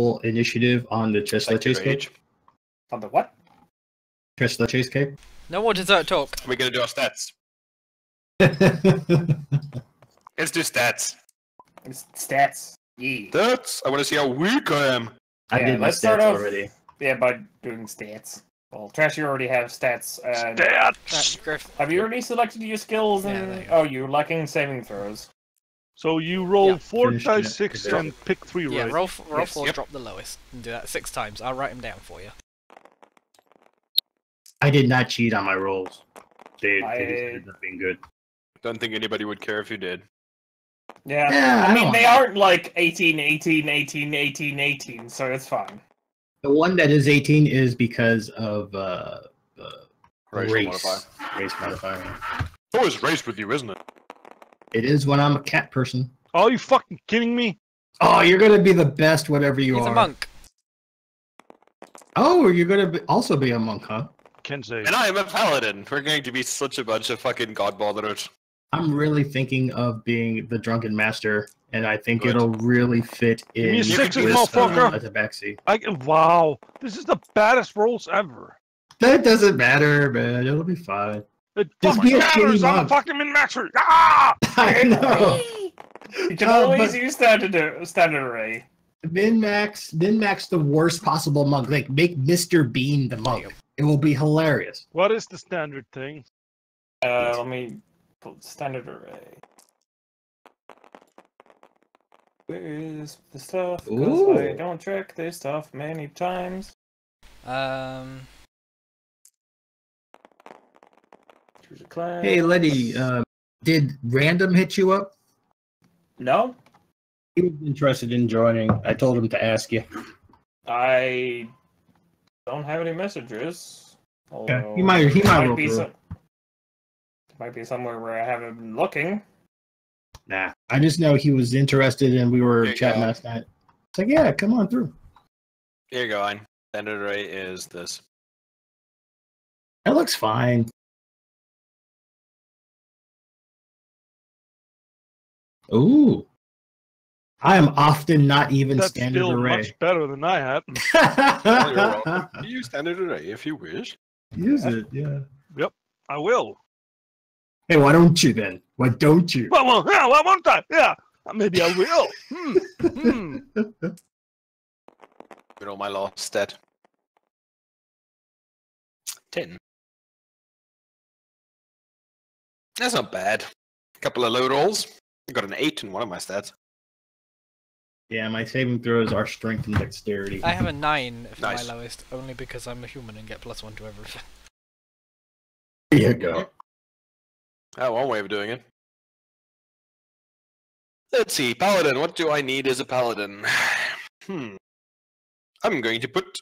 roll initiative on the Tres Leches cake? On the what? Tres Leches cake? No more dessert talk. We're gonna do our stats. Let's do stats. It's stats. Yeah. Stats. I want to see how weak I am. I did my let's start stats off, already. Yeah, by doing stats. Well, Trash, you already have stats. Griff. Have you already selected your skills? Yeah, And... there you Oh, you're lacking saving throws. So you roll Yeah. 4 Finish times it. 6 Finish it. and pick 3, Yeah, right? roll Yes. 4, Yep. drop the lowest. And do that 6 times. I'll write them down for you. I did not cheat on my rolls. They just I- ended up being good. Don't think anybody would care if you did. Yeah, Yeah, I I mean, don't they know. aren't like 18, 18, 18, 18, 18, so it's fine. The one that is 18 is because of Racial race. modifier. Race modifier. It's always race with you, isn't it? It is when I'm a cat person. Are you fucking kidding me? Oh, you're gonna be the best, whatever you He's are. a monk. Oh, you're gonna also be a monk, huh? Can't say. And I am a paladin. We're going to be such a bunch of fucking god botherers. I'm really thinking of being the drunken master, and I think Good. it'll really fit Give in me a with, sixes, this, motherfucker. as a backseat. Wow, this is the baddest rolls ever. That doesn't matter, man. It'll be fine. It Just fucking be a matters. shitty I'm a monk. fucking min-maxer. Ah! I know. You can Oh, always but- use standard array. Min-max the worst possible monk. Like, make Mr. Bean the monk. It will be hilarious. What is the standard thing? Let me pull standard array. Where is the stuff? Because Ooh. I don't check this stuff many times. Choose a class. Hey, Letty, did Random hit you up? No, He was interested in joining. I told him to ask you. I don't have any messages. Although He might roll be through. some. Might be somewhere where I haven't been looking. Nah, I just know he was interested, and we were There you chatting go. last night. It's like, yeah, come on through. Here you go, Ein. Standard array is this. That looks fine. Ooh. I am often not even That's standard still array. much better than I had. Well, you're welcome. Use standard array if you wish. Use it, yeah. I will. Hey, why don't you then? Why don't you? Well, yeah, why won't I? Yeah, maybe I will. You know my last stat. 10. That's not bad. Couple of low rolls. I got an 8 in one of my stats. Yeah, my saving throws are strength and dexterity. I have a 9 for Nice. my lowest, only because I'm a human and get +1 to everything. There you go. Oh, one way of doing it. Let's see, paladin. What do I need as a paladin? I'm going to put.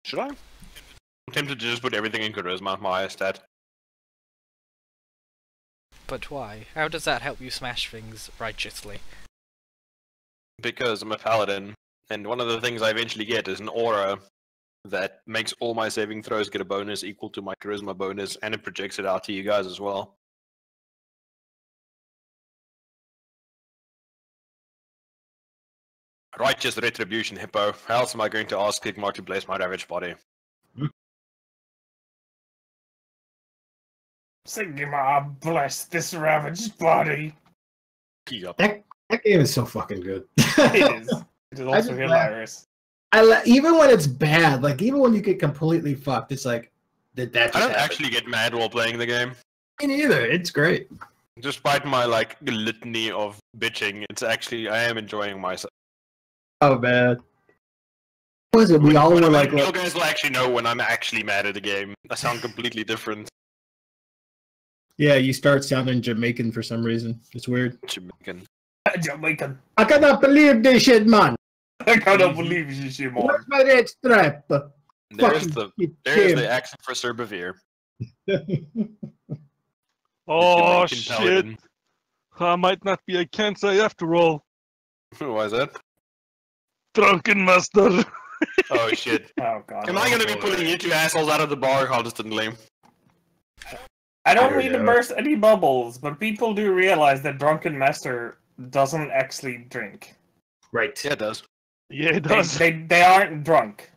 Should I? I'm tempted to just put everything in charisma, my highest stat. But why? How does that help you smash things righteously? Because I'm a paladin, and one of the things I eventually get is an aura that makes all my saving throws get a bonus equal to my charisma bonus, and it projects it out to you guys as well. Righteous retribution, Hippo. How else am I going to ask Sigmar to bless my ravaged body? Sigmar, bless this ravaged body. Yup. That game is so fucking good. It is. It is I also just hilarious. Even when it's bad, like even when you get completely fucked, it's like that. Just I don't happened. actually get mad while playing the game. Me neither. It's great. Despite my like litany of bitching, it's actually I am enjoying myself. Oh man. What was it? We all were like, you guys will actually know when I'm actually mad at a game. I sound completely different. yeah, you start sounding Jamaican for some reason. It's weird. Jamaican. Jamaican. I cannot believe this shit, man. I cannot believe you, Shimon. Where's my red stripe? There's Fucking the accent for Sir Bevere. Oh, Jamaican shit. paladin. I might not be a Kansai after all. Why is that? Drunken master. Oh shit. Oh god. Am I gonna be pulling you two assholes out of the bar constantly? I don't I mean to don't know. burst any bubbles, but people do realize that Drunken Master doesn't actually drink. Right. Yeah, it does. Yeah, it does. They aren't drunk.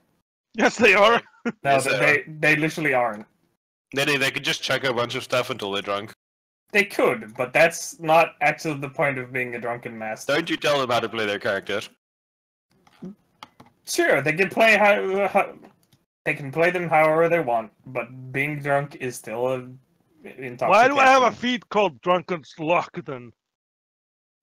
Yes, they are. No, Yes, they literally aren't. They could just chuck a bunch of stuff until they're drunk. They could, but that's not actually the point of being a drunken master. Don't you tell them how to play their character. Sure, they can play how they can play them however they want, but being drunk is still a intoxication. Why do I have a feat called Drunken's Luck then?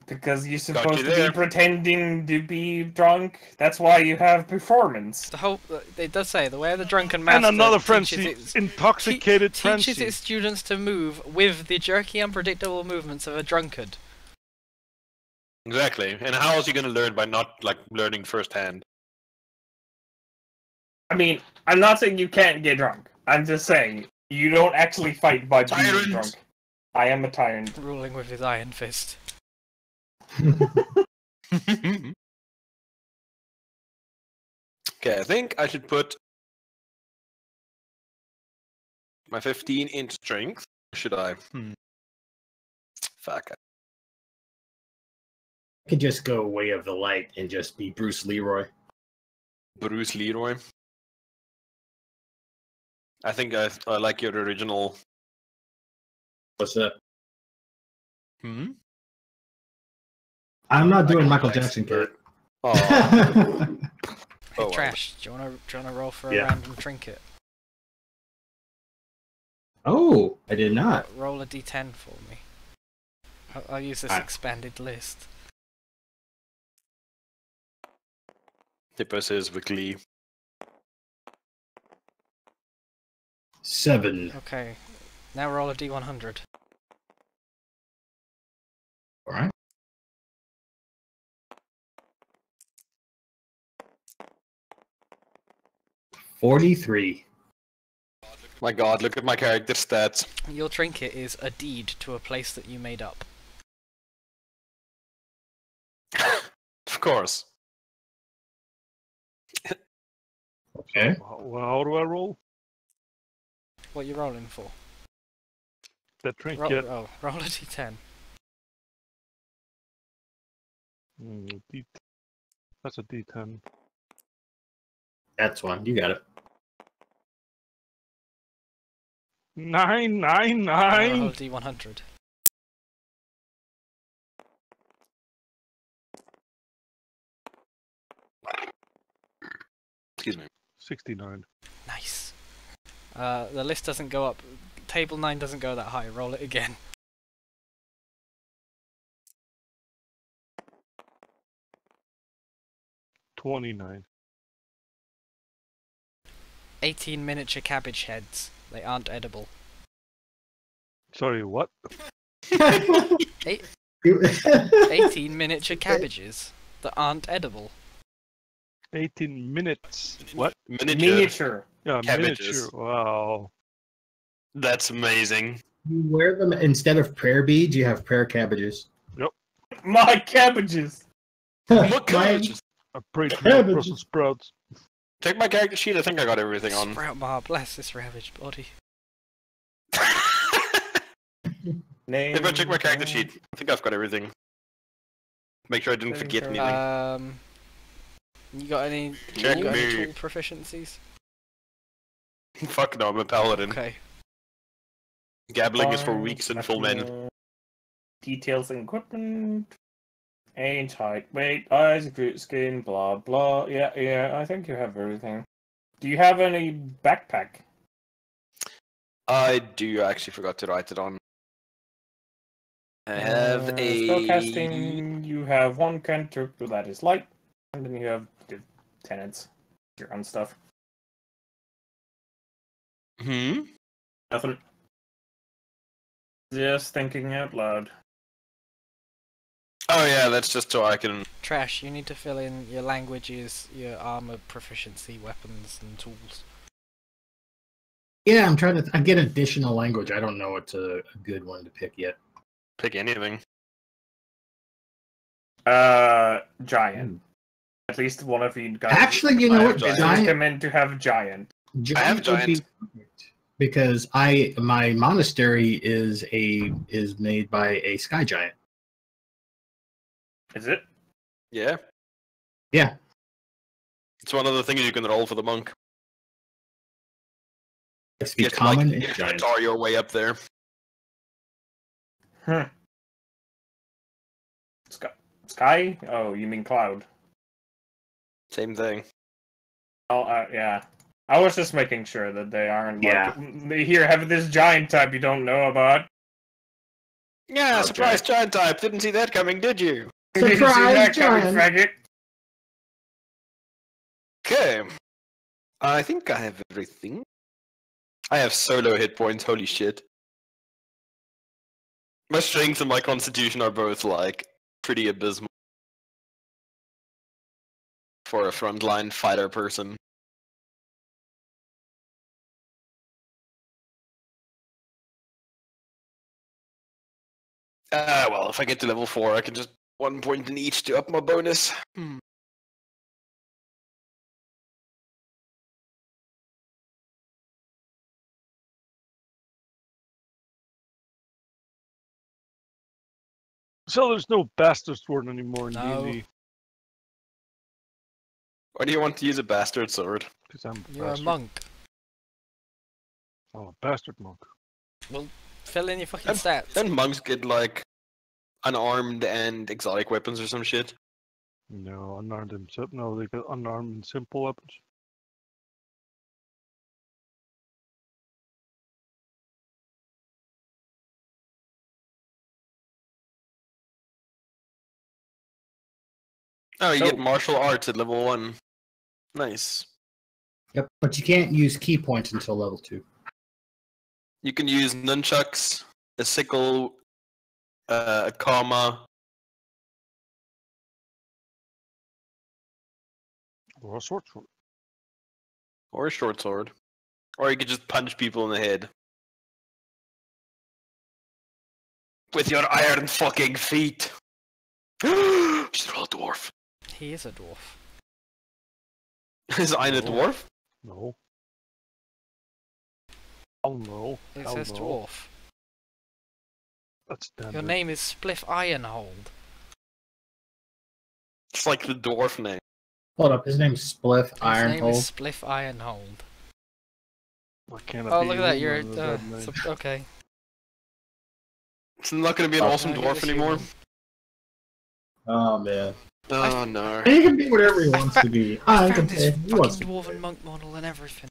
Because you're Got supposed you to be there. pretending to be drunk. That's why you have performance. The whole it does say the way the drunken master And another teaches frenzy, its, intoxicated teaches frenzy. its students to move with the jerky, unpredictable movements of a drunkard. Exactly. And how else are you going to learn by not like learning firsthand? I mean, I'm not saying you can't get drunk. I'm just saying you don't actually fight by being Tyrant. drunk. I am a tyrant. Ruling with his iron fist. Okay, I think I should put my 15 in strength. Should I? Fuck. I could just go Way of the Light and just be Bruce Leroy. Bruce Leroy. I think I like your original. What's up? Hmm? I'm not doing Like Michael an Jackson, expert. Kurt. Oh, Hey, well. Trash, do you wanna roll for a Yeah. random trinket? Oh, I did not. Roll a d10 for me. I'll use this Alright. expanded list. Tipper says with glee. 7. Okay, now roll a d100. Alright. 43. My god, look at my character stats. Your trinket is a deed to a place that you made up. Of course. Okay. How do I roll? What are you rolling for? That trinket. Roll a d10. That's a D10. That's one. You got it. 9, 9, Roll a 9. d100. Excuse me. 69. Nice. The list doesn't go up. Table 9 doesn't go that high. Roll it again. $29. 18 miniature cabbage heads. They aren't edible. Sorry, what? 18 miniature cabbages that aren't edible. 18 minutes. What? Miniature. Yeah, Cabbages. miniature. Wow. That's amazing. You wear them instead of prayer beads, you have prayer cabbages. My cabbages. What cabbages? I prayed for Cabbages. my Brussels sprouts. Check my character sheet, I think I got everything on. Sprout Mar, bless this ravaged body. Name. If I check my character sheet, I think I've got everything. Make sure I didn't forget anything. You got any? Check you got any me. tool proficiencies? Fuck no, I'm a paladin. Okay. Gabbling is for weaks and full men. Details and equipment. Age, height, weight, eyes, root skin, blah blah. Yeah, I think you have everything. Do you have any backpack? I do, I actually forgot to write it on. I have a... Spellcasting, you have one cantrip that is light, and then you have the tenants, your own stuff. Hmm? Nothing. Just thinking out loud. Oh yeah, that's just so I can... Trash. You need to fill in your languages, your armor proficiency, weapons, and tools. Yeah, I'm trying to. I get additional language. I don't know what's a good one to pick yet. pick anything. Giant. At least one of you guys. Actually, you know I what? have is giant. recommend to have giant. Giant have would be giant. perfect, because my monastery is made by a sky giant. Is it? Yeah. Yeah. It's one of the things you can roll for the monk. It's You be have to, like, common and giant. tar your way up there. Sky? Oh, you mean cloud? Same thing. Oh, yeah. I was just making sure that they aren't Yeah. like, here, have this giant type you don't know about. Yeah, Okay. surprise giant type. Didn't see that coming, did you? Did you see Surprise, that coming, giant. faggot? Okay. I think I have everything. I have solo hit points, holy shit. My strength and my constitution are both, like, pretty abysmal. For a frontline fighter person. Well, if I get to level 4, I can just 1 point in each to up my bonus. So there's no bastard sword anymore in No. D&D. Why do you want to use a bastard sword? Because I'm a You're a bastard. monk. I'm a bastard monk. Fill in your fucking stats. Don't monks get, like, unarmed and exotic weapons or some shit? No, unarmed and simple. No, they got unarmed and simple weapons. Oh, you So- get martial arts at level 1. Nice. Yep. But you can't use key points until level 2. You can use nunchucks, a sickle, a comma. Or a sword. Or a short sword. Or you could just punch people in the head. With your iron fucking feet. She's all dwarf. He is a dwarf. Is Ein a No. dwarf? No. Oh no. It Hell says no. dwarf. That's standard. Your name is Spliff Ironhold. It's like the dwarf name. Hold up, his name's Spliff His name Ironhold. is Spliff Ironhold. Why can't I Oh, be look a at that, woman you're with that name? okay. It's not gonna be an Oh, awesome no, dwarf he's anymore. human. Oh man. Oh no. He can be whatever he wants to be. I I can found say this he wants fucking to. dwarven monk model and everything.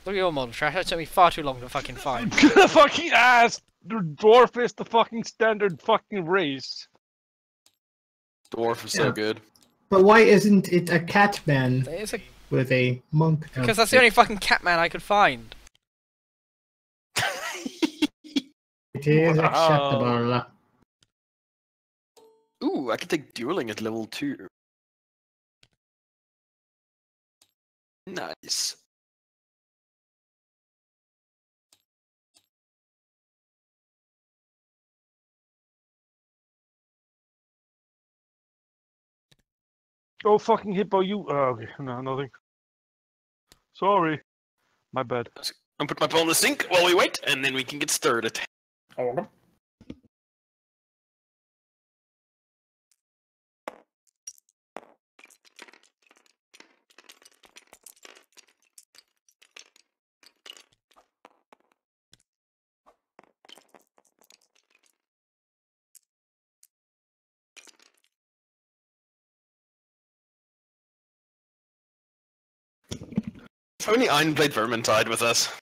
Look at your model, Trash. That took me far too long to fucking find. Fucking ass! The dwarf is the fucking standard fucking race. Dwarf is so Yeah. good. But why isn't it a Catman It is a, with a monk? because that's the only fucking Catman I could find. It is Wow. acceptable. Ooh, I can take dueling at level 2. Nice. Oh fucking hippo, you. Okay, no, nothing. Sorry, my bad. I'll put my paw in the sink while we wait, and then we can get started. Oh, If only Ein played Vermintide with us.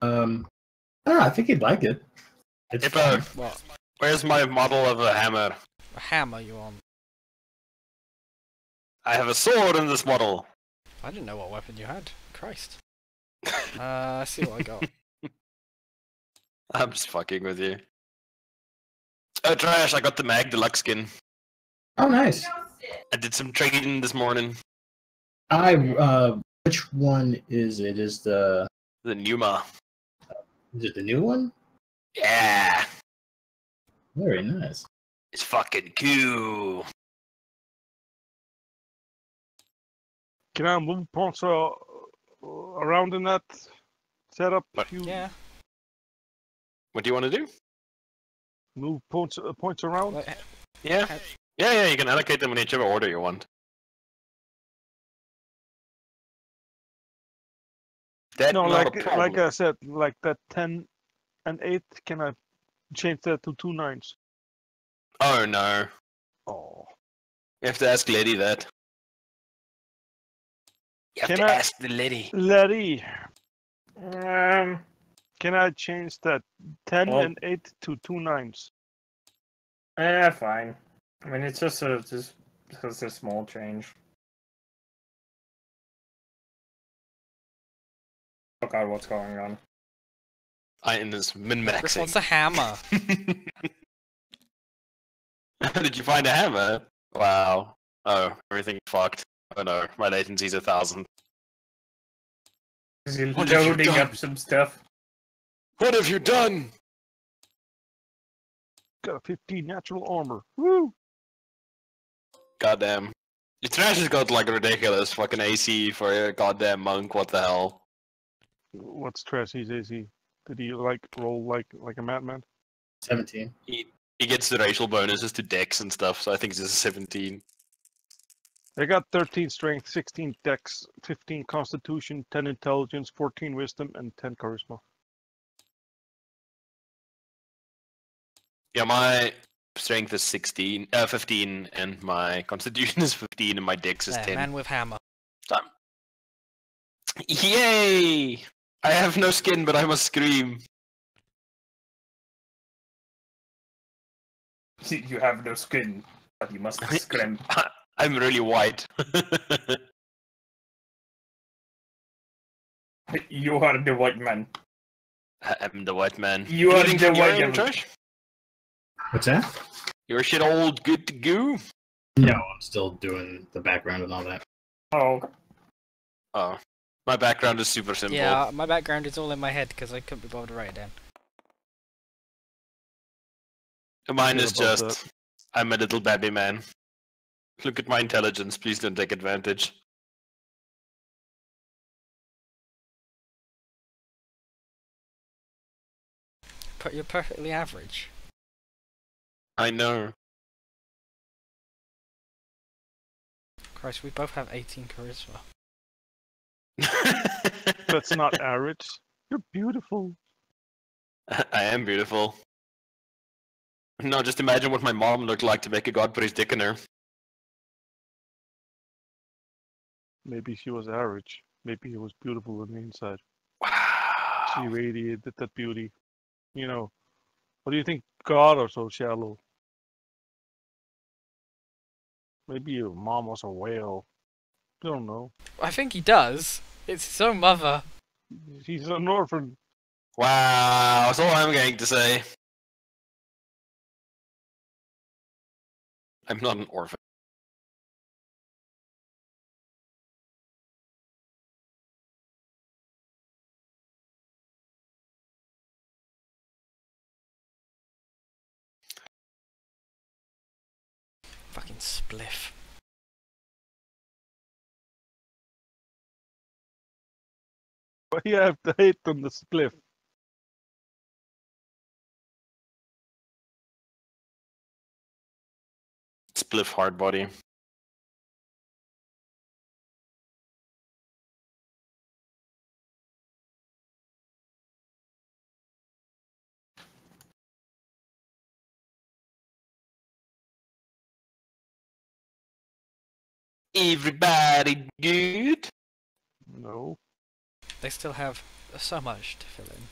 I don't know, I think he'd like it. It's Hippo, fun. What? where's my model of a hammer? A hammer you on? I have a sword in this model. I didn't know what weapon you had. Christ. I see what I got. I'm just fucking with you. Oh, Trash, I got the Mag Deluxe skin. Oh, nice. I did some trading this morning. Which one is it? Is the Numa. is it the new one? Yeah, Very nice. it's fucking cool. Can I move Ponzo around in that setup? What? You- Yeah. What do you want to do? Move points around. Like, Yeah. Yeah, you can allocate them in whichever order you want. That's No, not like a problem. like I said, like that 10 and 8. Can I change that to 2 9s? Oh no. Oh. You have to ask Lady that. You have Can to I- ask the lady. Letty, Um, can I change that 10 Well- and 8 to 2 9s? fine. I mean, it's just a small change. Oh god, what's going on? Ian is Chris min-maxing. wants a hammer. Did you find a hammer? Wow. Oh, everything fucked. Oh no, my latency's 1,000. Is he What have you loading done? up some stuff? What have you done? Got a 15 natural armor. Woo! Goddamn. Your trash has got like a ridiculous fucking AC for a goddamn monk, what the hell? What's Tressie's AC? Did he like roll like a madman? 17. He gets the racial bonuses to dex and stuff, so I think it's just a 17. They got 13 strength, 16 dex, 15 constitution, 10 intelligence, 14 wisdom, and 10 charisma. Yeah, my strength is 15, and my constitution is 15, and my dex is There, 10. man with hammer. Done. Yay! I have no skin, but I must scream. You have no skin, but you must scream. I'm really white. You are the white man. I'm the white man. You are Anything the from your white end, man. Josh? What's that? Your shit old good to go? No, I'm still doing the background and all that. Oh, Oh. My background is super simple. Yeah, my background is all in my head because I couldn't be bothered to write it down. Mine Feel is about just, I'm a little baby man. Look at my intelligence, please don't take advantage. You're perfectly average. I know. Christ, we both have 18 charisma. That's not average. You're beautiful. I am beautiful. No, just imagine what my mom looked like to make a god put his dick in her. Maybe she was average. Maybe he was beautiful on the inside. She Wow. radiated that beauty. You know, what do you think God are so shallow? Maybe your mom was a whale. I don't know. I think he does. It's his own mother. She's an orphan. Wow, that's all I'm going to say. I'm not an orphan. Fucking spliff. Why you have to hate on the spliff? Spliff hard body. Everybody good? No. They still have so much to fill in.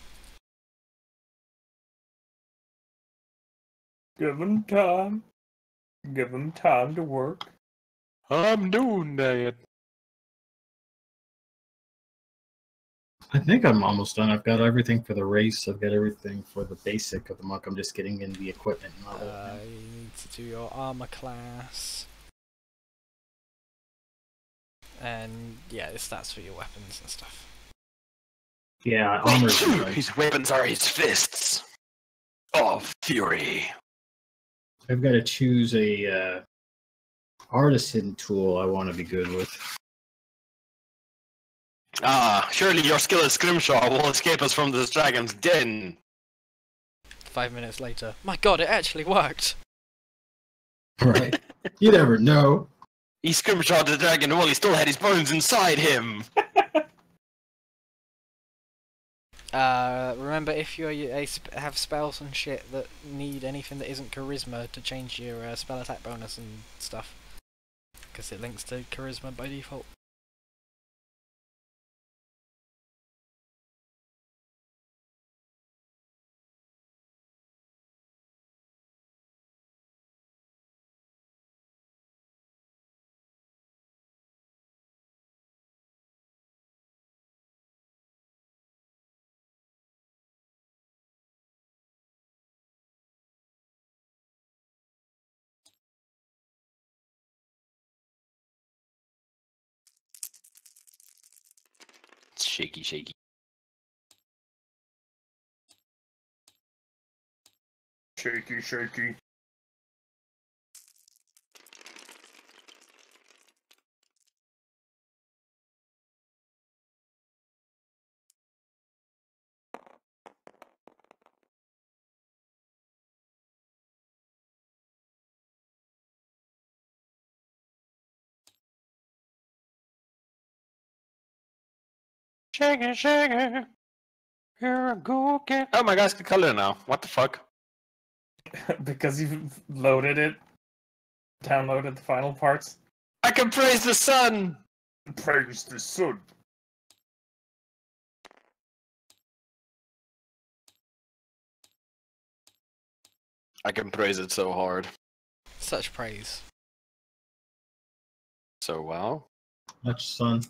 give him time. Give him time to work. I'm doing that. I think I'm almost done. I've got everything for the race. I've got everything for the basic of the monk. I'm just getting in the equipment and all that. You need to do your armor class. And yeah, the stats for your weapons and stuff. Yeah, armor's right. His weapons are his fists of fury. I've got to choose a artisan tool I want to be good with. Ah, surely your skill as Scrimshaw will escape us from this dragon's den. 5 minutes later. My god, it actually worked! Right. You never know. He scrimshot the dragon while he still had his bones inside him. Remember, if you have spells and shit that need anything that isn't charisma to change your spell attack bonus and stuff, because it links to charisma by default. It's shaky, shaky. Shaky, shaky. Shaggy, shaggy. Here I go again. Oh, my guy's got color now. What the fuck? Because you've loaded it. Downloaded the final parts. I can praise the sun! Praise the sun. I can praise it so hard. Such praise. So well. Much sun.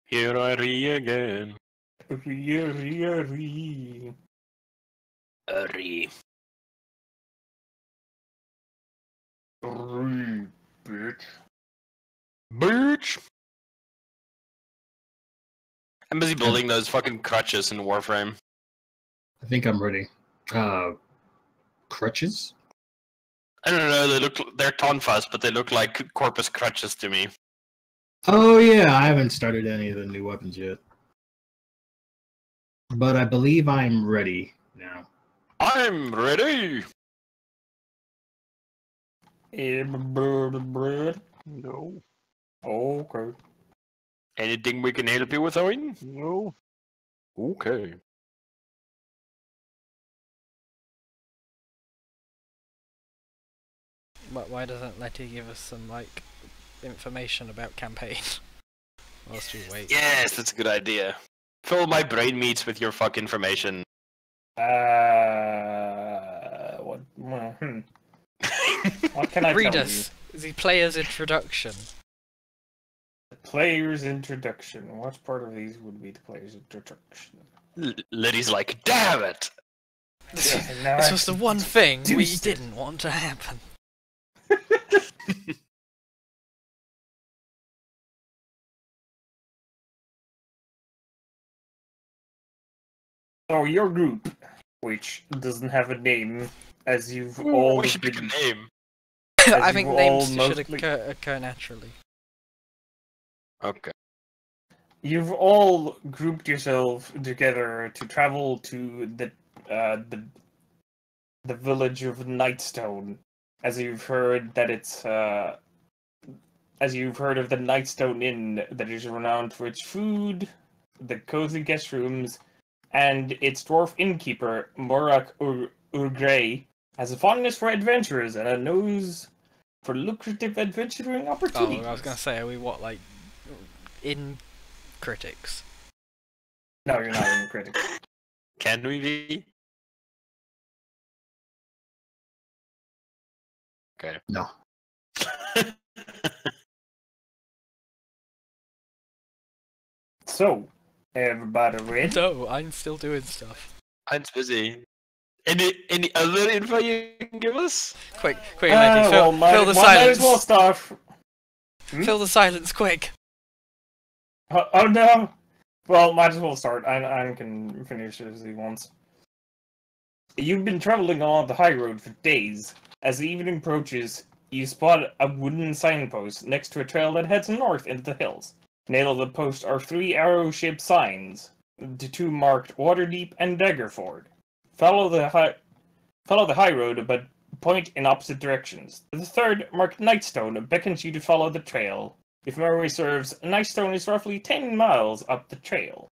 Here I re again. Re. Re. Bitch. Bitch! I'm busy building those fucking crutches in Warframe. I think I'm ready. Crutches? I don't know, they're tonfas, but they look like corpus crutches to me. Oh yeah, I haven't started any of the new weapons yet. But I believe I'm ready now. I'm ready! Bread. No. Okay. Anything we can help you with, Owen? No. Okay. Why doesn't Letty give us some, like, information about campaign? Whilst we wait. Yes, that's a good idea. Fill my brain meats with your fuck information. What? What can I Read tell us the player's introduction. you? The player's introduction. What part of these would be the player's introduction? Liddy's like, damn it! This was the one thing we deduced it. didn't want to happen. So your group, which doesn't have a name, as you've Ooh, all we should pick a been, name. I you think all names should mostly- occur naturally. Okay. you've all grouped yourself together to travel to the village of Nightstone, as you've heard that it's as you've heard of the Nightstone Inn that is renowned for its food, the cozy guest rooms, and its dwarf innkeeper, Morak Urgrey, has a fondness for adventurers and a nose for lucrative adventuring Oh, opportunities. I was gonna say, are we what, like, in critics? No, you're not in critics. Can we be? Okay. No. So, everybody ready? No, I'm still doing stuff. I'm busy. Any other info you can give us? Quick, lady, fill the might as silence. well start. Fill the silence, quick. Oh no! Well, might as well start. I can finish as he wants. You've been traveling along the high road for days. As the evening approaches, you spot a wooden signpost next to a trail that heads north into the hills. Nailed on the post are 3 arrow-shaped signs, the 2 marked Waterdeep and Daggerford. Follow the high road, but point in opposite directions. The 3rd, marked Nightstone, beckons you to follow the trail. If memory serves, Nightstone is roughly 10 miles up the trail.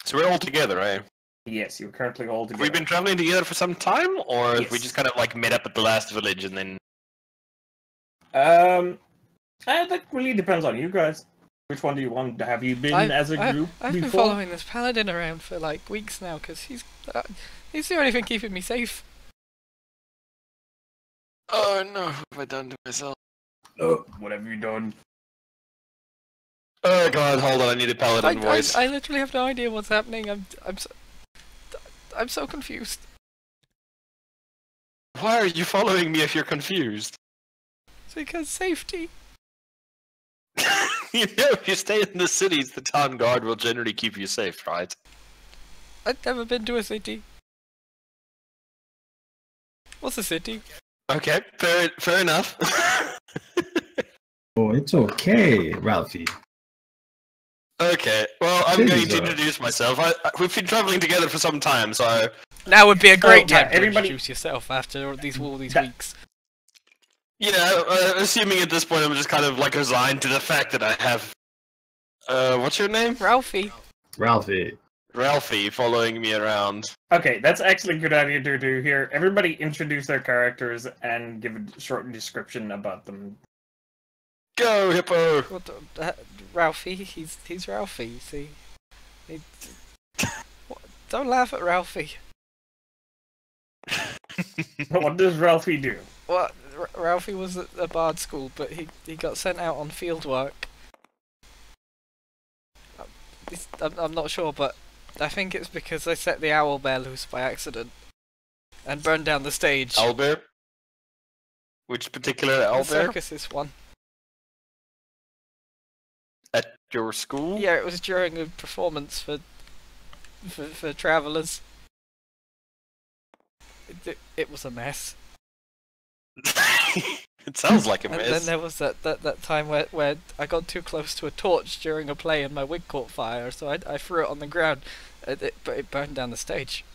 So we're all together, eh? Yes, you're currently all Have together. we been traveling together for some time, or have we Yes. just kind of like met up at the last village and then? That really depends on you guys. Which one do you want? Have you been as a group I've before? been following this paladin around for like weeks now because he's the only thing keeping me safe. Oh no, what have I done to myself? Oh, what have you done? Oh god, hold on, I need a paladin voice. I literally have no idea what's happening. I'm so confused. Why are you following me if you're confused? It's because safety. You know, if you stay in the cities, the town guard will generally keep you safe, right? I've never been to a city. What's a city? Okay, fair enough. Oh, it's okay, Ralphie. Okay, well, I'm going to Caesar. introduce myself. We've been traveling together for some time, so... Now would be a great yeah, time to everybody- introduce yourself after all these That- weeks. Yeah, assuming at this point I'm just kind of like resigned to the fact that I have... what's your name? Ralphie. Ralphie. Ralphie following me around. Okay, that's actually a good idea to do here. Everybody introduce their characters and give a short description about them. Go, Hippo! What Ralphie? He's Ralphie. See, don't laugh at Ralphie. What does Ralphie do? Well, Ralphie was at a bard school, but he got sent out on field work. I'm not sure, but I think it's because they set the owlbear loose by accident and burned down the stage. Owlbear? Which particular The owlbear? circus one. At your school? Yeah, it was during a performance for travellers. It was a mess. It sounds like a And then mess. there was that time where I got too close to a torch during a play and my wig caught fire, so I threw it on the ground, but it burned down the stage.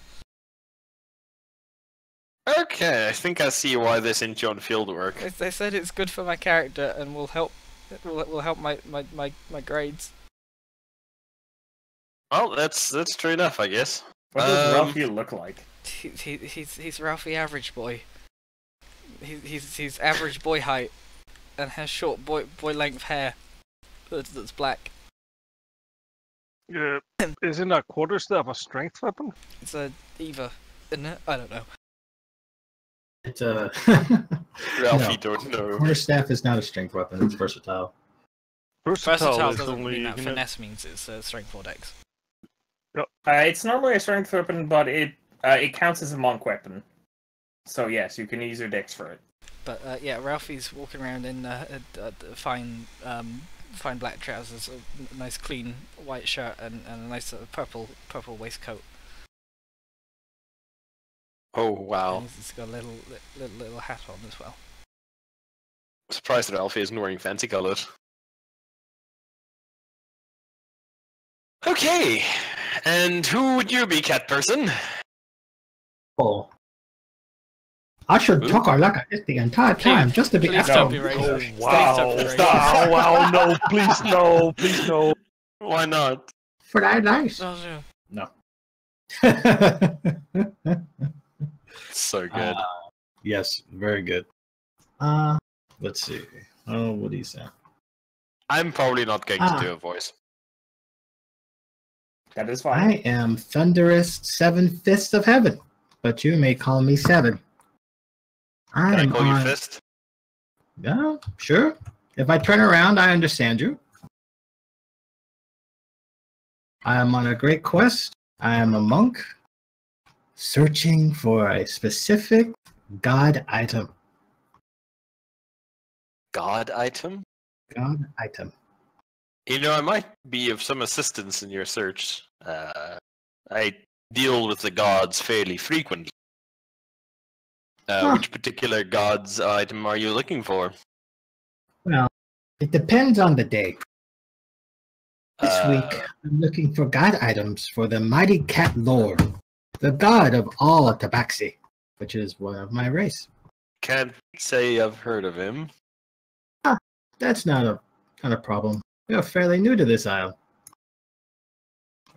Okay, I think I see why they sent you on field work. They said it's good for my character and will help my grades. Well, that's true enough, I guess. What does Ralphie look like? He's Ralphie average boy. He's average boy height and has short boy length hair that's black. Yeah, isn't a quarterstaff a strength weapon? It's a Eva, isn't it? I don't know. It's a Ralphie No. don't know. quarterstaff is not a strength weapon. It's versatile. Versatile is doesn't only mean that. you know, Finesse means it's strength 4 dex. It's normally a strength weapon, but it counts as a monk weapon. So yes, you can use your dex for it. But yeah, Ralphie's walking around in fine black trousers, a nice clean white shirt, and a nice sort of purple waistcoat. Oh wow! And he's got a little hat on as well. Surprised that Ralphie isn't wearing fancy colours. Okay, and who would you be, cat person? Oh. I should Ooh. talk like this the entire time, just to be Please out. don't be Oh, racist. Please wow. don't be racist. Oh, wow, no, please no, please no. Why not? For that nice. Oh, yeah. No. So good. Yes, very good. Let's see. Oh, what do you say? I'm probably not going to do a voice. That is fine. I am Thunderous Seven Fists of Heaven, but you may call me Seven. Can I I'm call you on- Fist? Yeah, sure. If I turn around, I understand you. I am on a great quest. I am a monk. searching for a specific god item. God item? God item. You know, I might be of some assistance in your search. I deal with the gods fairly frequently. Huh. Which particular god's item are you looking for? Well, it depends on the day. This Uh, week, I'm looking for god items for the mighty cat lord, the god of all Tabaxi, which is one of my race. Can't say I've heard of him. That's not a problem. We are fairly new to this isle.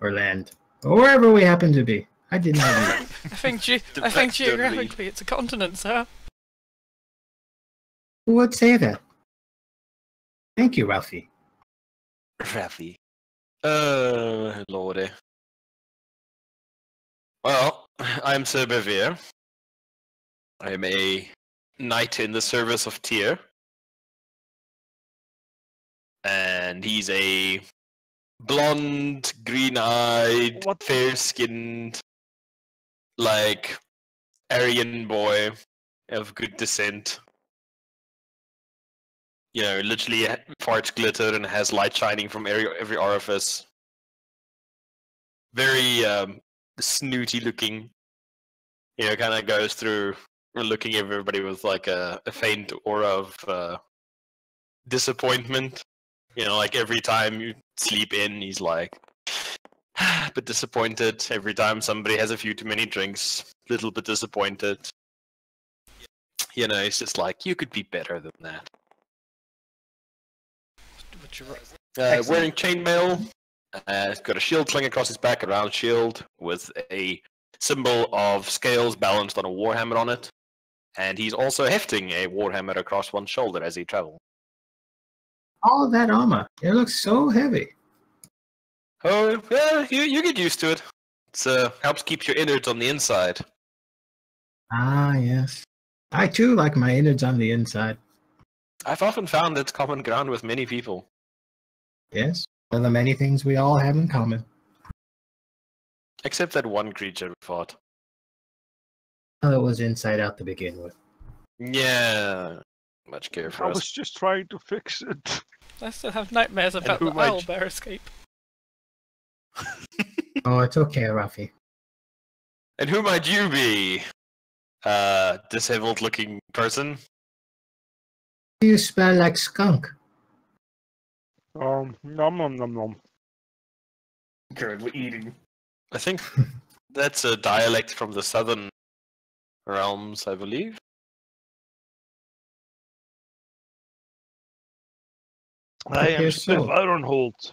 Or land. Or wherever we happen to be. I did not know. I think The facts don't geographically it's a continent, sir. Who would say that? Thank you, Ralphie. Rafi. Lordy. Well, I'm Sir Bevere. I'm a knight in the service of Tyr. And he's a blonde, green-eyed, What? fair-skinned, like, Aryan boy of good descent. You know, literally farts glitter and has light shining from every orifice. Very snooty looking. You know, kind of goes through looking at everybody with like a faint aura of disappointment. You know, like every time you sleep in, he's like, a bit disappointed. Every time somebody has a few too many drinks, a little bit disappointed. You know, it's just like, you could be better than that. Wearing chainmail, he's got a shield sling across his back, a round shield with a symbol of scales balanced on a warhammer on it. And he's also hefting a warhammer across one shoulder as he travels. All of that armor. It looks so heavy. Oh, yeah, you get used to it. It helps keep your innards on the inside. Ah, yes. I too like my innards on the inside. I've often found it's common ground with many people. Yes. One of the many things we all have in common. Except that one creature we fought. Well, it was inside out to begin with. Yeah. Much care for I us. was just trying to fix it. I still have nightmares about who the might- owlbear escape. Oh, it's okay, Rafi. And who might you be? Disabled looking person? You smell like skunk. Nom nom nom nom. Good, we're eating. I think that's a dialect from the southern realms, I believe. I am guess Steph so. Ironholt.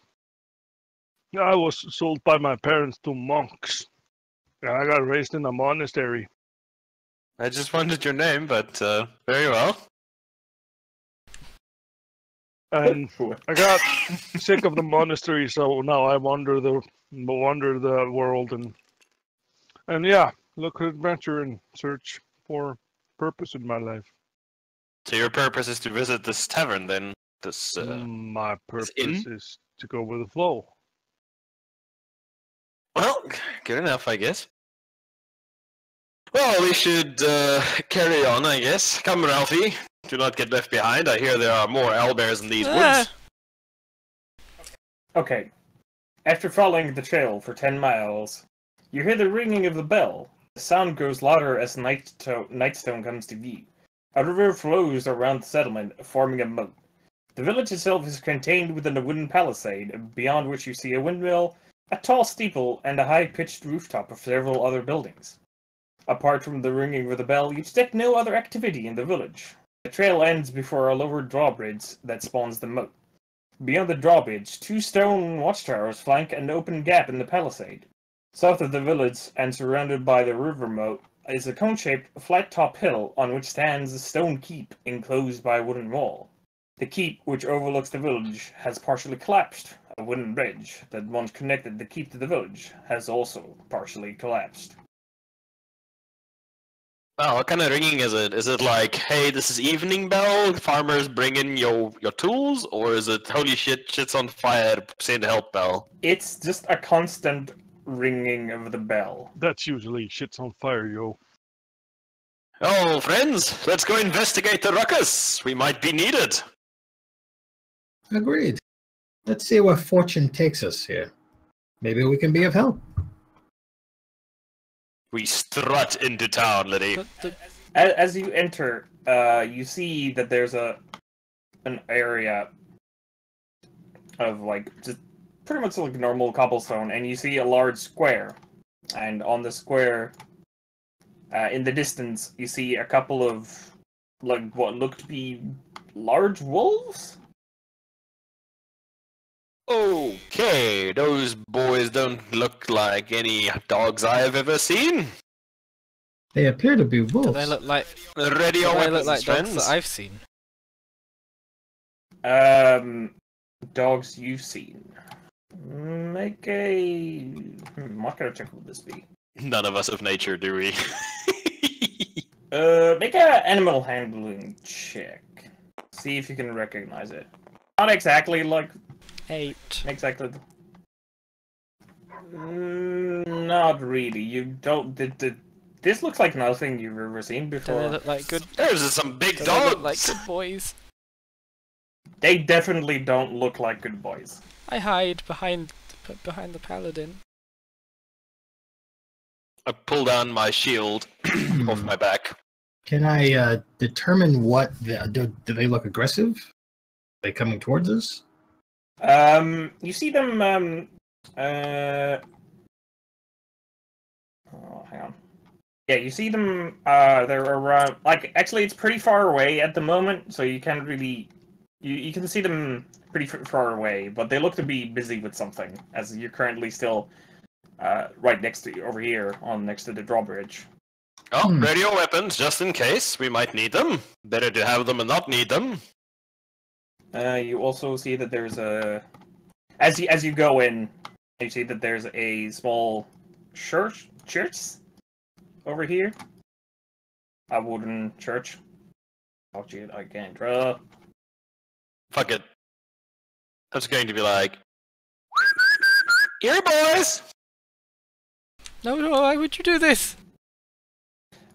I was sold by my parents to monks. I got raised in a monastery. I just wondered your name, but very well. And I got sick of the monastery, so now I wander the world and yeah, look for adventure and search for purpose in my life. So your purpose is to visit this tavern, then? This My purpose inn? is to go with the flow. Well, good enough, I guess. Well, we should carry on, I guess. Come, Ralphie. Do not get left behind. I hear there are more owlbears in these woods. Okay. After following the trail for 10 miles, you hear the ringing of the bell. The sound grows louder as Nightstone comes to view. A river flows around the settlement, forming a moat. The village itself is contained within a wooden palisade, beyond which you see a windmill, a tall steeple, and a high-pitched rooftop of several other buildings. Apart from the ringing of the bell, you detect no other activity in the village. The trail ends before a lower drawbridge that spawns the moat. Beyond the drawbridge, 2 stone watchtowers flank an open gap in the palisade. South of the village, and surrounded by the river moat, is a cone-shaped, flat-top hill on which stands a stone keep enclosed by a wooden wall. The keep, which overlooks the village, has partially collapsed. A wooden bridge that once connected the keep to the village has also partially collapsed. Well, what kind of ringing is it? Is it like, hey, this is evening bell, farmers bring in your tools? Or is it, holy shit, shit's on fire, send help bell? It's just a constant ringing of the bell. That's usually shit's on fire, yo. Oh, friends, let's go investigate the ruckus. We might be needed. Agreed. Let's see where fortune takes us here. Maybe we can be of help. We strut into town, Liddy. As you enter, you see that there's an area of like just pretty much like normal cobblestone, and you see a large square. And on the square, in the distance, you see a couple of like what look to be large wolves. Okay, those boys don't look like any dogs I have ever seen. They appear to be wolves. Do they look like? Ready Do your they weapons, look like dogs friends. that I've seen? Dogs you've seen. Make a. What kind of check would this be? None of us have nature, do we? Make a animal handling check. See if you can recognize it. Not exactly like 8. exactly. Not really. You don't. This looks like nothing you've ever seen Do before. they look like good? There's some big Do they dogs. look like good boys? They definitely don't look like good boys. I hide behind the paladin. I pull down my shield off my back. Can I determine what do they look aggressive? Are they coming towards us? You see them. Oh, hang on. Yeah, you see them. They're around. Like, actually, it's pretty far away at the moment, so you can't really. You can see them pretty far away, but they look to be busy with something, as you're currently still right next to you, over here, next to the drawbridge. Oh, ready your weapons, just in case. We might need them. Better to have them and not need them. You also see that there's a. As you go in, you see that there's a small church over here. A wooden church. Oh shit, I can't draw. Fuck it. That's going to be like... Here, boys! No, why would you do this?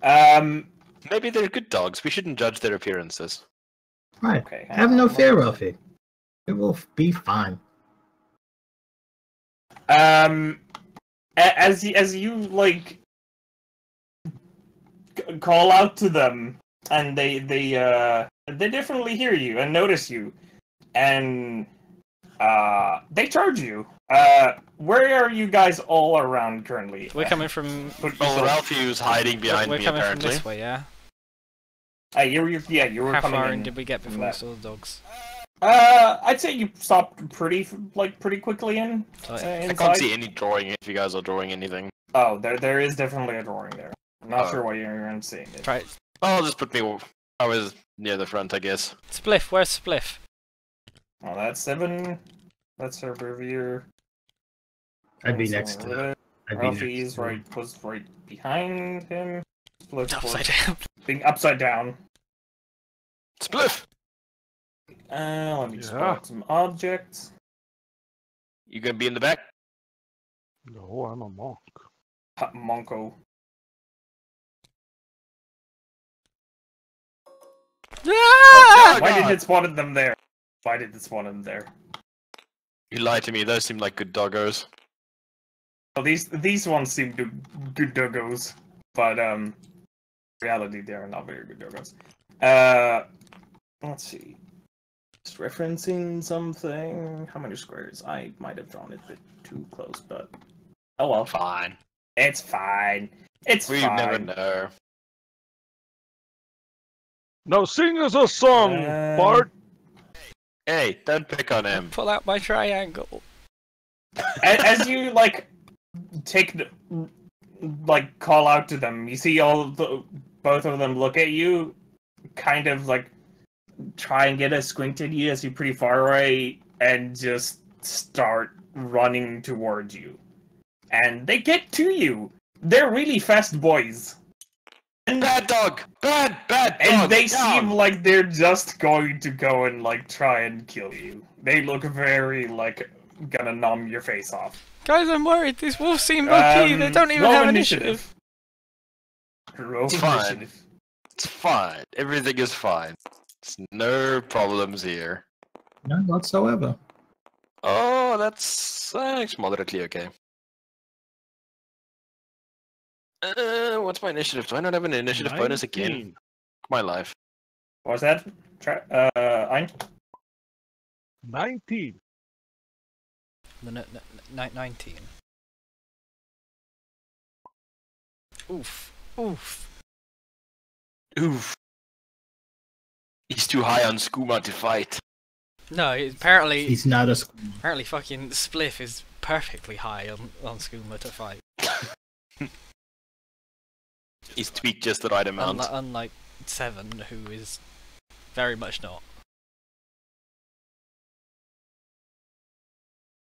Maybe they're good dogs. We shouldn't judge their appearances. Right. Okay. Have no fear, Ralphie. It will be fine. As you like call out to them, and they definitely hear you and notice you, and they charge you. Where are you guys all around currently? We're coming from. Well, Ralphie's hiding behind We're me, coming apparently. from this way, yeah. You were How coming far in. in did we get before from we that. saw the dogs? I'd say you stopped pretty quickly in. Oh, yeah. I Inside. can't see any drawing if you guys are drawing anything. Oh, there is definitely a drawing there. I'm not Oh. sure why you're seeing it. Right. I'll just put me... I was near the front, I guess. Spliff, where's Spliff? Well, that's 7. That's her revere. I'd be next to them. I'd be Ralphie's next. was right behind him. Spliff was Upside down. being upside down. Spliff! Let me Yeah. spot some objects. You gonna be in the back? No, I'm a monk. Monko. Ah! Why God. did it spawn them there? Why did it spawn them there? You lied to me, those seem like good doggos. Well, these ones seem to good doggos, but reality they are not very good doggos. Let's see. Just referencing something. How many squares? I might have drawn it a bit too close, but oh well. Fine. It's fine. It's We fine. never know. Now sing us a song, Bart. Hey, don't pick on him. Pull out my triangle. As you like take the, like call out to them, you see both of them look at you, kind of like try and get a squint at you as you're pretty far away, and just start running towards you. And they get to you. They're really fast boys. And Bad dog! Bad dog! And they down. seem like they're just going to go and like try and kill you. They look very like gonna numb your face off. Guys, I'm worried. These wolves seem OP. They don't even have initiative. Roll It's fine. initiative. It's fine. Everything is fine. It's no problems here. None whatsoever. Oh, that's moderately okay. What's my initiative? Do I not have an initiative bonus again? 19. My life. What's that? Ein? 19. The 19. Oof. Oof. Oof. He's too high on skooma to fight. No, apparently He's not a school. apparently fucking Spliff is perfectly high on skooma to fight. He's tweaked just the right amount. Unlike Seven, who is very much not.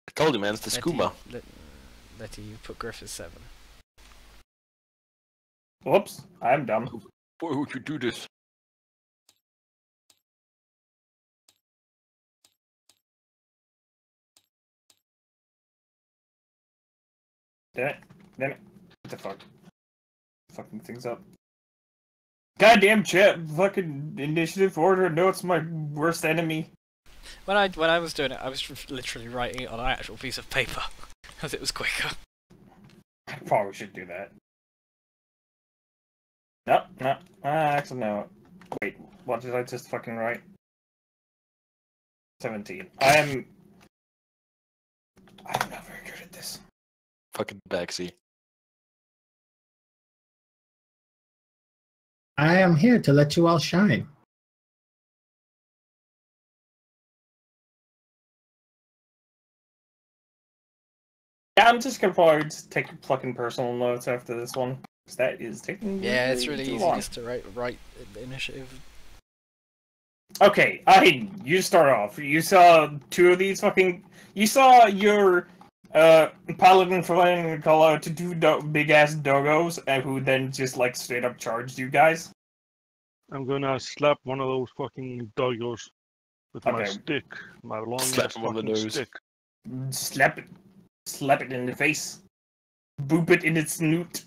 I told you, man, it's the skooma. Letty, you put Griff as 7. Whoops, I'm dumb. Why would you do this? Damn it. What the fuck? Fucking things up. Goddamn chat, fucking initiative order notes my worst enemy. When I was doing it, I was literally writing it on an actual piece of paper, because it was quicker. I probably should do that. No. Actually, no. Wait, what did I just fucking write? 17. I'm not very good at this. Fucking Baxi. I am here to let you all shine. Yeah, I'm just gonna probably just take fucking personal notes after this one. 'Cause that is taking Yeah, it's really too easy long. just to write the initiative. Okay, you start off. You saw two of these fucking. You saw your paladin flying call out to two big ass doggos, who then just like straight up charged you guys. I'm gonna slap one of those fucking doggos with my Okay. stick, my long Slap ass him on the fucking nose. stick. Slap it in the face, boop it in its snoot.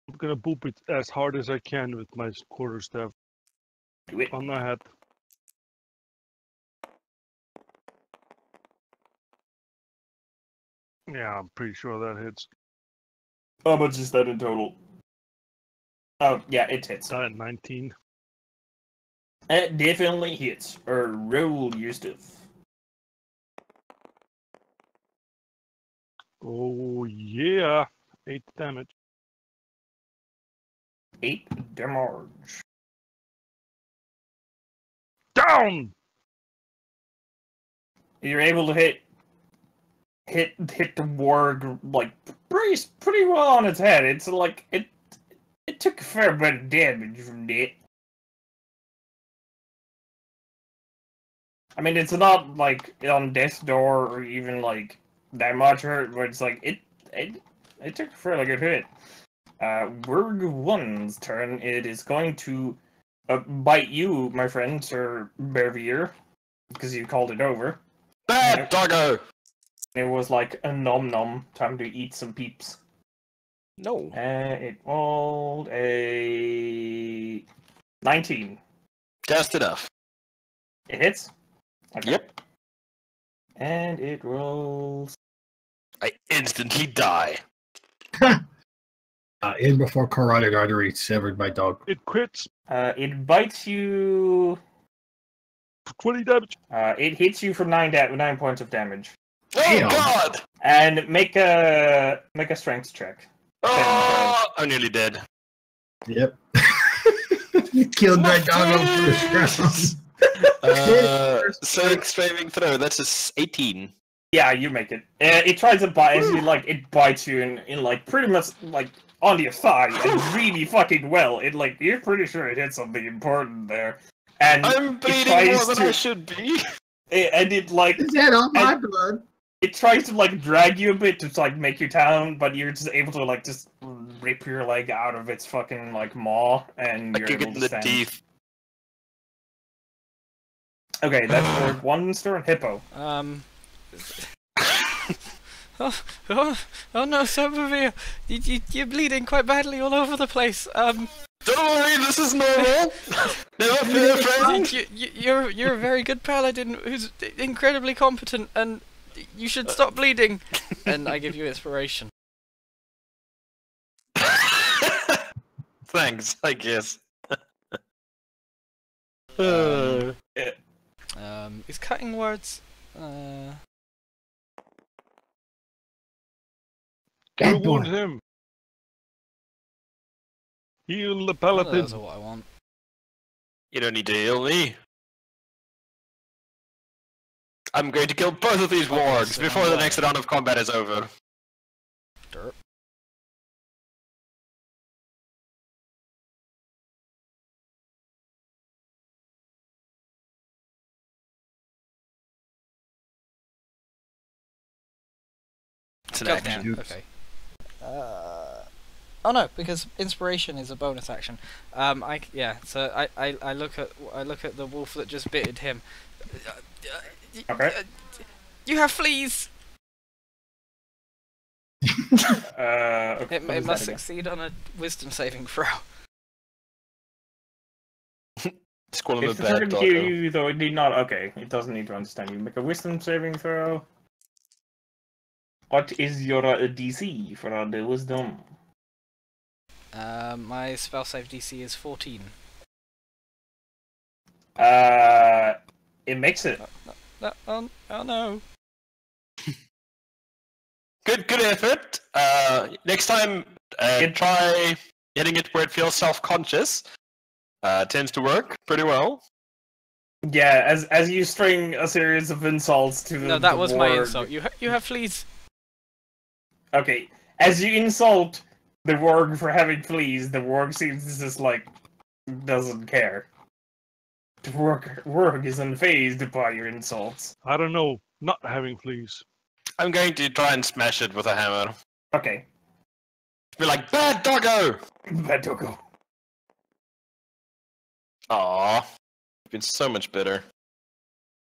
I'm gonna boop it as hard as I can with my quarterstaff Do it. on the head. Yeah, I'm pretty sure that hits. How much is that in total? Oh yeah, it hits. That 19. It definitely hits. Or roll your stuff. Oh yeah, 8 damage. 8 damage. Down. You're able to hit the warg like pretty well on its head. It's like it took a fair bit of damage from that. I mean, it's not like on death's door or even like that much hurt, but it's like it took a fairly good hit. Warg 1's turn. It is going to bite you, my friend, Sir Bervier, because you called it over. Bad doggo! It was like a nom nom, time to eat some peeps. No. It rolled a 19. Just enough. It hits? Okay. Yep. And it rolls. I instantly die. In before carotid artery severed by dog. It quits. It bites you. 20 damage. It hits you for 9 points of damage. Oh Damn. god! And make a strength check. Oh, I'm nearly dead. Yep. You killed my dog on first round. Sonic Striving Throw, that's a 18. Yeah, you make it. It tries to bite as you like. It bites you in like pretty much like on your thigh, and really fucking well. It like you're pretty sure it hit something important there. And I'm it bleeding tries more than to- I should be. and it like Is that all my blood? it tries to like drag you a bit to like make you down, but you're just able to like just rip your leg out of its fucking like maw, and I you're kick it able in to the stand. teeth. Okay, that's for one turn. Hippo. Oh no, Somerville! You're bleeding quite badly all over the place. Don't worry, this is normal. Never fear, friend. You're a very good paladin who's incredibly competent, and you should stop bleeding. And I give you inspiration. Thanks, I guess. Is cutting words? Bad wound boy. him. Heal the None of paladin. those are what I want. You don't need to heal me. I'm going to kill both of these wargs before the next round of combat is over. Derp. It's an Goddamn, action. okay. Oh no, because inspiration is a bonus action. So I look at the wolf that just bitted him. Okay. You have fleas. Okay, It what is must that again? succeed on a wisdom saving throw. Just call him a If the bad target hear doggo. you, though, it need not. Okay, it doesn't need to understand you. Make a wisdom saving throw. What is your DC for the wisdom? My spell save DC is 14. It makes it. Oh no. Good effort. Next time, try hitting it where it feels self-conscious. Tends to work pretty well. Yeah, as you string a series of insults to the No, that was my warg. insult. You have fleas. Okay, as you insult the warg for having fleas, the warg seems to just like doesn't care. The warg is unfazed by your insults. I don't know. Not having fleas. I'm going to try and smash it with a hammer. Okay, Be like, bad doggo! bad doggo. Aww. It's been so much better.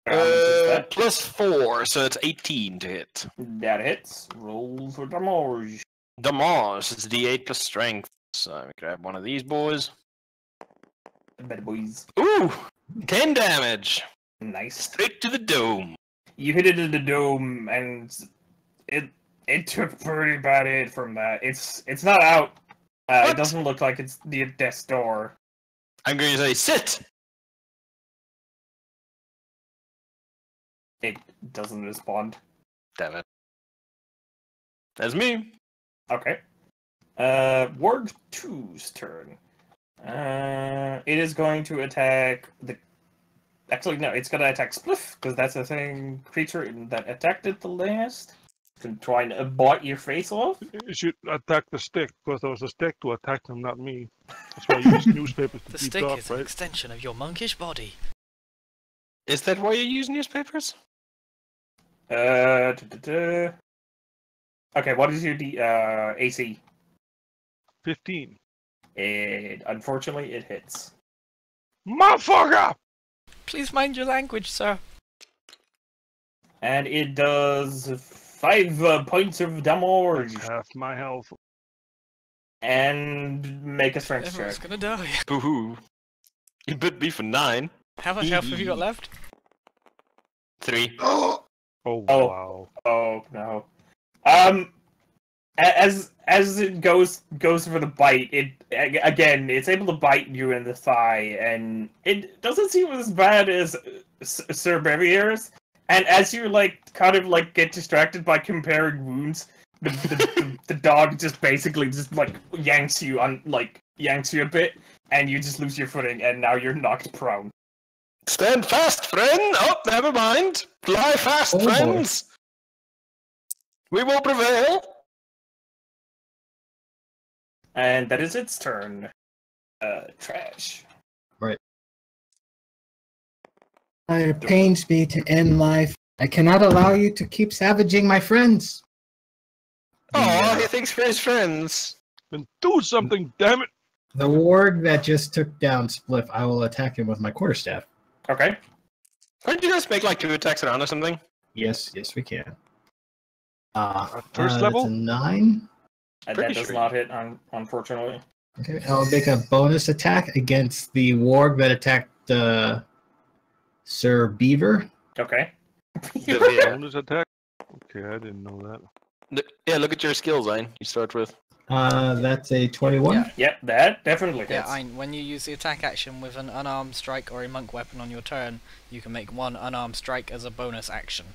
How much is that? +4, so it's 18 to hit. That hits. Roll for damage. Damage is D8 plus strength. So let me grab one of these boys. Bad boys. Ooh! 10 damage! Nice. Straight to the dome. You hit it in the dome, and it took pretty bad hit from that. It's not out. It What? doesn't look like it's the death's door. I'm going to say, sit! It doesn't respond. Damn it. That's me. Okay. Warg 2's turn. It is going to attack the. Actually, no, it's going to attack Spliff, because that's the thing creature that attacked it the last. Can try and bite your face off. You should attack the stick, because there was a stick to attack them, not me. That's why I use newspapers to The keep stick off, is an right? extension of your monkish body. Is that why you use newspapers? Okay, what is your AC? 15. Unfortunately, it hits. Motherfucker! Please mind your language, sir. And it does 5 points of damage. Half my health. And make a strength Everyone's check. gonna die. Boo-hoo. You bit me for 9. How much health have you got left? 3. Oh, Oh. wow. Oh no. As it goes for the bite, it's able to bite you in the thigh, and it doesn't seem as bad as Sir Bevier's. And as you kind of get distracted by comparing wounds, the dog just basically yanks you a bit, and you just lose your footing, and now you're knocked prone. Stand fast, friend! Oh, never mind. Fly fast, Oh, boy. friends! We will prevail! And that is its turn. Trash. It pains me to end life. I cannot allow you to keep savaging my friends. Oh, he thinks for his friends. Then do something, damn it! The warg that just took down Spliff, I will attack him with my quarterstaff. Okay. Can't you guys make 2 attacks around or something? Yes, we can. First That's level? a 9. And Pretty that does sure not hit, unfortunately. Okay, I'll make a bonus attack against the warg that attacked Sir Beaver. Okay. Yeah. Bonus attack? Okay, I didn't know that. Yeah, look at your skills, Zane. You start with. That's a 21. Yeah. Yep, that definitely Yeah, hits. Ein, when you use the attack action with an unarmed strike or a monk weapon on your turn, you can make one unarmed strike as a bonus action.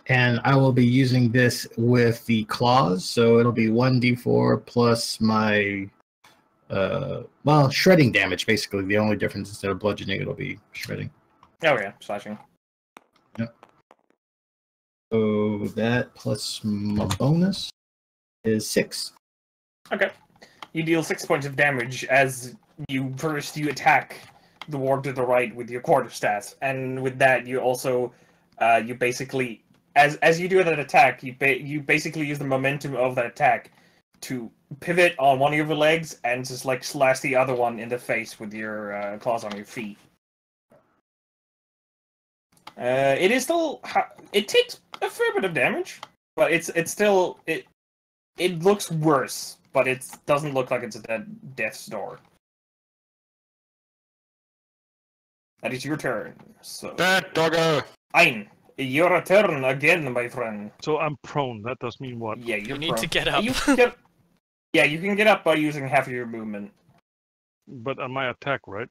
And I will be using this with the claws, so it'll be 1d4 plus my, shredding damage, basically. The only difference, instead of bludgeoning, it'll be shredding. Oh yeah, slashing. So that plus my bonus is 6. Okay. You deal 6 points of damage as you attack the warg to the right with your quarterstaff, and with that you also you basically as you do that attack, you basically use the momentum of that attack to pivot on one of your legs and just like slash the other one in the face with your claws on your feet. It is still it takes a fair bit of damage, but it's still it looks worse, but it doesn't look like it's a death's door. That is your turn. So That doggo! Ein, your turn again, my friend. So I'm prone. That does mean what? Yeah, you're You need prone. to get up. You can get, yeah, you can get up by using half of your movement. But on my attack, right?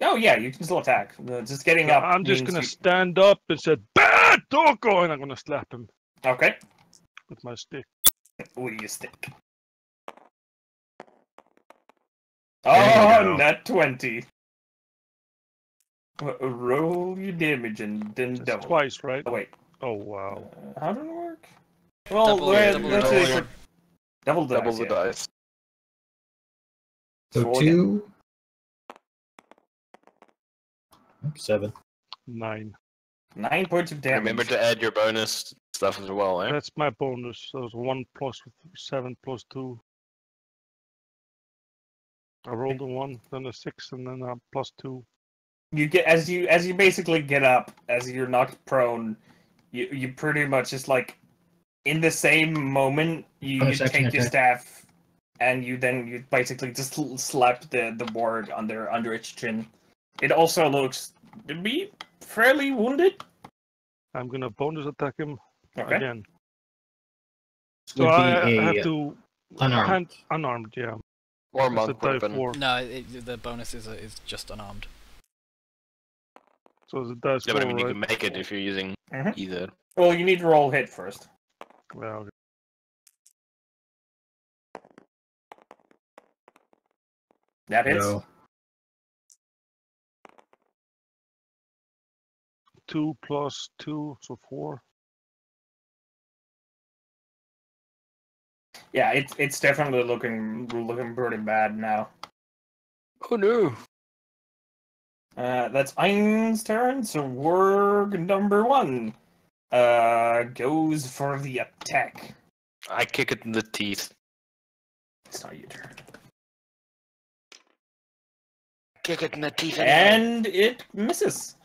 Oh yeah, you can still attack. Just getting up. I'm just means gonna you- stand up and say, "Bad doggo!" and I'm gonna slap him Okay. with my stick. With your stick. There you Oh, go. nat 20. Roll your damage and then That's double. twice, right? Oh wait. Oh wow. How does it work? Well, Double- double let's the say dice. for double the Double dice, the yeah. dice. So Roll 2. 7. 9. 9 points of damage. Remember to add your bonus stuff as well, eh? That's my bonus. So it's 1 plus 7 plus 2. I rolled a 1, then a 6, and then a plus 2. You get as you basically get up, as you're knocked prone, you pretty much just like in the same moment you Bonus action take your attack. staff and you basically just slap the board under its chin. It also looks to be fairly wounded. I'm gonna bonus attack him Okay. again. This So would I be have a to unarmed. unarmed, yeah. Or That's a monk die weapon. 4. No, the bonus is just unarmed. So the dice Yeah, but I 4, mean, you right? can make it if you're using Mhm. either. Well, you need to roll hit first. Well, okay. That hits. So 2 plus 2, so 4. Yeah, it's definitely looking pretty bad now. Oh no! That's Ein's turn, so Warg number 1 goes for the attack. I kick it in the teeth. It's not your turn. Kick it in the teeth And it misses.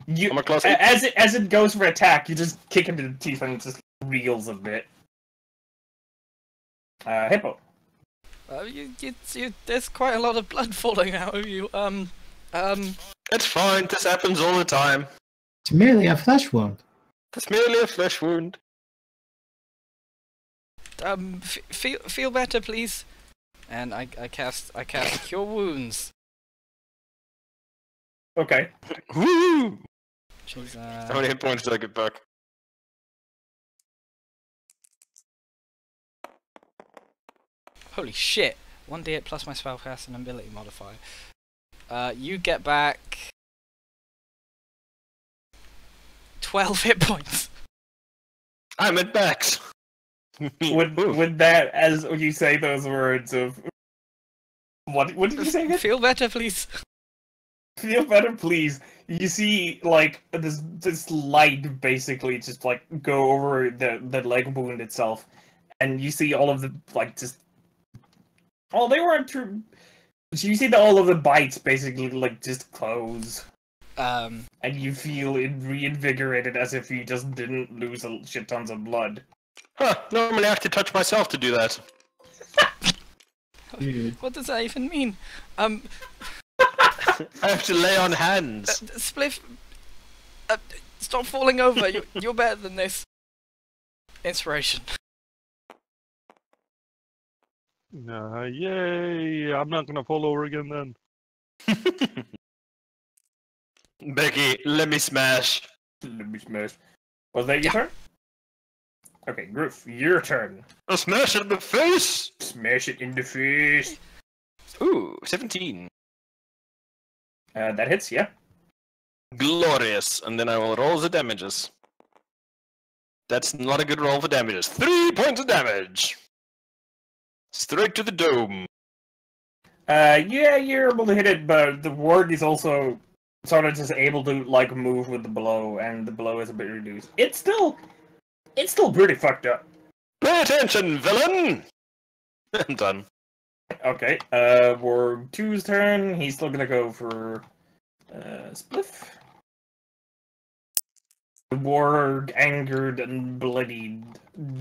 You How much closer? as it goes for attack, you just kick him to the teeth and it just reels a bit. Hippo. There's quite a lot of blood falling out of you. It's fine. This happens all the time. it's merely a flesh wound. It's merely a flesh wound. Feel better, please. And I cast Cure Wounds. Okay. Woo! She's How many hit points did I get back? holy shit. 1d8 plus my spellcast and ability modifier. You get back 12 hit points. I'm at max. With that, as you say those words of what did you say again? Feel better, please. Feel better, please. You see, like this light basically just like go over the leg wound itself, and you see all of the like just. Oh, they weren't true. You see all of the bites basically like just close. Um, And you feel reinvigorated as if you just didn't lose a shit tons of blood. Huh, normally I have to touch myself to do that. Dude. what does that even mean? I have to lay on hands. Spliff, stop falling over. You're better than this. Inspiration. Yay! I'm not gonna fall over again then. Becky, let me smash. Let me smash. Was that your turn? Okay, Groof, your turn. A smash in the face! Smash it in the face. Ooh, 17. That hits, yeah. Glorious. And then I will roll the damages. That's not a good roll for damages. 3 points of damage! Straight to the dome. Yeah, you're able to hit it, but the ward is also sort of just able to, like, move with the blow, and the blow is a bit reduced. It's still pretty fucked up. Pay attention, villain! I'm done. Okay, Ward 2's turn. He's still gonna go for, Spliff. The warg, angered and bloodied,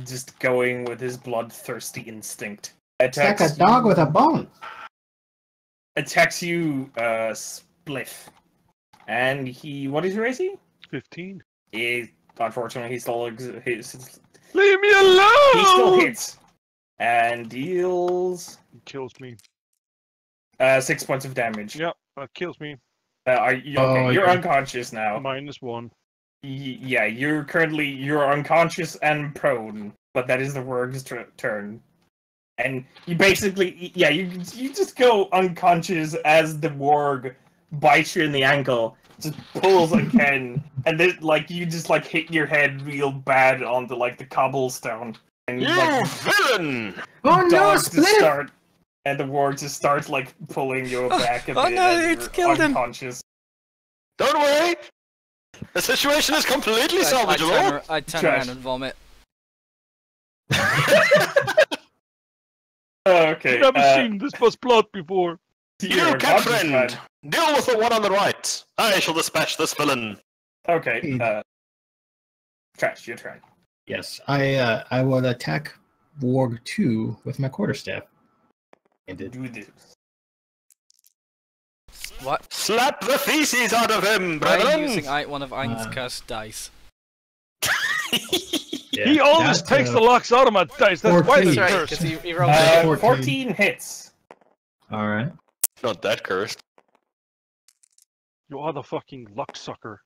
just going with his bloodthirsty instinct. It's like a dog with a bone. Attacks you, Spliff. And he, what is your AC? 15. Unfortunately, he still Leave me alone! he still hits. And deals It kills me. 6 points of damage. Yep, that kills me. Are you, okay, Oh, you're yeah. unconscious now. -1. Yeah, you're unconscious and prone, but that is the warg's turn. And you basically, yeah, you just go unconscious as the warg bites you in the ankle, just pulls again, and then like you just like hit your head real bad onto like the cobblestone, and You like villain! Oh no, dogs just Spliff! start, and the warg just starts like pulling you back a Oh bit no, as it's you're killed him. unconscious. Don't worry! The situation is completely salvageable! I turn Trash. around and vomit. Okay, I've never seen this much blood before. you're You, cat unconscious, friend! man. Deal with the one on the right! I shall dispatch this villain. Okay, Trash, your turn. Yes, I would attack Warg 2 with my quarterstaff. And it, Do this. What? Slap the feces out of him, Why are you brethren! using one of Ein's cursed dice? yeah, He always that, takes the locks out of my dice. That's why 14. it's That's right, cursed. because he rolled a 14. 14 hits. All right. Not that cursed. You are the fucking luck sucker.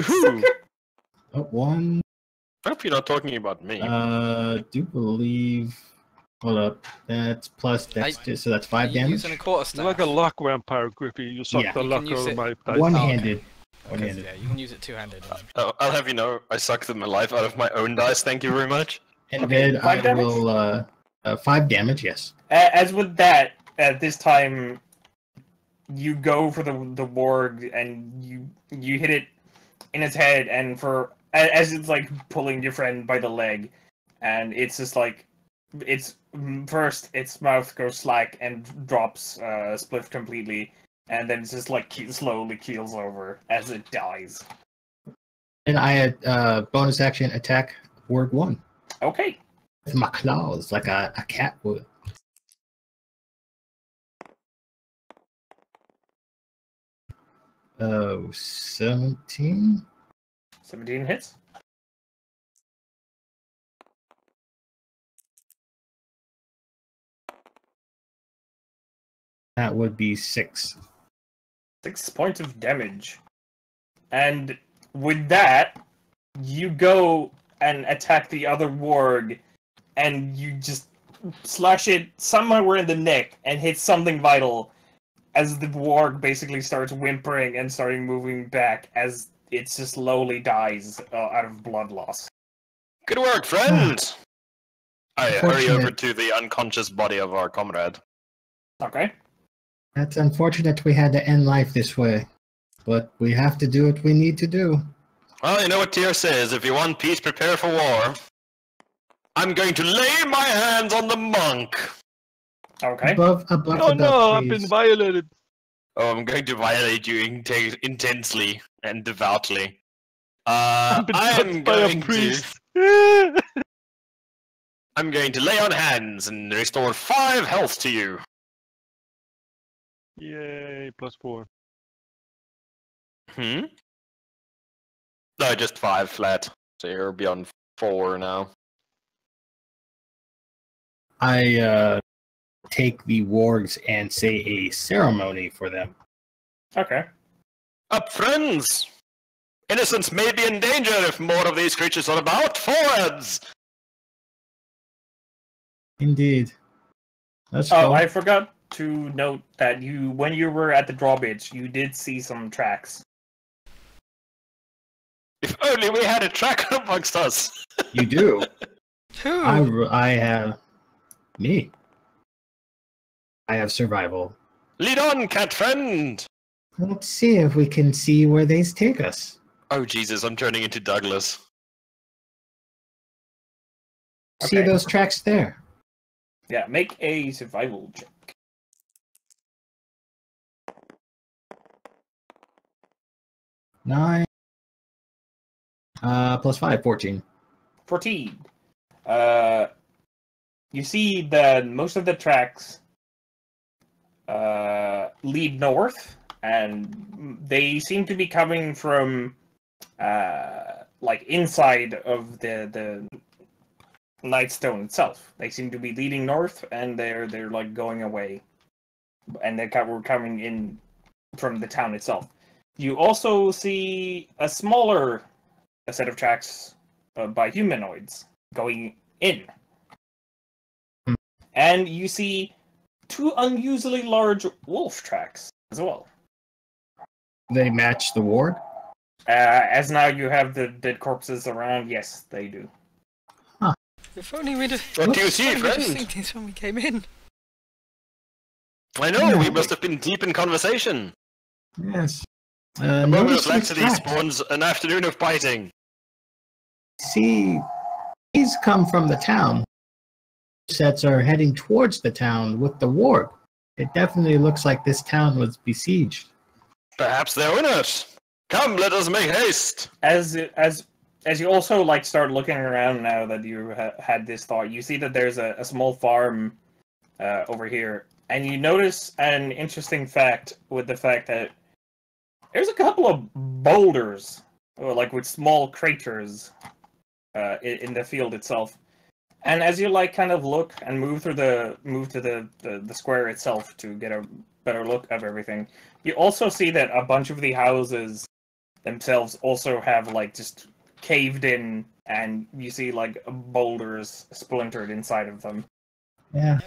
Who? Oh, one. I hope you're not talking about me. Do believe. Hold up. That's plus Dex, so that's 5 Are you damage. using a quarterstaff? You're like a luck vampire, Griffy. You suck Yeah. the You luck can use out of it my dice. One-handed. Okay, One-handed. yeah, you can use it two-handed. I'll have you know, I suck them alive out of my own dice, thank you very much. And Okay, then 5 I damage? will 5 damage. Yes. As with that, at this time, you go for the warg and you hit it in its head, and as it's like pulling your friend by the leg, and it's just like first its mouth goes slack and drops Spliff completely, and then it's just like slowly keels over as it dies. And I bonus action attack Warg 1 Okay. with my claws like a cat would. Oh, 17? 17 hits. That would be 6. 6 points of damage. And with that, you go and attack the other warg, and you just slash it somewhere in the neck and hit something vital as the warg basically starts whimpering and starting moving back as it just slowly dies out of blood loss. Good work, friend! I hurry over Unfortunate. to the unconscious body of our comrade. Okay. That's unfortunate we had to end life this way. But we have to do what we need to do. Well, you know what Tyr says, if you want peace, prepare for war. I'm going to lay my hands on the monk! Okay. Above, Oh no, I've been please. violated. Oh, I'm going to violate you intensely and devoutly. I'm going to lay on hands and restore 5 health to you. Yay, +4. No, just 5 flat. So you're beyond 4 now. I take the wargs and say a ceremony for them. Okay. Up, friends! Innocents may be in danger if more of these creatures are about. Forwards! Indeed. Let's Oh, go. I forgot to note that when you were at the drawbridge, you did see some tracks. If only we had a tracker amongst us! You do. Who? I have me. I have survival. Lead on, cat friend! Let's see if we can see where these take us. Oh Jesus, I'm turning into Douglas. See Okay. those tracks there? Yeah, make a survival check. Nine. +5, 14. 14. You see that most of the tracks lead north, and they seem to be coming from like inside of the Nightstone itself. They seem to be leading north, and they're like going away, and we're coming in from the town itself. You also see a smaller set of tracks by humanoids going in. And you see 2 unusually large wolf tracks as well. They match the ward? As now you have the dead corpses around, yes, they do. If only we'd have. What do you see, If only we'd have friend? seen this when we came in. I know, we must have been deep in conversation. Yes. A moment Notice of these laxity tracks. spawns an afternoon of biting. See, these come from the town. Sets are heading towards the town with the ward. It definitely looks like this town was besieged. Perhaps they're in it. Come, let us make haste. As you also like start looking around now that you had this thought, you see that there's a small farm over here, and you notice an interesting fact with the fact that there's a couple of boulders, like with small craters, in the field itself. And as you like kind of look and move to the square itself to get a better look of everything, you also see that a bunch of the houses themselves also have like just caved in, and you see like boulders splintered inside of them. Yeah.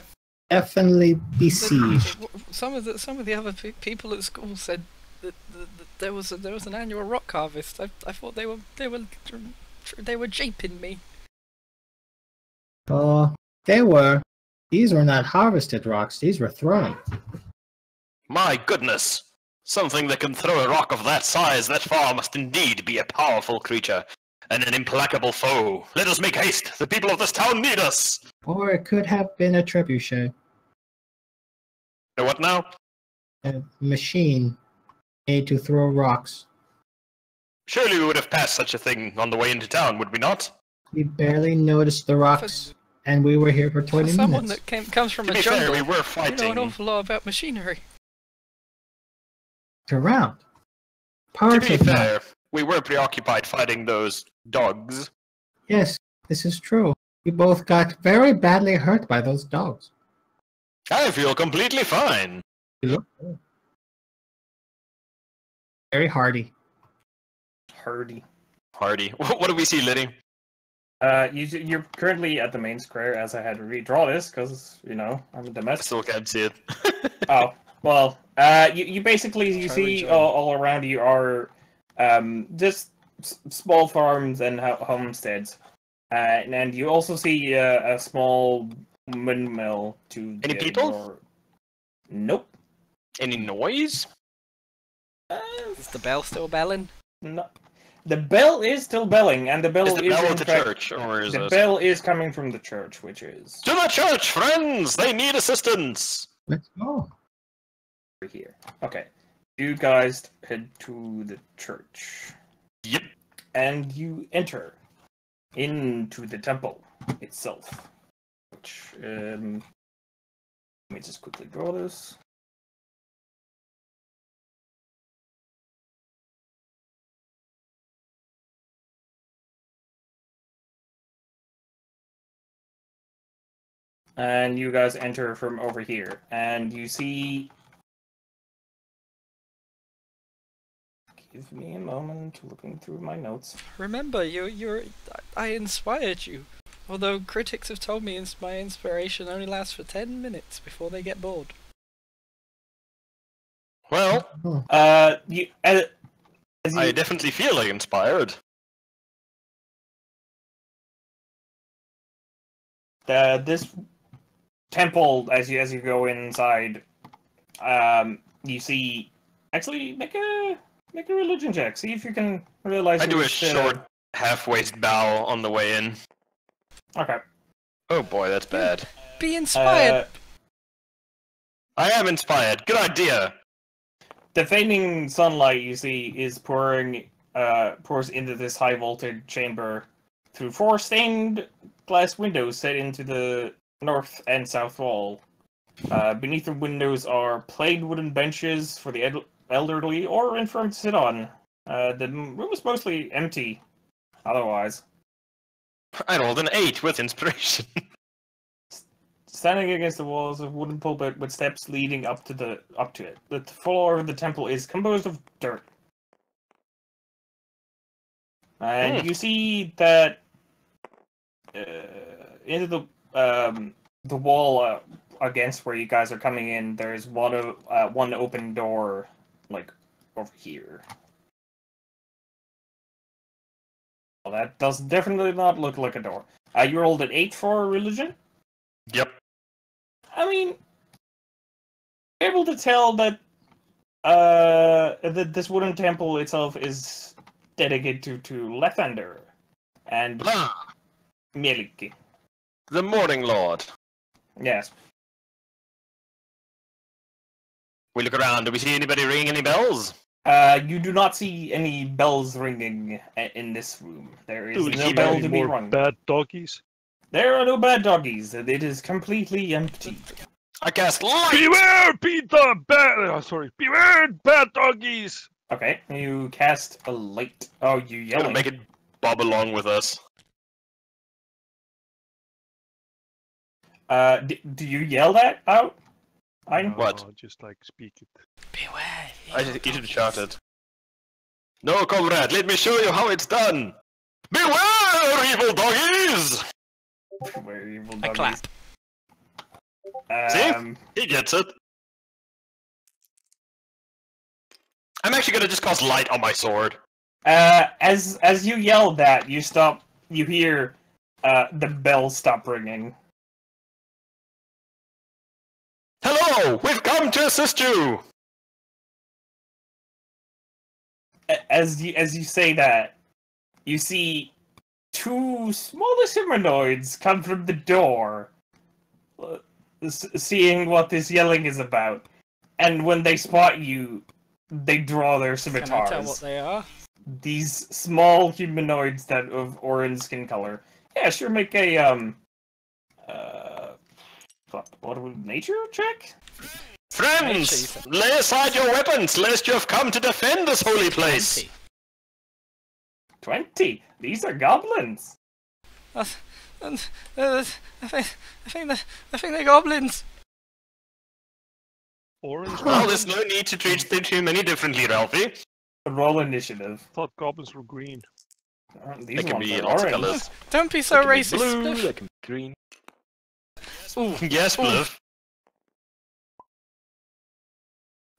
Definitely besieged. Some of the other people at school said that there was an annual rock harvest. I thought they were japing me. Oh, they were. These were not harvested rocks. These were thrown. My goodness. Something that can throw a rock of that size that far must indeed be a powerful creature and an implacable foe. Let us make haste. The people of this town need us. Or it could have been a trebuchet. Know what now? A machine made to throw rocks. Surely we would have passed such a thing on the way into town, would we not? We barely noticed the rocks, and we were here for 20 Someone minutes. that comes from To a be fair, jungle. we were You know an fighting. awful lot about machinery. Around. To Part be of that. fair, we were preoccupied fighting those dogs. Yes, this is true. We both got very badly hurt by those dogs. I feel completely fine. You look good. Very hardy. Hardy. Hardy. What do we see, Liddy? You're currently at the main square, as I had to redraw this because I'm a I domestic. still can't see it. Oh well, you basically Try see rejoin. all around you are just small farms and homesteads, and you also see a small windmill to. Any people? Nope. Any noise? Is the bell still belling? No. The bell is still belling, and the bell Is the bell in at the fact- church, or is The it? bell is coming from the church, which is To the church, friends! They need assistance! Let's go. over here. Okay. You guys head to the church. Yep. And you enter into the temple itself. Which, let me just quickly draw this. And you guys enter from over here, and you see... Give me a moment, looking through my notes. Remember, I inspired you. Although critics have told me my inspiration only lasts for 10 minutes before they get bored. Well, As I definitely feel like inspired. This temple, as you go inside, you see. Actually, make a religion check. See if you can realize. I do a short half-waist bow on the way in. Okay. Oh boy, that's bad. Be inspired! I am inspired. Good idea. The fading sunlight you see is pours into this high voltage chamber through 4 stained glass windows set into the north and south wall. Beneath the windows are plain wooden benches for the elderly or infirm to sit on. The room is mostly empty, otherwise. I rolled an 8 with inspiration. Standing against the walls of wooden pulpit with steps leading up to it. The floor of the temple is composed of dirt. And you see that into the wall against where you guys are coming in, there's one open door, like over here. Well, that does definitely not look like a door. You rolled an 8 for religion? Yep. I mean, able to tell that that this wooden temple itself is dedicated to Lathander and Mieliki. The Morning Lord. Yes. We look around. Do we see anybody ringing any bells? You do not see any bells ringing in this room. There is Do we no see bell any to be more rung. bad doggies? There are no bad doggies. It is completely empty. I cast light! Beware, Peter! Beware, bad doggies! Okay, you cast a light. Oh, you I'm yelling. gonna make it bob along with us. Do you yell that out? What? Just like speak it. Beware! You should shout it. No, comrade, let me show you how it's done! Beware, evil doggies! Where evil I doggies. clap. See? He gets it. I'm actually gonna just cast light on my sword. As you yell that, you hear the bell stop ringing. Hello! We've come to assist you! As you say that, you see 2 smallish humanoids come from the door, seeing what this yelling is about. And when they spot you, they draw their Can I scimitars. tell what they are? These small humanoids that of orange skin color. Yeah, sure. Make a what would nature check? Friends! Lay aside your weapons, lest you have come to defend this holy place! 20. These are goblins. I think they're goblins. Orange? Well, there's no need to treat them any differently, Ralphie. Roll initiative. Thought goblins were green. These They can ones be are lots of orange. colors. Don't be so They can be racist. blue, Spliff. they can be green. Ooh, Yes, ooh. Bliff.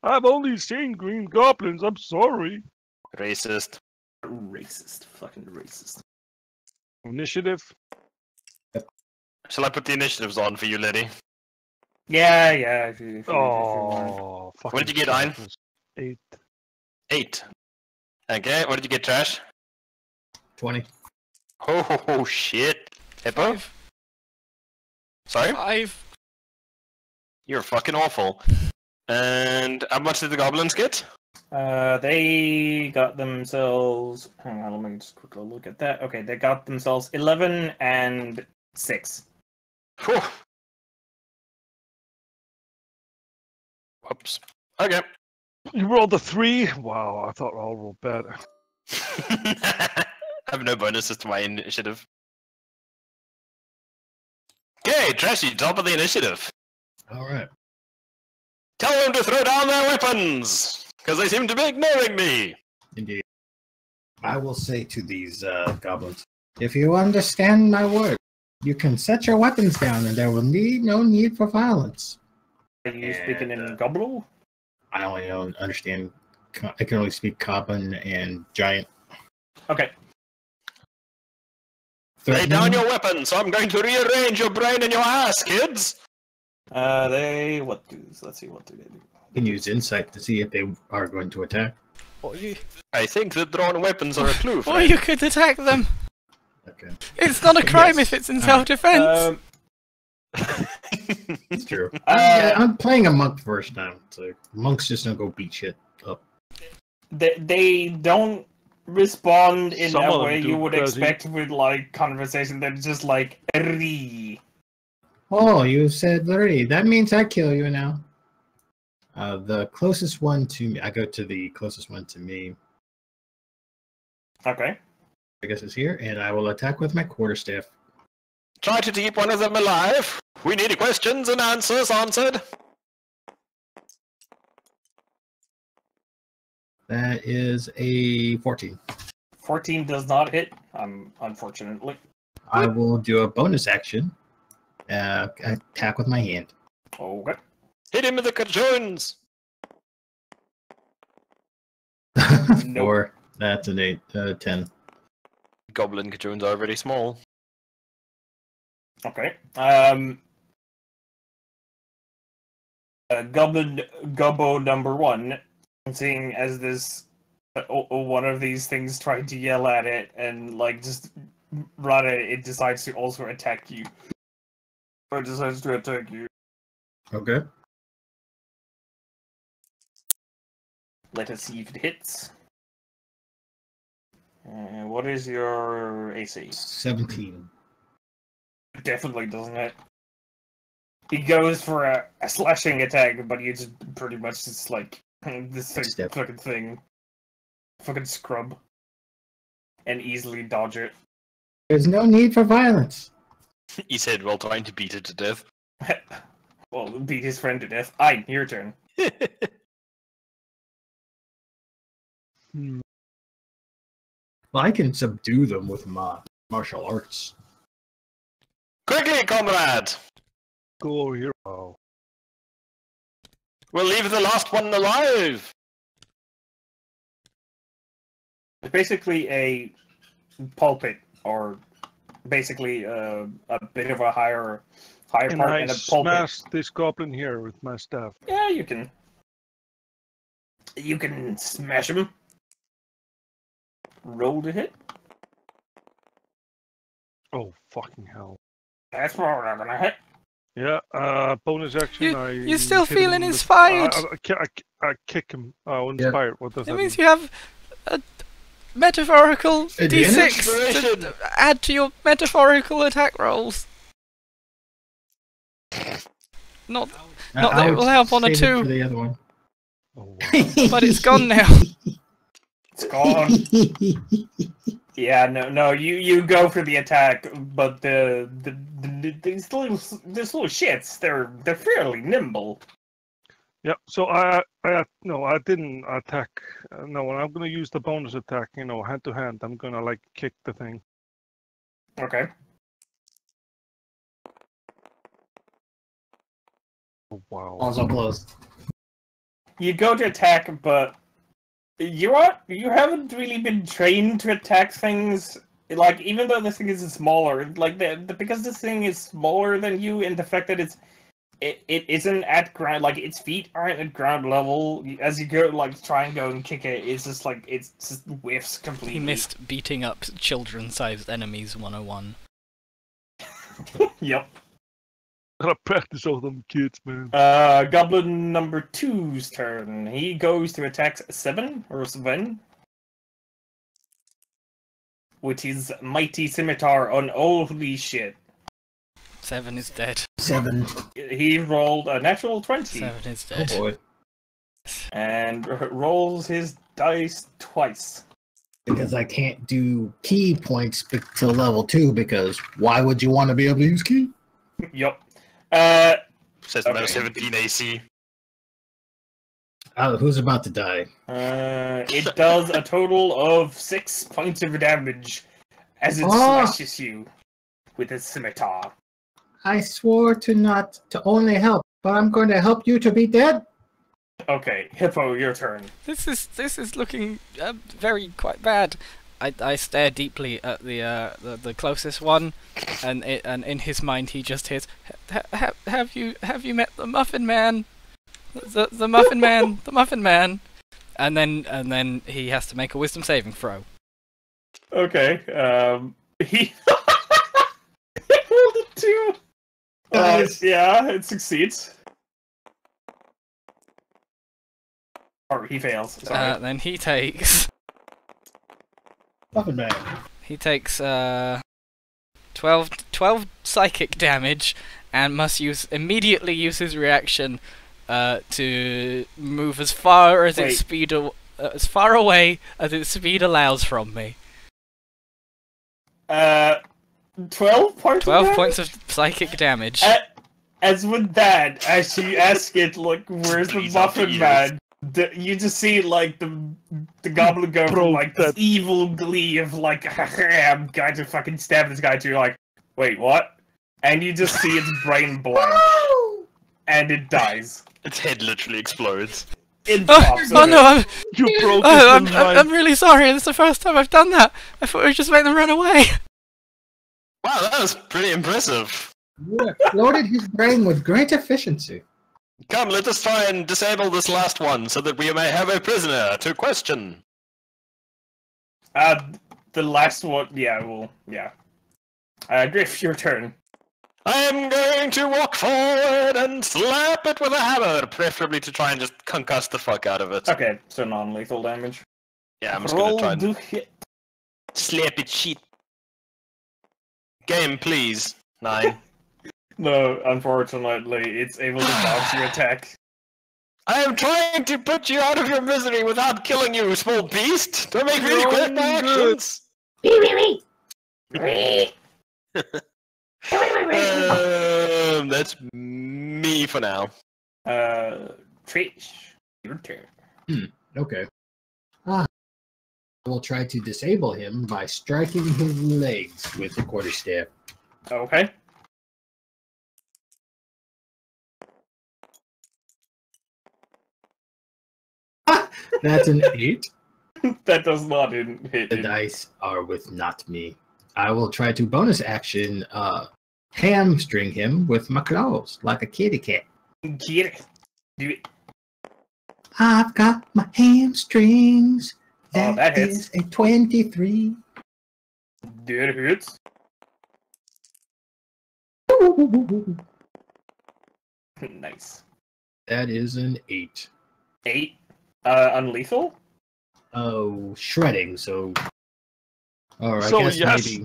I've only seen green goblins, I'm sorry. Racist. Racist. Fucking racist. Initiative? Shall I put the initiatives on for you, Liddy? Yeah. If you want. Oh, fucking What did you get, Ein? sadness. 8. 8. Okay, what did you get, Trash? 20. Oh, shit. Hippo? 5. Sorry? 5. You're fucking awful. And how much did the goblins get? They got themselves. Hang on, let me just quickly look at that. Okay, they got themselves 11 and 6. Whew. Whoops. Okay. You rolled a 3? Wow, I thought I'll roll better. I have no bonuses to my initiative. Okay, Trashy, top of the initiative. All right. Tell them to throw down their weapons, because they seem to be ignoring me. Indeed. I will say to these goblins, if you understand my word, you can set your weapons down and there will be no need for violence. Are you speaking in Gobble? I only understand, I can only speak Goblin and Giant. Okay. Lay down your weapons, so I'm going to rearrange your brain and your ass, kids! Let's see, what do they do? You can use insight to see if they are going to attack. Or you, I think that drawn weapons are a clue, or friend. you could attack them. Okay. It's not a crime Yes. if it's in self-defense. It's true. Uh, I'm playing a monk first time, so monks just don't go beat shit up. They don't respond in Some of a them way do, you would because expect with like conversation. They're just like "Ree." Oh, you said Larry. That means I kill you now. The closest one to me, I go to the closest one to me, Okay. I guess it's here, and I will attack with my quarterstaff. Try to keep one of them alive. We need questions and answers answered. That is a 14. 14 does not hit. Unfortunately. I will do a bonus action. Attack with my hand. Okay. Hit him with the cajones. Nope. 4. That's an 8. 10. Goblin cajones are very small. Okay. Goblin Gobbo number 1, seeing as this one of these things tried to yell at it and like just run it decides to also attack you. Or decides to attack you. Okay. Let us see if it hits. What is your AC? 17. Definitely doesn't hit. He goes for a slashing attack, but you just pretty much just like this Step. fucking thing. Fucking scrub. And easily dodge it. There's no need for violence. He said while trying to beat it to death. Well, beat his friend to death. Aye, your turn. Hmm. Well, I can subdue them with my martial arts. Quickly, comrade! Go over here. Oh. We'll leave the last one alive! It's basically a pulpit, or basically a bit of a higher Can part I and a pulpit. smash this goblin here with my staff? Yeah, you can. You can smash him. Roll to hit. Oh, fucking hell. That's what I'm gonna hit. Yeah, bonus action. You're still hit him feeling with- inspired. I kick him. Oh, inspired. What does That that means mean? you have a metaphorical Advantage? D6 to add to your metaphorical attack rolls. Not Not that it will help on a save it 2. for the other one. Oh, wow. But it's gone now. It's gone. Yeah, no. You go for the attack, but these little shits, they're fairly nimble. Yeah, so no, I didn't attack. No, I'm gonna use the bonus attack. Hand to hand. I'm gonna like kick the thing. Okay. Oh, wow. Also closed. You go to attack, but you haven't really been trained to attack things. Like, even though this thing is smaller, like because this thing is smaller than you, and the fact that it isn't at ground, like its feet aren't at ground level. As you go, like try and go and kick it, it's just like it's just whiffs completely. He missed beating up children-sized enemies 101. Yep. Gotta practice all them kids, man. Goblin number 2's turn. He goes to attack Sven, with his mighty scimitar on holy shit. 7 is dead. 7. He rolled a natural 20. 7 is Oh dead. boy. And rolls his dice twice. Because I can't do key points till level 2, because why would you want to be able to use key? Yup. Says Okay. no 17 AC. Who's about to die? It does a total of 6 points of damage as it Oh. slashes you with its scimitar. I swore to only help, but I'm going to help you to be dead. Okay, Hippo, your turn. This is looking quite bad. I stare deeply at the closest one, and in his mind he just hears, have you met the Muffin Man? The Muffin Man, the Muffin Man, and then he has to make a wisdom saving throw. Okay, he rolled a 2. Nice. Yeah, it succeeds. Or he fails. Sorry. Then he takes Muffin Man. 12 psychic damage, and must immediately use his reaction to move as far as its speed as far away as its speed allows from me. 12 points. 12 points of psychic damage. As with that, as you ask it, like, where's the Please, after Muffin years. Man? You just see, like, the goblin go from, Bro, like, this that- evil glee of, like, I'm going to fucking stab this guy, to, like, wait, what? And you just see its brain blank. And it dies. Its head literally explodes. It Oh, drops. oh no, You broke I'm his mind. really sorry. It's the first time I've done that. I thought we just made them run away. Wow, that was pretty impressive. You exploded his brain with great efficiency. Come, let us try and disable this last one so that we may have a prisoner to question. The last one, yeah, well, yeah. Griff, your turn. I am going to walk forward and slap it with a hammer, preferably to try and just concuss the fuck out of it. Okay, so non-lethal damage. Yeah, I'm just gonna Roll try and to hit. slap it shit. Game, please. 9. No, unfortunately, it's able to dodge your attack. I am trying to put you out of your misery without killing you, small beast! Don't make me regret my actions! That's me for now. Trish, your turn. Okay. I will try to disable him by striking his legs with the quarterstaff. Okay. That's an 8. That does not hit. The dice are with not me. I will try to bonus action hamstring him with my claws like a kitty cat. Get it. Do it. I've got my hamstrings. Oh, that hits. is a 23. Do it hits. Nice. That is an 8. 8. Unlethal? Oh, shredding, so... Or I So, guess yes.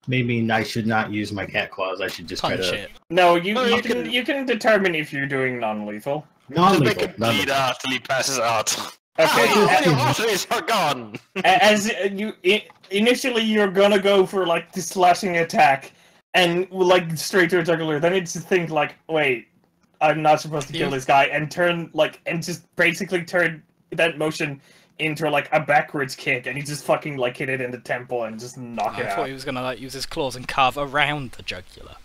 maybe I should not use my cat claws. I should just try Punch to... it. No, you No, you can determine if you're doing non-lethal. Just make Non-lethal. him bleed out till he passes out. Okay. All just- your arteries are gone! As initially you're gonna go for like the slashing attack and like straight to a jugular, then it's to think like, wait, I'm not supposed to kill You- this guy, and turn like and just basically turn that motion into like a backwards kick, and he just fucking like hit it in the temple and just knock it I thought out. he was gonna like use his claws and carve around the jugular.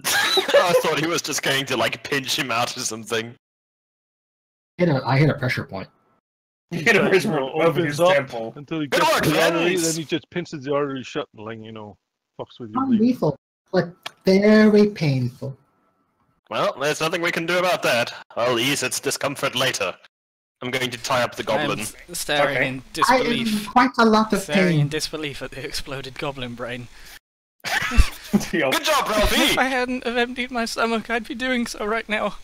I thought he was just going to like pinch him out or something. I hit a pressure point. You hit him Like, over his opens up temple. until he Good gets work, to the artery, Lance. then he just pinches the artery shut and, like, fucks with your bleeding. Non-lethal, but very painful. Well, there's nothing we can do about that. I'll ease its discomfort later. I'm going to tie up the goblin. I'm staring Okay. in I am disbelief. in quite a lot of Staring in pain. disbelief at the exploded goblin brain. Good job, Ralphie! If I hadn't have emptied my stomach, I'd be doing so right now.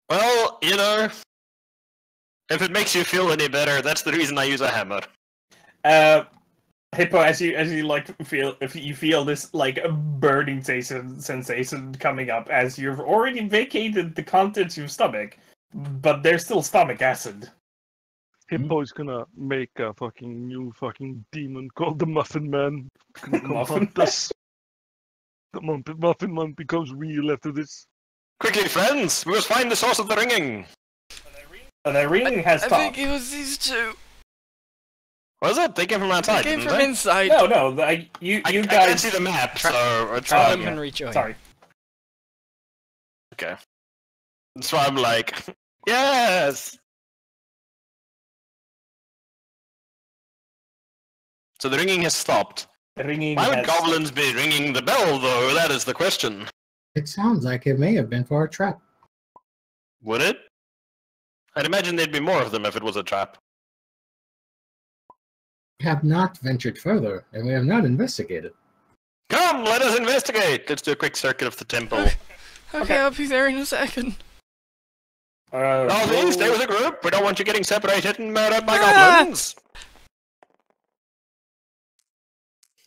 Well, you know, if it makes you feel any better, that's the reason I use a hammer. Hippo, as you like feel, if you feel this like burning sensation coming up as you've already vacated the contents of your stomach, but there's still stomach acid. Hippo's gonna make a fucking new fucking demon called the Muffin Man. Gonna come hunt us. The Muffin Man becomes real after this. Quickly, friends, we must find the source of the ringing. The ringing has I stopped. think it was these two. Was it? They came from outside, They came didn't from they? inside. No, you I guys. can't see the map, so Try try. them and rejoin. Sorry. Okay. So I'm like, yes! So the ringing has stopped. The ringing Why would has goblins be ringing the bell, though? That is the question. It sounds like it may have been for a trap. Would it? I'd imagine there'd be more of them if it was a trap. We have not ventured further, and we have not investigated. Come, let us investigate! Let's do a quick circuit of the temple. Okay, I'll be there in a second. Ralphie, stay with the group. We don't want you getting separated and murdered by Ah! goblins.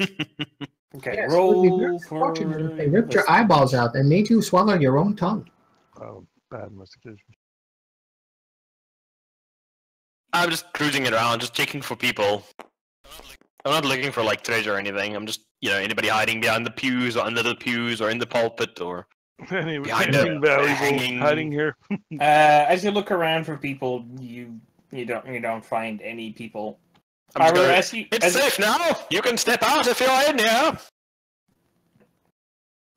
Okay, Yes, it would be very roll for. fortunate if they ripped your eyeballs out and made you swallow your own tongue. Oh, bad investigation. I'm just cruising around, just checking for people. I'm not looking for like treasure or anything. I'm just, you know, anybody hiding behind the pews or under the pews or in the pulpit or Anyway, behind anything the valuable hanging. hiding here. As you look around for people, you don't find any people. I'm just However, going, as you, it's as safe now. You can step out if you're in here.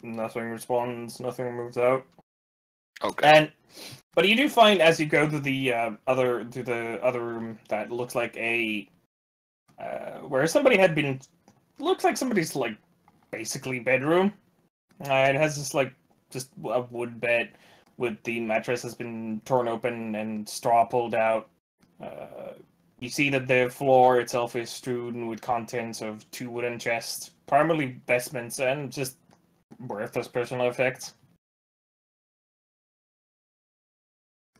nothing responds, nothing moves out. Okay. But you do find as you go to the other room that looks like a where somebody had been, looks like somebody's like basically bedroom. It has this like just a wood bed with the mattress has been torn open and straw pulled out. You see that the floor itself is strewn with contents of 2 wooden chests, primarily vestments and just worthless personal effects.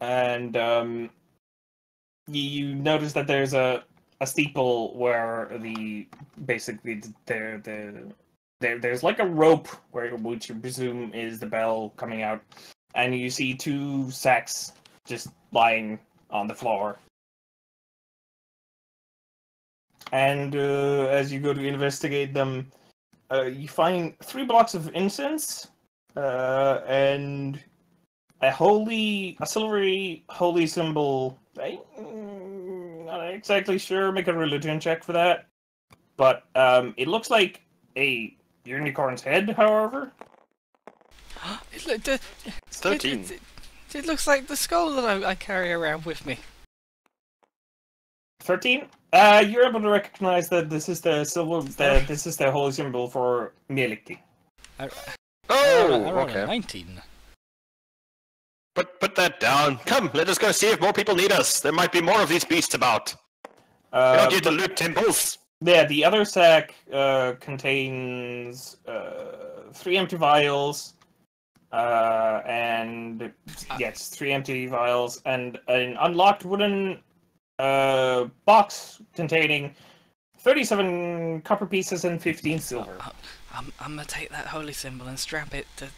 And you notice that there's a steeple where there's like a rope which you presume is the bell coming out, and you see 2 sacks just lying on the floor. And as you go to investigate them, you find 3 blocks of incense and a silvery holy symbol. Not exactly sure. Make a religion check for that. But it looks like a unicorn's head, however. It's 13. It looks like the skull that I carry around with me. 13. You're able to recognize that this is the this is the holy symbol for Mielikki. I Oh, rolled a okay. 19. Put that down. Come, let us go see if more people need us. There might be more of these beasts about. We're not here to loot temples. Yeah, the other sack contains 3 empty vials, and yes, 3 empty vials and an unlocked wooden box containing 37 copper pieces and 15 silver. I'm gonna take that holy symbol and strap it to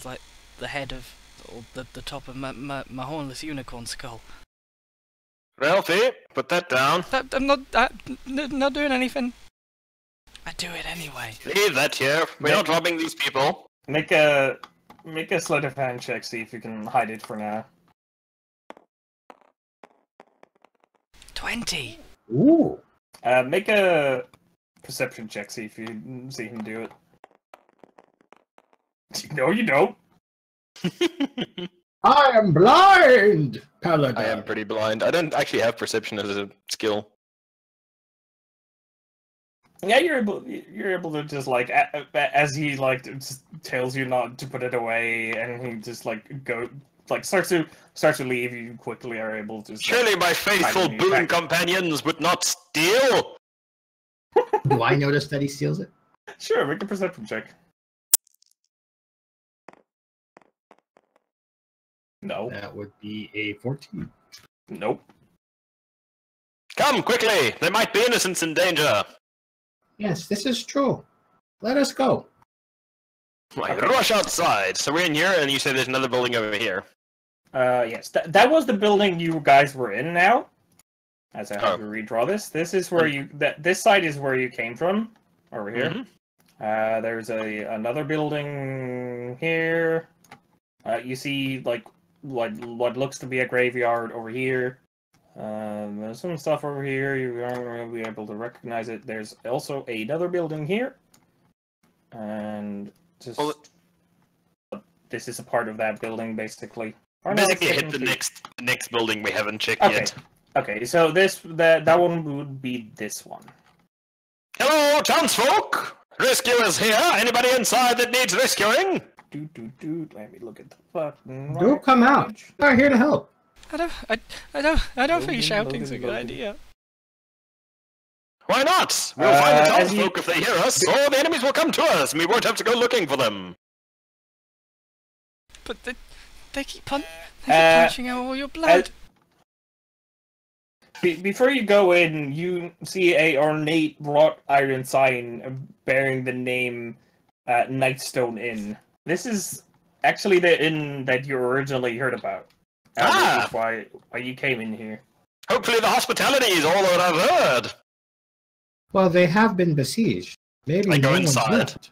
like the head of or the top of my hornless unicorn skull. Ralphie, put that down. I'm not doing anything. I do it anyway. Leave that here. We're not robbing these people. Make a sleight of hand check, see if you can hide it for now. 20. Ooh. Make a perception check, see if you see him do it. No, you don't. I am blind, Paladin. I am pretty blind. I don't actually have perception as a skill. Yeah, you're able to just like as he like just tells you not to put it away, and he just like starts to leave. You quickly are able to. Surely my faithful hide it in your boon pack. companions would not steal. Do I notice that he steals it? Sure, make a perception check. No. That would be a 14. Nope. Come, quickly! There might be innocents in danger! Yes, this is true. Let us go. Like, rush outside! So we're in here, and you say there's another building over here. Yes. That was the building you guys were in now. As I have to redraw this. This is where this side is where you came from. Over here. Mhm. There's another building here. You see, like, what looks to be a graveyard over here. There's some stuff over here. You aren't going to be able to recognize it. There's also another building here. And just... this is a part of that building, basically. Or no, Basically, it's hit the technically- next building we haven't checked Okay. yet. Okay, so that one would be this one. Hello, townsfolk! Rescue is here! Anybody inside that needs rescuing? Let me look at the fucking... Do come out. page. We are here to help. I don't think Loading, shouting's a loading, good loading. idea. Why not? We'll find the as you- townsfolk if they hear us, or the enemies will come to us, and we won't have to go looking for them. But they keep punching out all your blood. Before you go in, you see a ornate wrought iron sign bearing the name Nightstone Inn. This is actually the inn that you originally heard about. Ah! Which is why you came in here. Hopefully the hospitality is all that I've heard. Well, they have been besieged. Maybe I go no one's inside. left.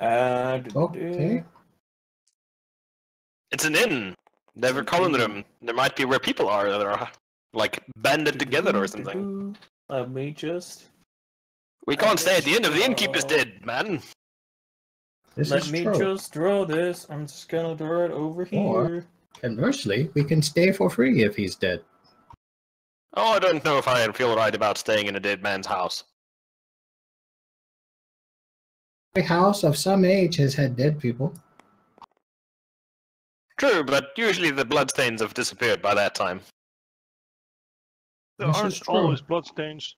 Okay. Okay. It's an inn. Never common room. There might be where people are that are, like, banded together or something. Let me just... We can't stay at the inn if the innkeeper's dead, man. This Let is me true. just draw this. I'm just gonna draw it over Or- here. Conversely, we can stay for free if he's dead. Oh, I don't know if I feel right about staying in a dead man's house. Every house of some age has had dead people. True, but usually the bloodstains have disappeared by that time. There This is aren't true. always bloodstains.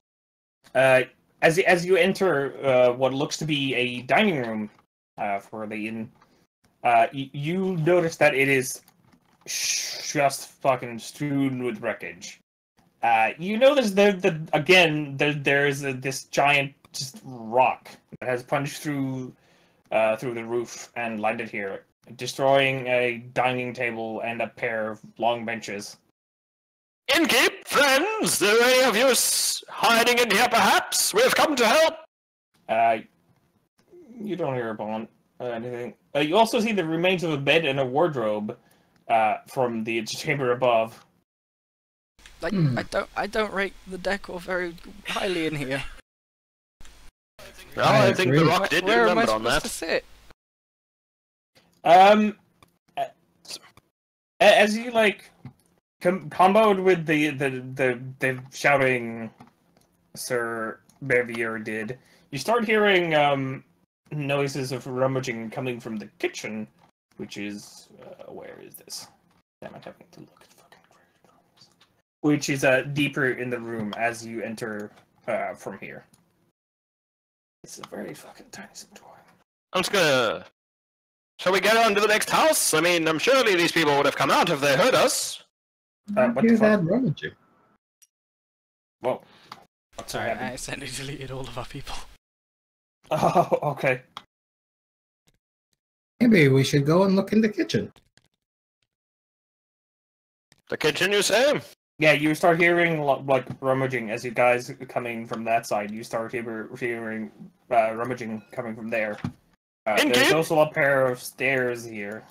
As you enter what looks to be a dining room for the inn, you notice that it is just fucking strewn with wreckage. You notice there's this giant just rock that has punched through the roof and landed here, destroying a dining table and a pair of long benches. Innkeep, friends, are any of you hiding in here perhaps? We've come to help. You don't hear about anything. You also see the remains of a bed and a wardrobe from the chamber above. Like I don't rate the decor very highly in here. Well, I I think the agree. rock did do Where a am I number on supposed to that. sit? As you like comboed with the shouting Sir Bevier did, you start hearing noises of rummaging coming from the kitchen, which is where is this? Damn, I'm having to look at fucking drawings. Which is deeper in the room as you enter from here. It's a very fucking tiny drawing. I'm just gonna... Shall we get on to the next house? I mean, I'm surely these people would have come out if they heard us. What Hear the fuck? that rummaging. Whoa. What's Sorry, I happening? accidentally deleted all of our people. Oh, okay. Maybe we should go and look in the kitchen. The kitchen, you say? Yeah, you start hearing like rummaging as you guys coming from that side. You start hearing rummaging coming from there. There's Innkeep? also a pair of stairs here.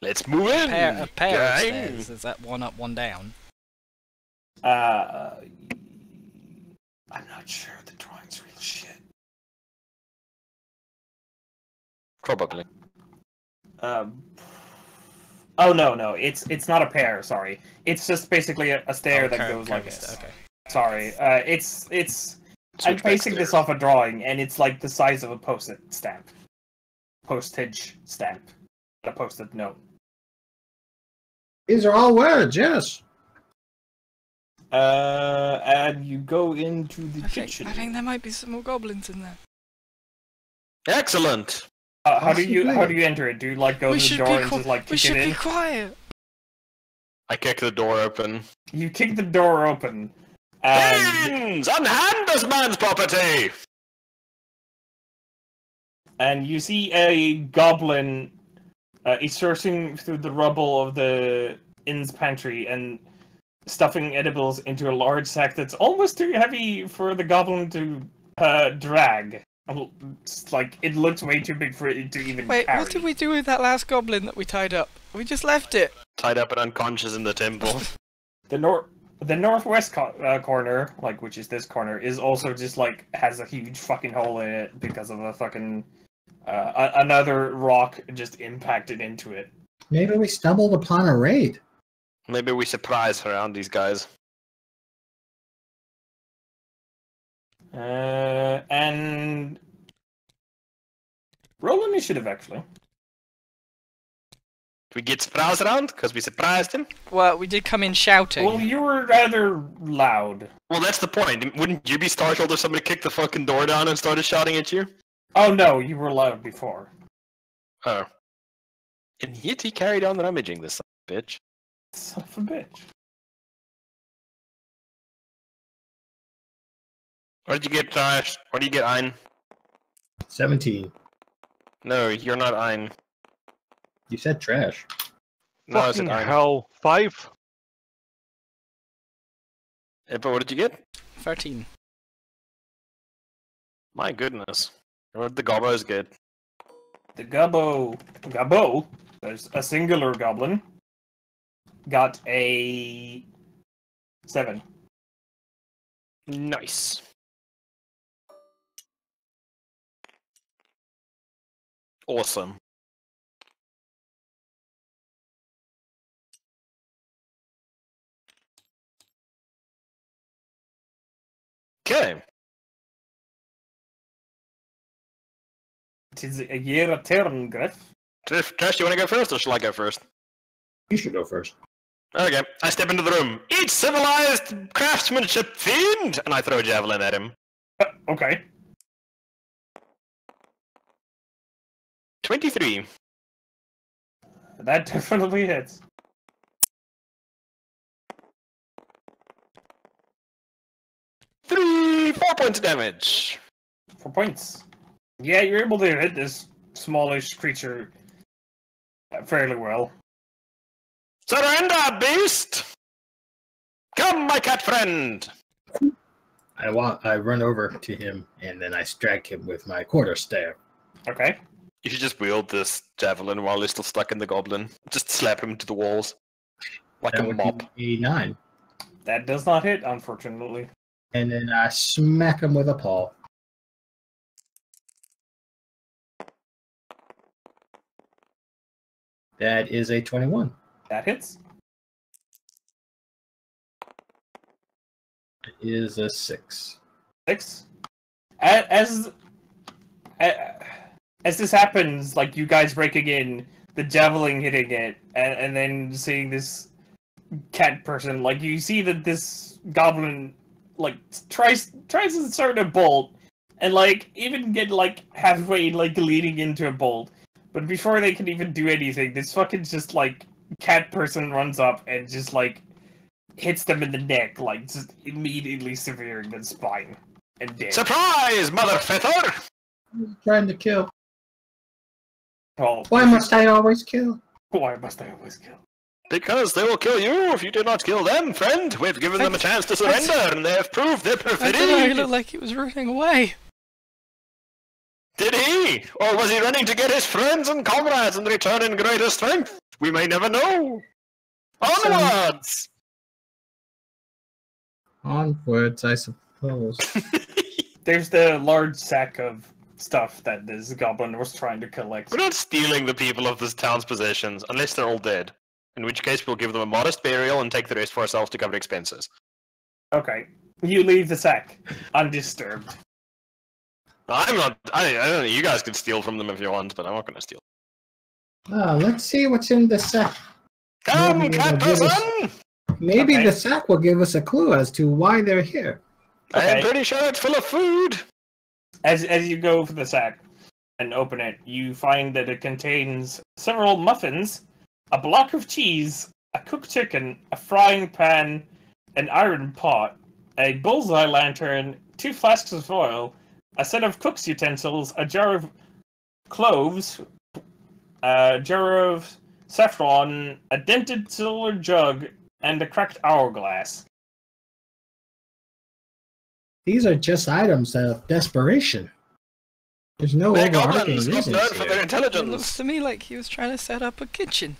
Let's move in. A pair of gang. stairs. Is that one up, one down? I'm not sure the drawing's real shit. Probably. Oh no, it's not a pair. Sorry, it's just basically a stair that goes like this. Okay. Sorry, it's. I'm Switchback basing this stairs. off a drawing, and it's like the size of a postage stamp. Postage stamp. A post-it note. These are all words, yes. And you go into the kitchen. I think there might be some more goblins in there. Excellent. How do you enter it? Do you like go to the door and just like We kick should it be in? quiet. I kick the door open. You kick the door open, and Fiends! Unhand this man's property! you see a goblin. He's searching through the rubble of the inn's pantry and stuffing edibles into a large sack that's almost too heavy for the goblin to drag. It's like it looks way too big for it to even Wait, carry. what did we do with that last goblin that we tied up? We just left it. Tied up and unconscious in the temple. The northwest corner, like which is this corner, is also just like has a huge fucking hole in it because of a fucking another rock just impacted into it. Maybe we stumbled upon a raid. Maybe we surprise around these guys. And roll initiative actually. We get surprised around because we surprised him. Well, we did come in shouting. Well, you were rather loud. Well, that's the point. Wouldn't you be startled if somebody kicked the fucking door down and started shouting at you? Oh no, you were loud before. Oh. And yet he carried on rummaging, this son of a bitch. Son of a bitch. What did you get, Josh? What do you get, Ein? 17. No, you're not Ein. You said trash. No, I Fucking said Ein. hell. 5? But what did you get? 13. My goodness. What did the gobbos get? The Gabo, there's a singular goblin, got a 7. Nice. Awesome. Okay. It is a year of turn, Griff. Trash, you want to go first, or shall I go first? You should go first. Okay, I step into the room. Eat civilized craftsmanship, fiend! And I throw a javelin at him. Okay. 23. That definitely hits. 4 points of damage. 4 points. Yeah, you're able to hit this smallish creature fairly well. Surrender, beast! Come, my cat friend! I run over to him and then I strike him with my quarterstaff. Okay. You should just wield this javelin while he's still stuck in the goblin. Just slap him to the walls. Like That a would mop. be a 9. That does not hit, unfortunately. And then I smack him with a paw. That is a 21. That hits. It is a 6. 6. As this happens, like you guys breaking in, the javelin hitting it, and then seeing this cat person, like you see that this goblin like tries to start a bolt, and like even get like halfway like leading into a bolt, but before they can even do anything, this fucking just like cat person runs up and just like hits them in the neck, like just immediately severing the spine and dead. Surprise, mother feather! I'm trying to kill. Well, Why must I always kill? why must I always kill? Because they will kill you if you do not kill them, friend. We've given them a chance to surrender, and they have proved their I don't know, he perfidy. looked like he was running away. Did he? Or was he running to get his friends and comrades and return in greater strength? We may never know. Onwards! Onwards, I suppose. There's the large sack of stuff that this goblin was trying to collect. We're not stealing the people of this town's possessions, unless they're all dead. In which case, we'll give them a modest burial and take the rest for ourselves to cover expenses. Okay, you leave the sack undisturbed. I'm not. I don't know. You guys can steal from them if you want, but I'm not going to steal. Let's see what's in the sack. Come, Maybe cat it'll give us- person! Maybe Okay. the sack will give us a clue as to why they're here. I'm Okay. pretty sure it's full of food. As you go for the sack and open it, you find that it contains several muffins, a block of cheese, a cooked chicken, a frying pan, an iron pot, a bullseye lantern, 2 flasks of oil, a set of cook's utensils, a jar of cloves, a jar of saffron, a dented silver jug, and a cracked hourglass. These are just items of desperation. There's no They're overarching goblins, not reasons known for their here. It intelligence. looks to me like he was trying to set up a kitchen.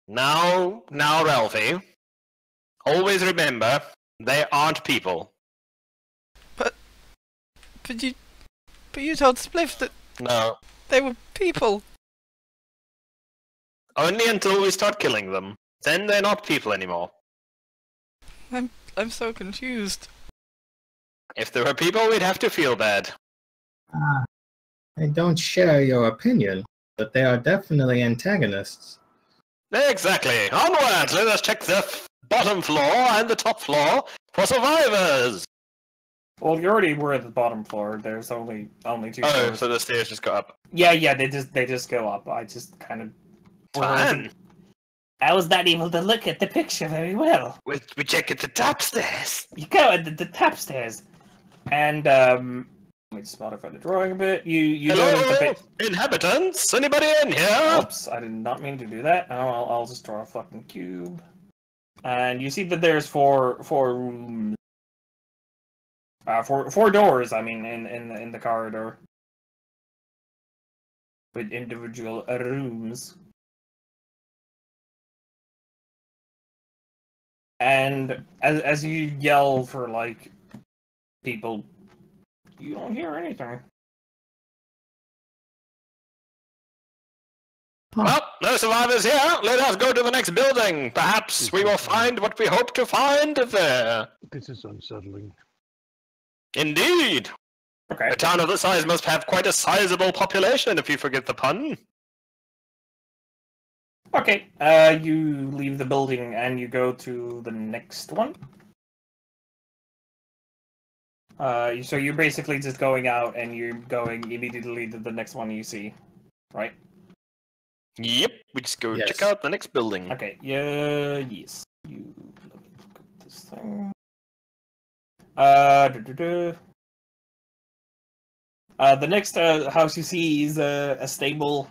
Now, Ralphie. Always remember, they aren't people. But you told Spliff that No. they were people. Only until we start killing them. Then they're not people anymore. I'm so confused. If they were people, we'd have to feel bad. I don't share your opinion, but they are definitely antagonists. Exactly. Onward! Let us check the bottom floor and the top floor for survivors! Well, you already were at the bottom floor. There's only 2 Oh, floors. so the stairs just go up. Yeah, they just go up. I just kind of. Fine. I was not able to look at the picture very well. We check at the top stairs. You go at the top stairs, and let me just modify the drawing a bit. You notice the Hello, bit. inhabitants? Anybody in here? Oops, I did not mean to do that. I'll just draw a fucking cube, and you see that there's four rooms. 4 doors. I mean, in the corridor with individual rooms. And as you yell for like people, you don't hear anything. Well, no survivors here. Let us go to the next building. Perhaps we will find what we hope to find there. This is unsettling. Indeed. Okay. A town of this size must have quite a sizable population, if you forget the pun. Okay. You leave the building and you go to the next one. So you're basically just going out and you're going immediately to the next one you see, right? Yep, we just go Yes. check out the next building. Okay. Yeah. Yes. You let me look at this thing. The next house you see is a stable.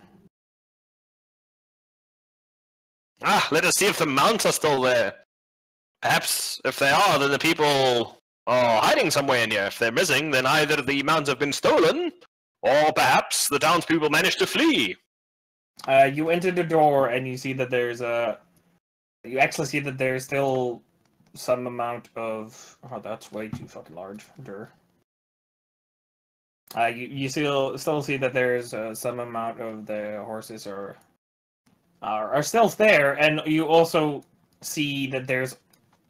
Ah, let us see if the mounts are still there. Perhaps, if they are, then the people are hiding somewhere in here. If they're missing, then either the mounts have been stolen, or perhaps the townspeople managed to flee. You enter the door and you see that there's a. You actually see that there's still some amount of. Oh, that's way too fucking large. You still see that there's some amount of the horses are still there, and you also see that there's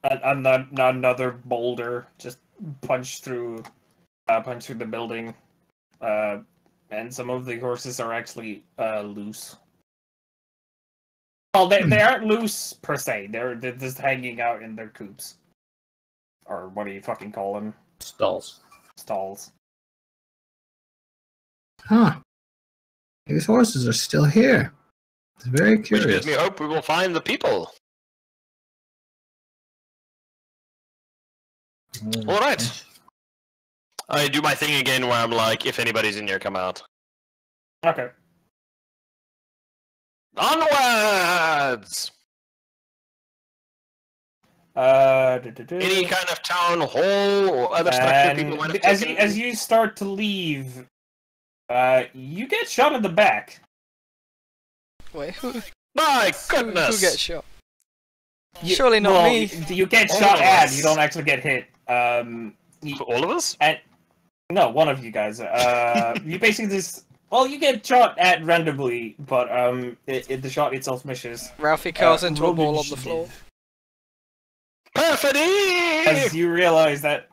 another boulder just punched through the building, and some of the horses are actually loose. Well, they aren't loose per se. They're just hanging out in their coops, or what do you fucking call them? Stalls. Stalls. Huh. These horses are still here. It's very Which curious. gives me hope we will find the people. Alright. I do my thing again where I'm like, if anybody's in here, come out. Okay. Onwards! Any kind of town hall or other structure people want to as you start to leave, you get shot in the back. Wait, who My goodness! gets shot? Surely not me. You get All shot of at. us. You don't actually get hit. All of us? No, one of you guys. You basically just. Well, you get shot at randomly, but the shot itself misses. Ralphie curls into a roll ball on the initiative. floor. Perfidy! As you realize that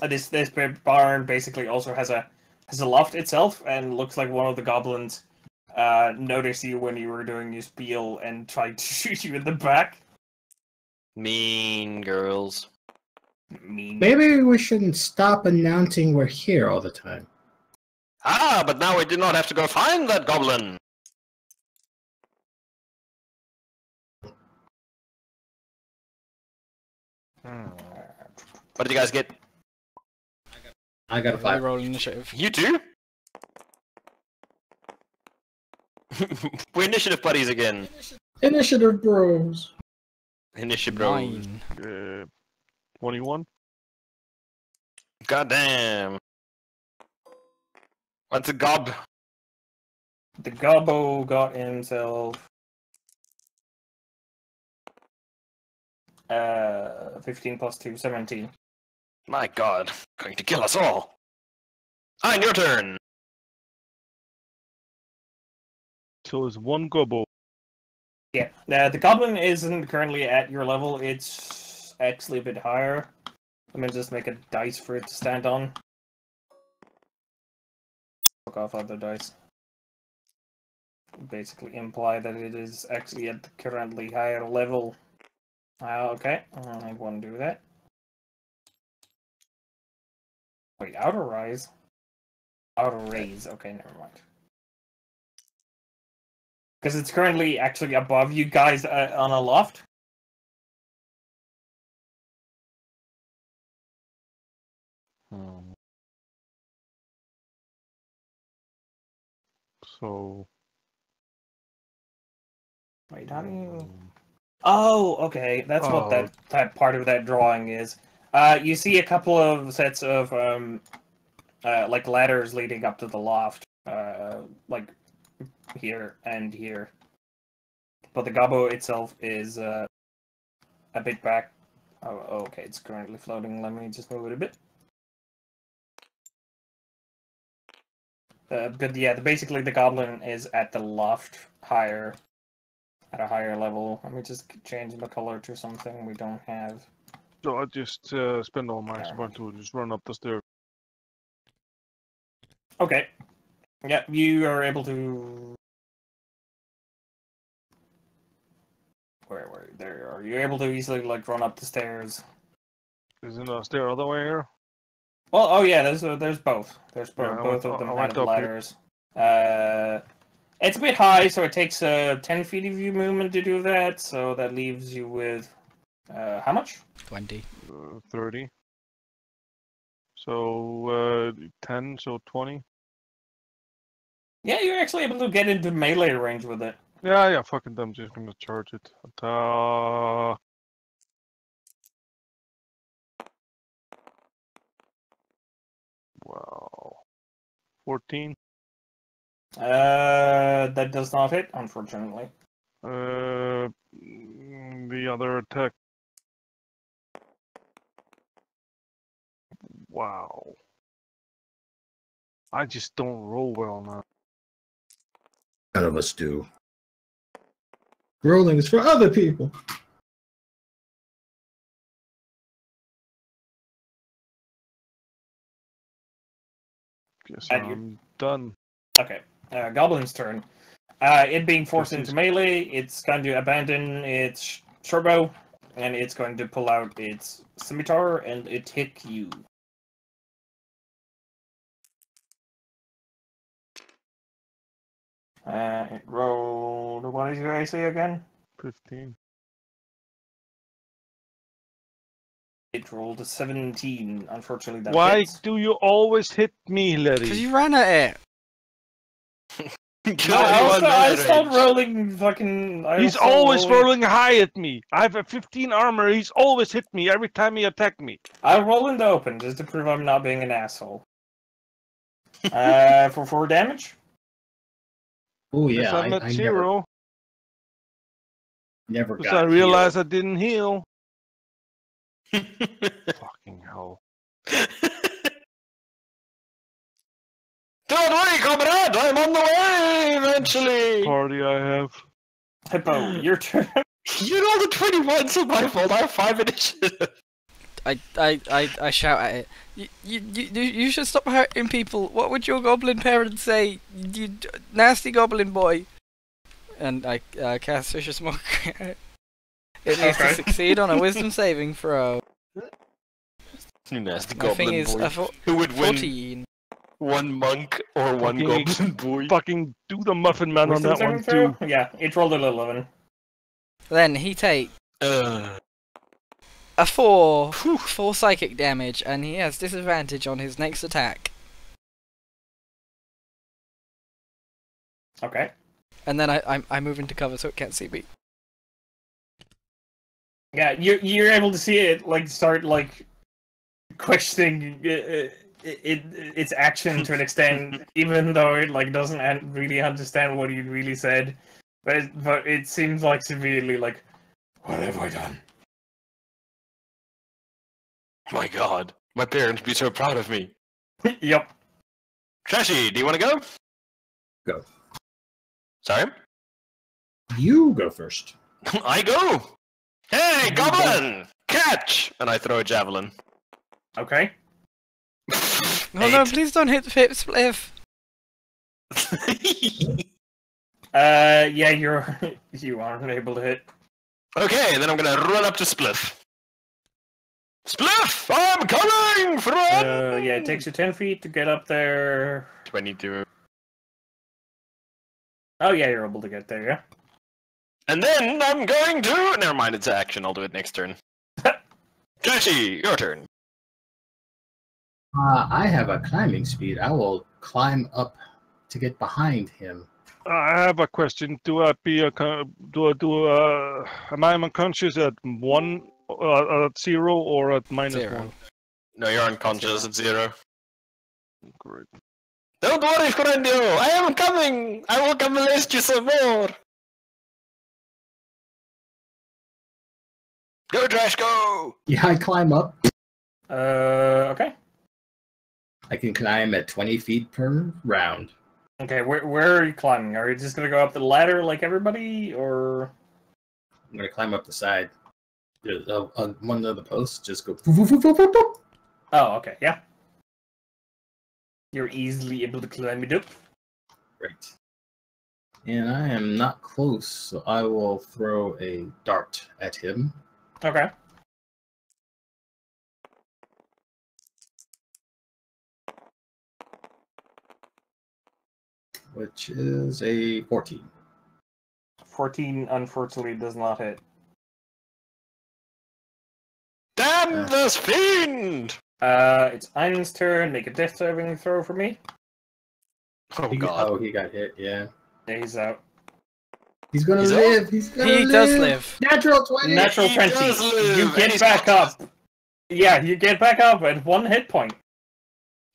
this barn basically also has a loft itself, and looks like one of the goblins notice you when you were doing your spiel and tried to shoot you in the back. Mean girls. Mean. Maybe we shouldn't stop announcing we're here all the time. Ah, but now we do not have to go find that goblin. What did you guys get? I got a 5. Roll initiative. You too? We're initiative buddies again. Initiative bros. Initiative bros. 9. 21. Goddamn. What's a gob? The gobbo got himself 15 plus 2, 17. My god, going to kill us all. Fine, your turn. So it's one gobbo. Yeah, the goblin isn't currently at your level. It's actually a bit higher. Let me just make a dice for it to stand on. Fuck off other dice. Basically imply that it is actually at the currently higher level. Okay, I won't do that. Wait, outer rise? Outer raise, okay, never mind. Because it's currently actually above you guys on a loft. So. Wait, how do you... Oh, okay, that's what that part of that drawing is. You see a couple of sets of, like, ladders leading up to the loft. Like, here and here. But the gobbo itself is, a bit back. Oh, okay, it's currently floating. Let me just move it a bit. But yeah, basically the goblin is at the loft higher, at a higher level. Let me just change the color to something we don't have. So I just spend all my spot to just run up the stairs. Okay. Yeah, you are able to... Where there are you able to easily like run up the stairs? Isn't a stair other way here? Well, oh yeah, there's both. There's Yeah, both of them I went have up here. ladders. It's a bit high, so it takes 10 feet of your movement to do that. So that leaves you with how much? 20. 30. So 10, so 20. Yeah, you're actually able to get into melee range with it. Yeah, fucking them, just gonna charge it. Wow. 14. That does not hit, unfortunately. The other attack. Wow. I just don't roll well now. None of us do. Rolling is for other people. Guess And you- I'm done. Okay, Goblin's turn. It being forced This into is- melee, it's going to abandon its shortbow, and it's going to pull out its scimitar and it hit you. It rolled. What did you guys say again? 15. It rolled a 17. Unfortunately, that Why hits. do you always hit me, Because Letty? you ran at it! No, I stopped rolling fucking. He's always rolling high at me. I have a 15 armor. He's always hit me every time he attacked me. I'll roll in the open just to prove I'm not being an asshole. For 4 damage? Oh Yes, yeah, I'm at I 0. never Because got I realized I didn't heal. Fucking hell. Don't worry, comrade! I'm on the way eventually! Party I have. Hippo, your turn. You know the 21's are my fault. I have 5 initiative. I shout at it. You should stop hurting people. What would your goblin parents say? You nasty goblin boy. And I cast Vicious Mockery. It needs to succeed on a Wisdom saving throw. You nasty My thing goblin is boy. Who would win? 14. One monk or one Fucking- goblin boy? Fucking do the muffin man on Wisdom that one saving too. throw? Yeah, it rolled an 11. Then he takes Uh, a 4 psychic damage, and he has disadvantage on his next attack. Okay. And then I move into cover so it can't see me. Yeah, you're able to see it like start like questioning its action to an extent, even though it like doesn't really understand what you really said. But it seems like severely like, what have I done? my God, my parents would be so proud of me. Yep. Trashy, do you want to go? Go. Sorry? You go first. I go! Hey, goblin! Catch! And I throw a javelin. Okay. Oh no, please don't hit Spliff! Yeah, you aren't able to hit. Okay, then I'm gonna run up to Spliff. Spliff! I'm coming! Run! Yeah, it takes you 10 feet to get up there. 22. Oh yeah, you're able to get there, yeah. And then I'm going to... Never mind, it's action. I'll do it next turn. Trashy, your turn. I have a climbing speed. I will climb up to get behind him. I have a question. Do I am I unconscious at 1, at 0, or at -1? 0. No, you're unconscious at 0. Great. Don't worry, Corendio! I am coming! I will come molest you some more! Go, Trash, go! Yeah, I climb up. Okay. I can climb at 20 feet per round. Okay, where are you climbing? Are you just gonna go up the ladder like everybody, or...? I'm gonna climb up the side. One of the posts, just go. Poof, poof, poof, poof, poof. Oh, okay, yeah. You're easily able to climb it up. Great. And I am not close, so I will throw a dart at him. Okay. Which is a 14. 14, unfortunately, does not hit. Damn this fiend! It's Ein's turn. Make a death saving throw for me. Oh, God. He got hit, yeah. Yeah, he's out. He's gonna He's live! He's gonna live! He does live. Natural 20! Natural He 20. does live, You and get he's back conscious. up. Yeah, you get back up at 1 hit point.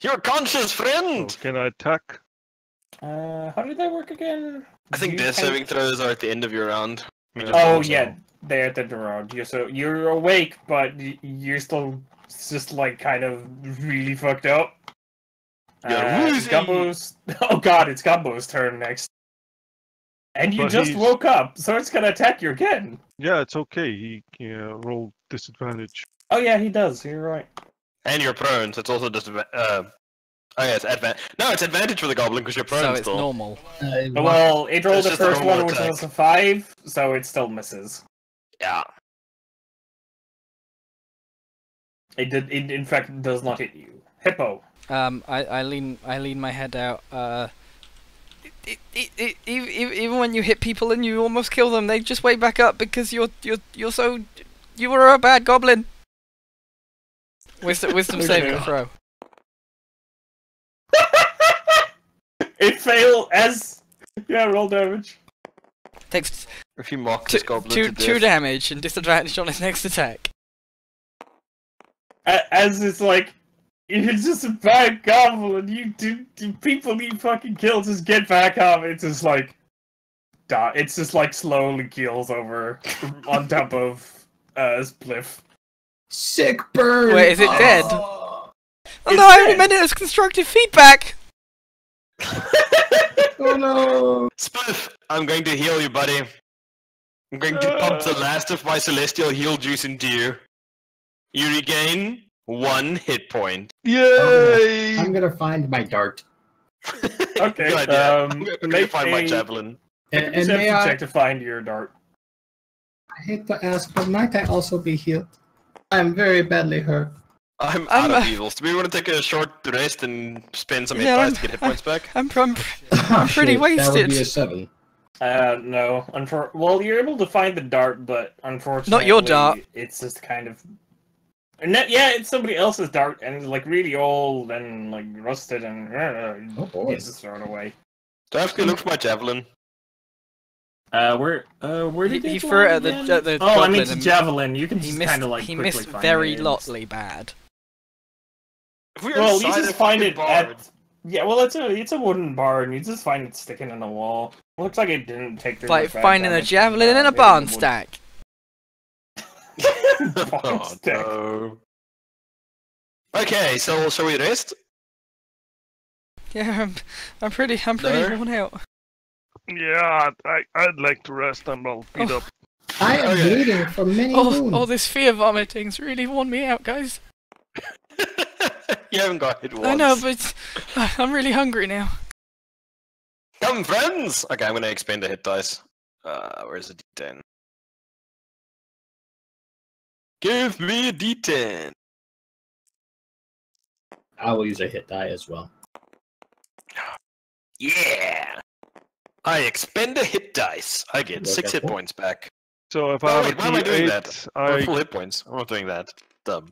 You're conscious, So friend! can I attack? How did that work again? I think You death can- saving throws are at the end of your round. Oh, yeah. They're at the round. You're awake, but you're still just like kind of really fucked up. You're It's woozy. Gumbo's. Oh god, it's Gumbo's turn next. And you But just he's- woke up, so it's gonna attack you again. Yeah, it's okay. He rolled disadvantage. Oh yeah, he does. You're right. And you're prone, so it's also just... Oh yeah, it's advantage. No, it's advantage for the goblin because you're prone So it's still. normal. Well, it rolled It's the just a first normal one, which attack. was a 5, so it still misses. Yeah. It did. It in fact does not hit you. Hippo. I lean my head out. Even when you hit people and you almost kill them, they just wake back up because you were a bad goblin. Wisdom saving Okay. throw. It failed as roll damage. Takes If you mock two, this goblin two, to death... 2 damage and disadvantage on his next attack. As it's like, you're just a bad goblin. You do people you fucking kill just get back up. It's just like, it's just like slowly keels over on top of Spliff. Sick burn! Wait, is it dead? Oh, Oh no, I only meant it as constructive feedback! oh no! Spliff, I'm going to heal you, buddy. I'm going to pump the last of my celestial heal juice into you. You regain 1 hit point. Yay! I'm gonna find my dart. Okay, Good idea. I'm gonna make find my a- javelin. And Deception may I, check to find your dart. I hate to ask, but might I also be healed? I'm very badly hurt. I'm I'm, out of evils. Do we want to take a short rest and spend some hit Yeah, dice to get hit points back? I'm pretty Shit, That would be wasted. a 7. No. Well, you're able to find the dart, but unfortunately, Not your dart. It's just kind of. Yeah, it's somebody else's dart, and like really old and like rusted, and Oh boy. it's just thrown away. Do I have to look for my javelin? Where He, did he it threw it go at the, again? at the Oh, I goblin mean it's a and javelin. You can he just missed. kind of like He quickly missed find very it. lotly bad. If we Well, you inside just a find fucking it barn- at. Yeah, well, it's a wooden barn. You just find it sticking in the wall. Looks like it didn't take. It's like finding a javelin in a barn stack. Oh, no. Okay, so shall we rest? Yeah, I'm pretty No? worn out. Yeah, I'd like to rest. I'm all beat up. I am Okay. bleeding from many Oh, wounds. this fear vomiting's really worn me out, guys. You haven't got hit once. I know, but I'm really hungry now. Come, friends! Okay, I'm gonna expend a hit dice. Where's the D10? Give me a D10! I will use a hit die as well. Yeah! I expend a hit dice. I get 6 hit Wonderful. points back. So if Oh, I have wait, a why am I doing D8, that? I'm I full hit points. I'm not doing that. Dumb.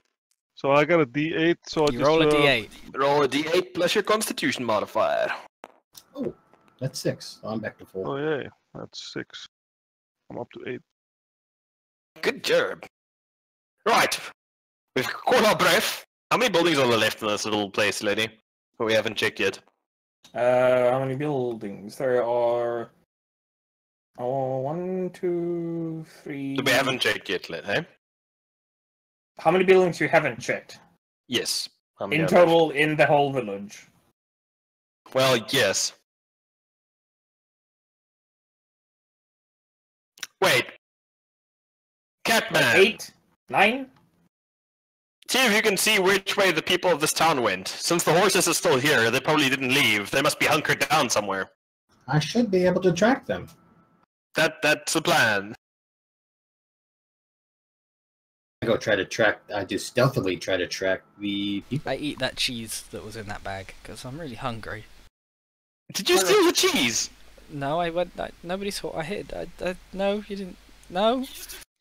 so I got a D8. So I You just roll a d8. Roll a D8 plus your Constitution modifier. Oh, that's 6. So I'm back to 4. Oh yeah, that's 6. I'm up to 8. Good job. Right. We've caught our breath. How many buildings are there left in this little place, lady? That we haven't checked yet. How many buildings? There are. Oh, 1, 2, 3. So we haven't checked yet, eh? How many buildings you haven't checked? Yes. How many In are left? total, in the whole village. Well, yes. Wait. Catman! Like 8? 9? See if you can see which way the people of this town went. Since the horses are still here, they probably didn't leave. They must be hunkered down somewhere. I should be able to track them. That's the plan. I do stealthily try to track the people. I eat that cheese that was in that bag because I'm really hungry. Did you steal the cheese? No, nobody saw. I hid. No, you didn't. No,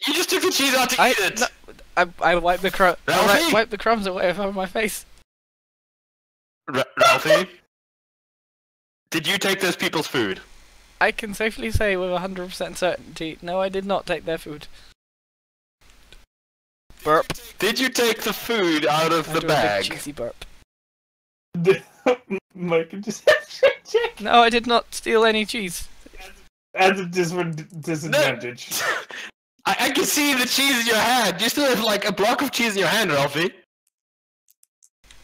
You just took the cheese out to eat it! no, I wiped the Ralphie? wiped the crumbs away from my face. Ralphie? Did you take those people's food? I can safely say with 100% certainty, no, I did not take their food. Burp. Did you take the food out of I the do a big bag? cheesy burp. Make a deception check. No, I did not steal any cheese. At a disadvantage. I can see the cheese in your hand. You still have like a block of cheese in your hand, Ralphie.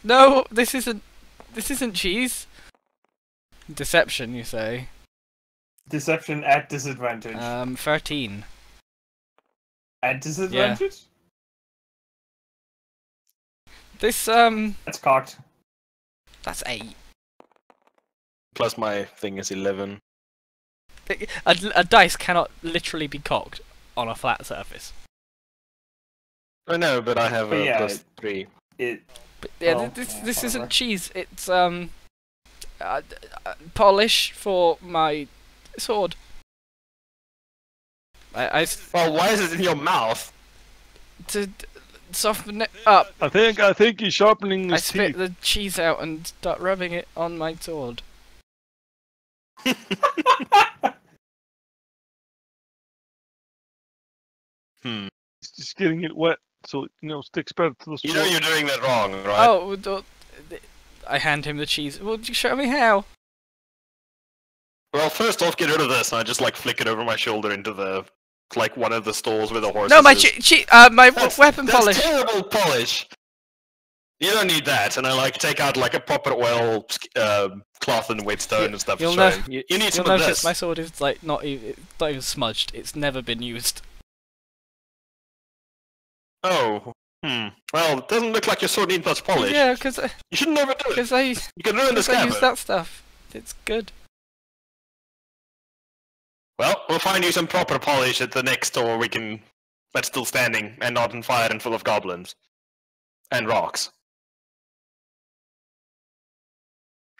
No, this isn't cheese. Deception, you say? Deception at disadvantage. 13. At disadvantage? This That's cocked. that's 8. Plus my thing is 11. A dice cannot literally be cocked on a flat surface. I know, but I have But a yeah, plus 3. It. But yeah, Well, this whatever. isn't cheese. It's polish for my sword. Well, why is it in your mouth? To soften it up. I think he's sharpening I his spit teeth. the cheese out and start rubbing it on my sword. Hmm. He's just getting it wet, so sticks better to the You know sword. you're doing that wrong, right? Oh, I hand him the cheese. Well, you show me how. Well, first off, get rid of this, and I just like flick it over my shoulder into the like one of the stalls where the horses. No, my is. my That's- weapon that's polish. terrible polish. You don't need that, and I like take out like a proper oil cloth and whetstone and stuff. to You'll show know- him. You need You'll some of notice this. my sword is like not even smudged. It's never been used. Oh, Well, it doesn't look like your sword needs much polish. Yeah, because You shouldn't overdo it. I You can ruin the use scabbard. that stuff. It's good. Well, we'll find you some proper polish at the next store that's still standing and not on fire and full of goblins. And rocks.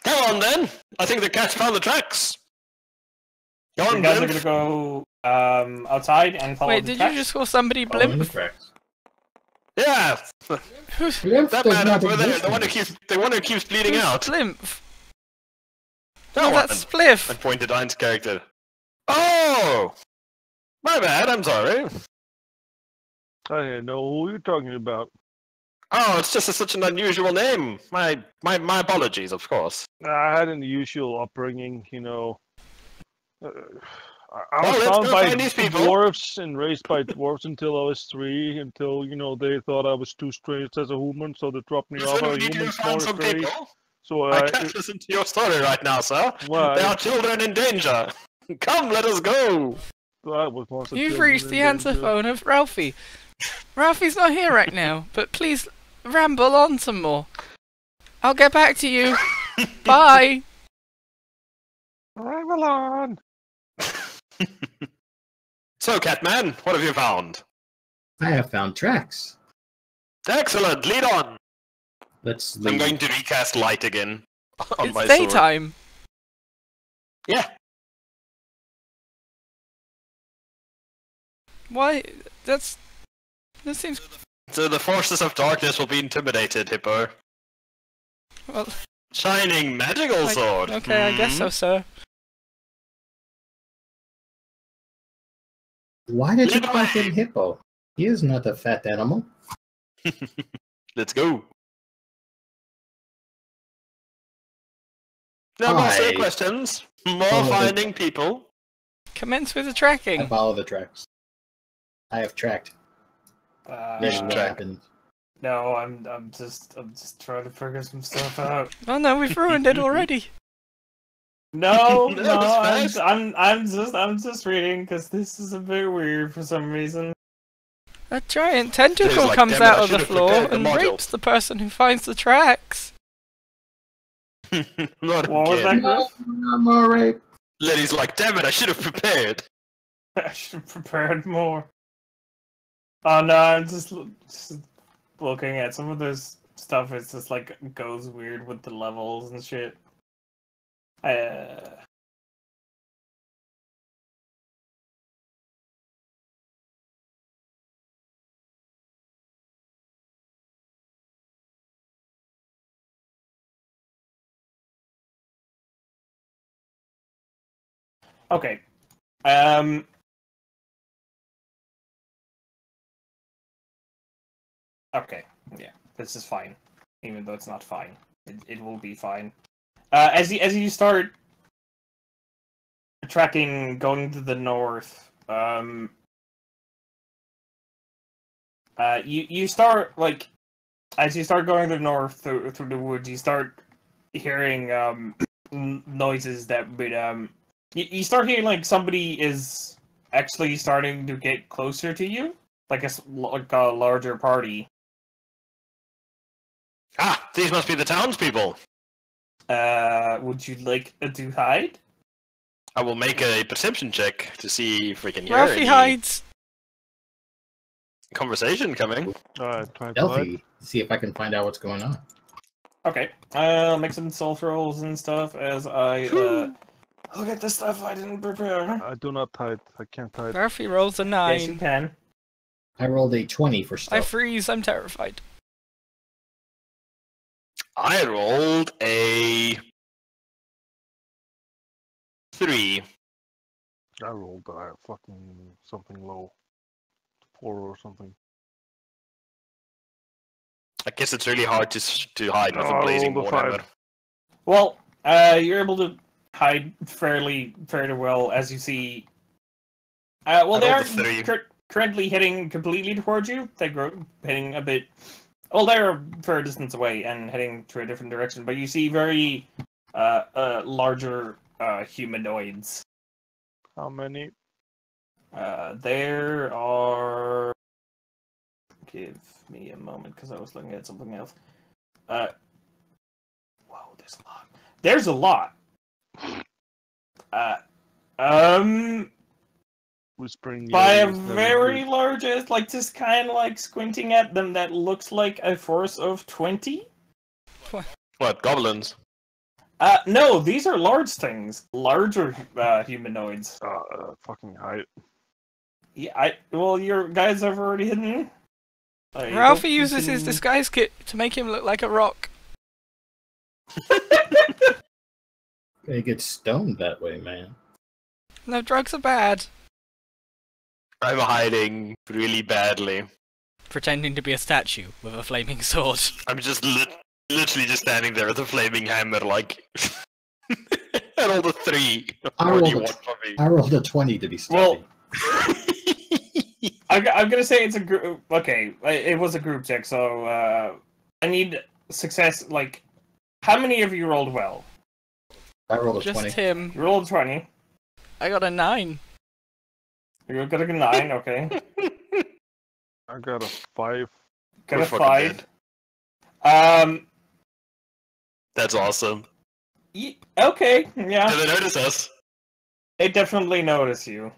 Come on then! I think the cat's found the tracks! Go on, You guys are Blimp. gonna go outside and follow Wait, the did tracks? you just call somebody Following the blimp? tracks. Yeah! Who's Blimp That does man not over there, exist the one in who keeps bleeding who's out. blimp? That Oh, one. that's Spliff. And pointed Ein's character. Oh! My bad, I'm sorry. I didn't know who you're talking about. Oh, it's just such an unusual name. My apologies, of course. I had an usual upbringing, you know. I Well, was let's found go by find these people. dwarves and raised by dwarves until I was 3, until, you know, they thought I was too strange as a human, so they dropped me off Listen, at we a need to human find some monastery. people. So I can't listen to your story right now, sir. Why? There are children in danger. Come, let us go. I was once a You've children reached in the danger. answer phone of Ralphie. Ralphie's not here right now, but please ramble on some more. I'll get back to you. Bye. Ramble on. So, Catman, what have you found? I have found tracks. Excellent, lead on. Let's I'm leave. going to recast light again on It's my sword. daytime. Yeah. Why? That seems... So the forces of darkness will be intimidated, Hippo. Well, Shining magical sword. okay, I guess so, sir. Why did you Lead call away. him Hippo? He is not a fat animal. Let's go. No more silly Hi. questions. More Oh, finding people. Commence with the I tracking. follow the tracks. I have tracked. Then what track. happened? No, I'm just trying to figure some stuff out. Oh no, we've ruined it already. No, That no, was fast. I'm just reading because this is a bit weird for some reason. A giant tentacle like, comes damn it, I out of the should've floor prepared the and module. rapes the person who finds the tracks. Not What was again. that? No, I'm alright. Lady's like, damn it, I should have prepared. I should have prepared more. Oh no, I'm just looking at some of this stuff. It's just like goes weird with the levels and shit. Okay. Okay. Yeah, this is fine. Even though it's not fine, it will be fine. As you start tracking, going to the north, you start like as you start going to the north through the woods, you start hearing noises that would you start hearing like somebody is actually starting to get closer to you, like a larger party. Ah, these must be the townspeople. Would you like to hide? I will make a perception check to see if we can hear Ralphie any hides. conversation coming. Alright, try to hide. Delphi, see if I can find out what's going on. Okay, I'll make some self rolls and stuff as I look at the stuff I didn't prepare. I do not hide. I can't hide. Ralphie rolls a Yes, you 9. can. I rolled a 20 for I stealth. freeze, I'm terrified. I rolled a 3. I rolled fucking something low. 4 or something. I guess it's really hard to hide with No, a I blazing rolled a 5. warhammer. Well, you're able to hide fairly well as you see. Well, I they rolled a aren't 3. currently heading completely towards you. They're heading a bit. Well, they're a fair distance away and heading to a different direction. But you see very larger humanoids. How many? There are give me a moment because I was looking at something else. Whoa, there's a lot. There's a lot. Whispering By a is never very good. large, like just kind of like squinting at them, that looks like a force of 20. What, goblins? No, these are large things, larger humanoids. Fucking height. Yeah, well, your guys have already hidden. Ralphie uses his disguise kit to make him look like a rock. They get stoned that way, man. No, drugs are bad. I'm hiding really badly. Pretending to be a statue with a flaming sword. I'm just literally just standing there with a flaming hammer, like. And all the three. I What do you rolled, want from me? I rolled a 20 to be stealthy. Well, I'm gonna say it's a group. Okay, it was a group check, so I need success. Like, how many of you rolled well? I rolled a Just 20. him. You rolled 20. I got a 9. You got a 9. Okay, I got a 5. got We're a fucking 5. That's awesome. Okay, yeah. Do they notice us? They definitely notice you.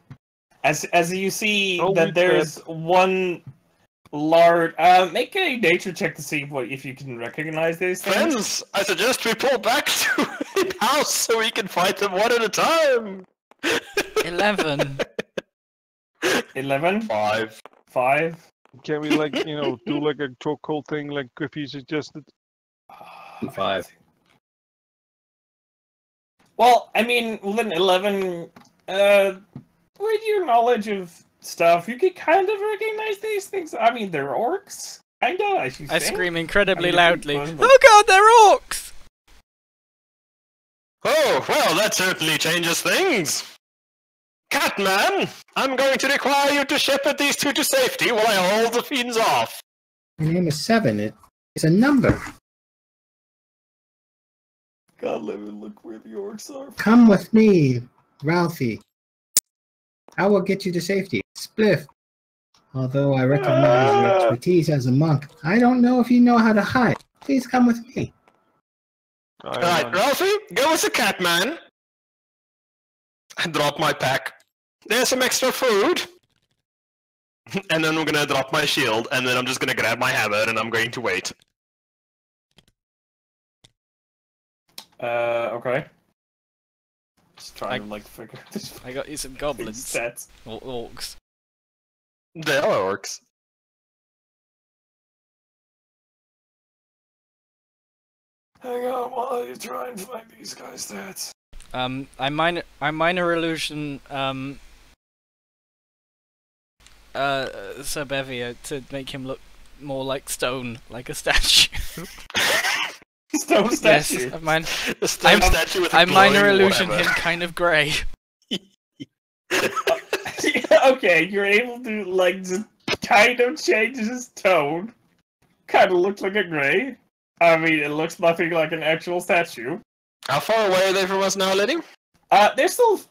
As you see Oh, that we there's one large. Make a nature check to see if you can recognize these things. Friends, I suggest we pull back to the house so we can fight them one at a time. 11. 11, 5. 5. Can we, like, do like a chokehold thing like Griffey suggested? 5. Well, I mean, with an 11, with your knowledge of stuff, you can kind of recognize these things. I mean, they're orcs, kinda. I scream incredibly I mean, loudly. fun, but- Oh god, they're orcs! Oh, well, that certainly changes things. Catman, I'm going to require you to shepherd these two to safety while I hold the fiends off. My name is 7. It's a number. God, let me look where the orcs are. Come with me, Ralphie. I will get you to safety. Spliff. Although I recognize your expertise as a monk, I don't know if you know how to hide. Please come with me. Alright, Ralphie, go with the Catman. I drop my pack. There's some extra food. And then I'm gonna drop my shield, and then I'm just gonna grab my hammer, and I'm going to wait. Okay. Just trying to, like, figure this I got you some goblins. stats. Or orcs. They are orcs. Hang on while you try and find these guys' stats. I minor illusion, Sir Bevia to make him look more like stone, like a statue. Stone Yes, statue. The stone statue with a I minor glowing illusion whatever. him kind of grey. Okay, you're able to, like, just kind of change his tone. Kind of looks like a gray. I mean, it looks nothing like an actual statue. How far away are they from us now, Liddy? They're still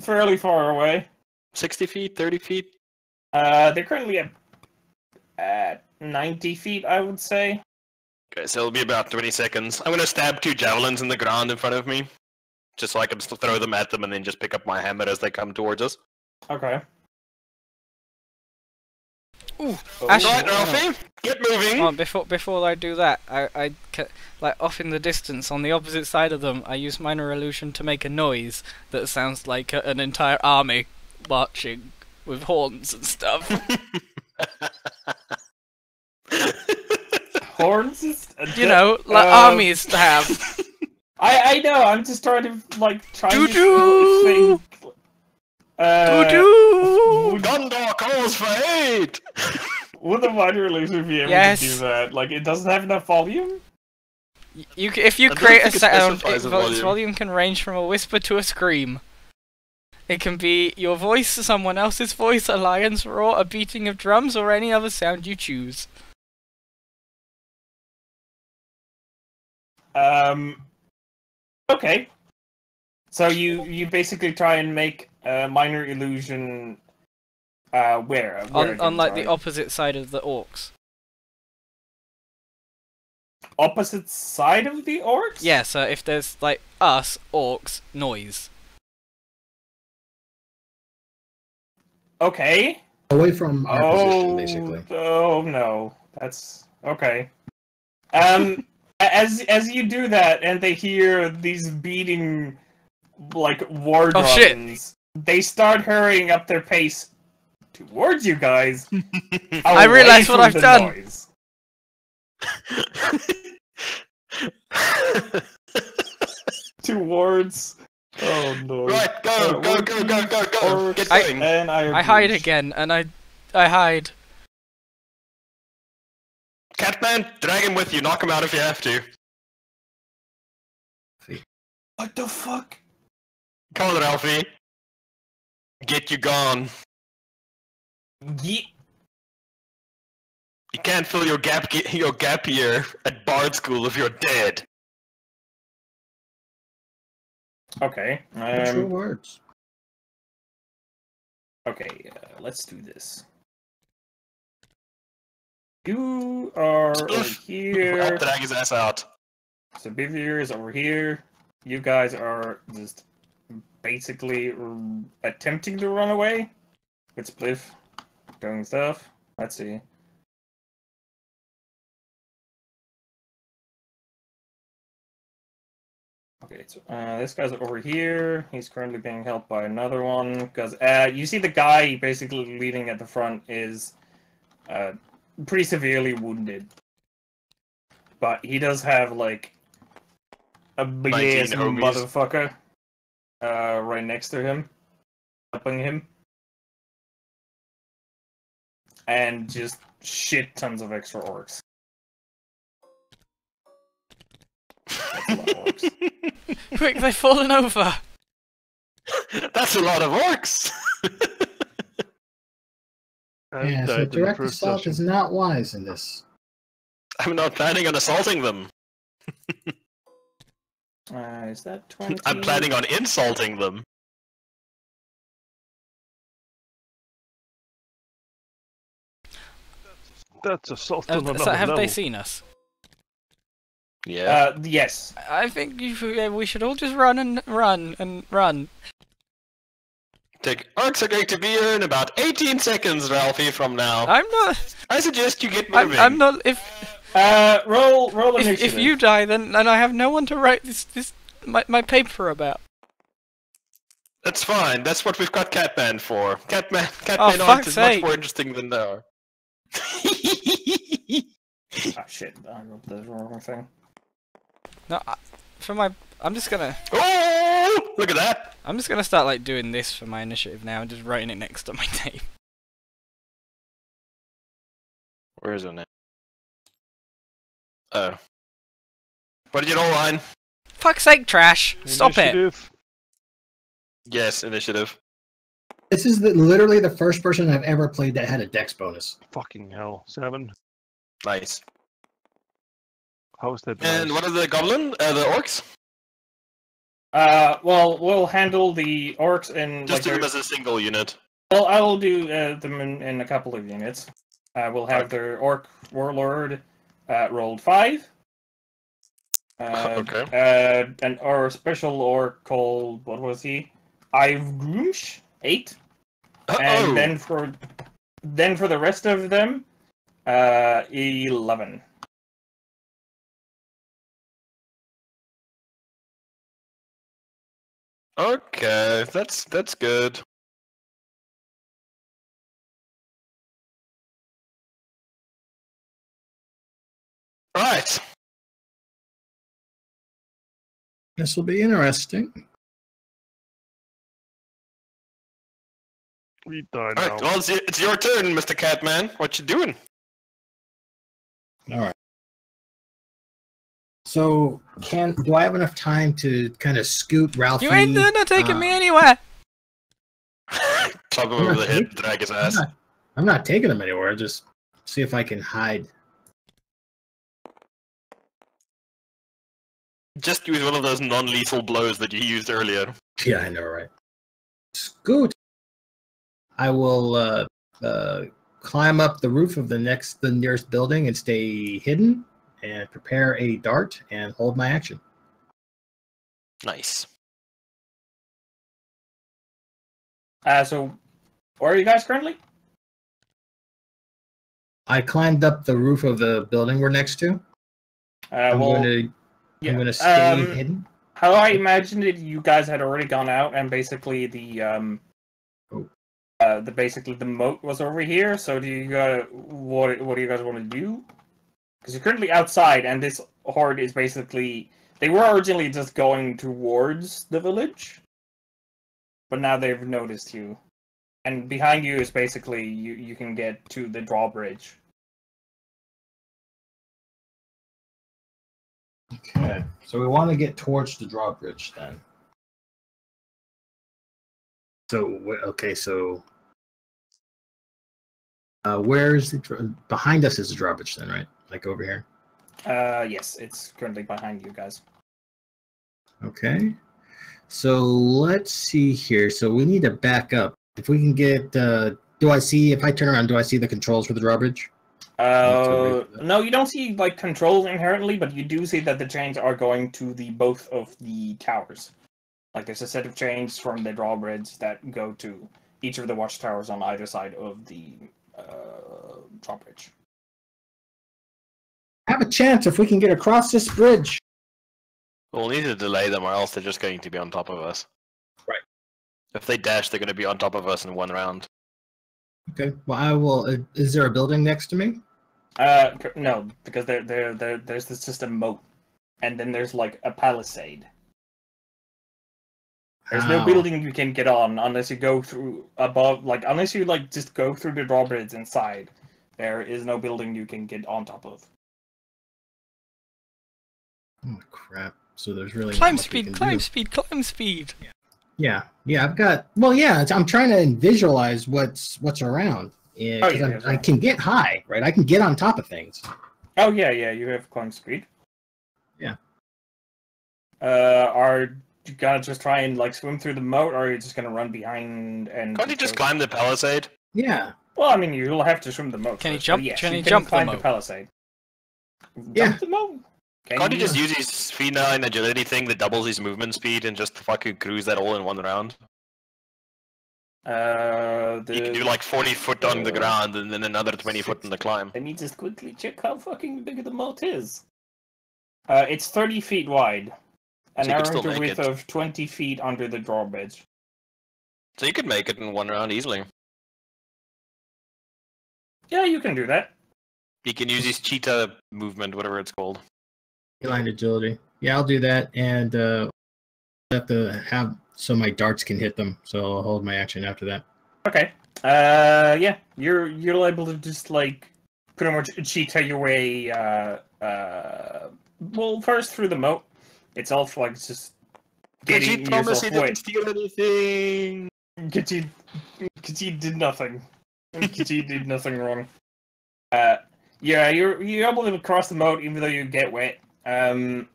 fairly far away. 60 feet, 30 feet? They're currently at 90 feet, I would say. Okay, so it'll be about 20 seconds. I'm gonna stab 2 javelins in the ground in front of me. Just so I can throw them at them and then just pick up my hammer as they come towards us. Okay. Ooh, Oh, Ash- Right, Ralphie, get moving! Oh, before I do that, like off in the distance on the opposite side of them, I use minor illusion to make a noise that sounds like an entire army marching with horns and stuff. Horns? You know, like armies have. I know, I'm just trying to, like, Doo-doo! think. Doo-doo! Gondor calls for aid! Would the minor illusion be able Yes. to do that? Like, it doesn't have enough volume? If you I don't create a think it sound, specifies its a volume. volume can range from a whisper to a scream. It can be your voice, someone else's voice, a lion's roar, a beating of drums, or any other sound you choose. Okay. So you basically try and make a minor illusion Where On again, like the sorry? opposite side of the orcs. Opposite side of the orcs? Yeah, so if there's like us, orcs, noise. Okay. Away from our position, basically. Oh no, that's okay. As you do that, and they hear these beating, like war Oh, shit. drums, they start hurrying up their pace towards you guys. I away realise what from I've the done. noise. Towards. Oh no! Right, go. Get going. And I hide again, and I hide. Catman, drag him with you. Knock him out if you have to. What the fuck? Come on, Ralphie. Get you gone. Ye- You can't fill your gap year at Bard School if you're dead. Okay. True words. Okay, let's do this. You are over I'll here. drag his ass out. So Bivir is over here. You guys are just basically attempting to run away with Spliff doing stuff. Let's see. Okay, so this guy's over here. He's currently being helped by another one because you see the guy basically leading at the front is pretty severely wounded, but he does have like a big ass 19 homies. motherfucker right next to him, helping him, and just shit tons of extra orcs. That's a lot of orcs. Quick, they've fallen over. That's a lot of orcs. Yeah, so direct assault is not wise in this. I'm not planning on assaulting them. Is that 20? I'm planning on insulting them. That's assault on So another have they level. seen us? Yeah. Yes. I think we should all just run and run and run. Orcs are going to be here in about 18 seconds, Ralphie, from now. I'm not. I suggest you get moving. I'm not. If Roll initiative. if you die, then I have no one to write my paper about. That's fine. That's what we've got Catman for. Catman Oh, aren't fuck's as sake. much more interesting than they are. Ah, shit. I wrote the wrong thing. No, I'm just gonna. Oh! Look at that! I'm just gonna start like doing this for my initiative now and just writing it next to my name. Where is it now? Oh. What did you roll, Ryan? Fuck's sake, trash! Stop it! Initiative. Yes, initiative. This is literally the first person I've ever played that had a dex bonus. Fucking hell. 7. Nice. How is that? And nice? what are the the orcs? Well, we'll handle the orcs in Just do like them as a single unit. well, I will do them in a couple of units. We'll have their orc warlord rolled 5. Okay. And our special orc called, what was he? Ivgrunsh 8. And then for the rest of them, 11. Okay, that's good. Right. This will be interesting. We die All now. right. Well, it's your turn, Mr. Catman. What you doing? All right. So, do I have enough time to kind of scoot Ralphie? You ain't not taking me anywhere. Club him over the head, drag his ass. I'm not taking him anywhere. Just see if I can hide. Just use one of those non-lethal blows that you used earlier. Yeah, I know, right? Scoot. I will climb up the roof of the nearest building and stay hidden, and prepare a dart and hold my action. Nice. So, where are you guys currently? I climbed up the roof of the building we're next to. I'm going to stay hidden. How I imagined it, you guys had already gone out, and basically the moat was over here. So do you what do you guys want to do? Because you're currently outside, and this horde is basically, they were originally just going towards the village, but now they've noticed you, and behind you is basically you can get to the drawbridge. Okay, so we want to get towards the drawbridge then. So where's the behind us is the drawbridge then, right? Like over here. Yes, it's currently behind you guys. Okay, so let's see here. So we need to back up. If we can get, if I turn around, do I see the controls for the drawbridge? No, you don't see like controls inherently, but you do see that the chains are going to both of the towers. Like there's a set of chains from the drawbridge that go to each of the watchtowers on either side of the drawbridge. Have a chance if we can get across this bridge. We'll need to delay them, or else they're just going to be on top of us. Right. If they dash, they're going to be on top of us in one round. Okay. Well, I will. Is there a building next to me? No, because there's just a moat, and then there's like a palisade. There's no building you can get on unless you go through above, like unless you like just go through the drawbridge inside. There is no building you can get on top of. Oh crap! So there's really climb speed. Yeah. I've got. Well, yeah. I'm trying to visualize what's around. Yeah, I can get high, right? I can get on top of things. Oh yeah. You have climb speed. Yeah. Are you gonna just try and like swim through the moat, or are you just gonna run behind and? Can't you just climb the palisade? Yeah. Well, I mean, you'll have to swim the moat. Can you first, jump? Yes, can you can jump climb the the moat? palisade? Yeah. Jump the moat. Can't you just use his Fina agility thing that doubles his movement speed and just fucking cruise that all in one round? You can do like 40 foot on the ground and then another 20 foot on the climb. Let me just quickly check how fucking big the moat is. It's 30 feet wide. An So you could still average make width it. of 20 feet under the drawbridge. So you could make it in one round easily. Yeah, you can do that. You can use his cheetah movement, whatever it's called. Line agility. Yeah, I'll do that, and have to have so my darts can hit them. So I'll hold my action after that. Okay. Yeah, you're able to just like pretty much cheetah your way. Well, first through the moat itself, like just getting yourself away. Steal anything. Khajiit did nothing. Khajiit did nothing wrong. Yeah, you're able to cross the moat even though you get wet. And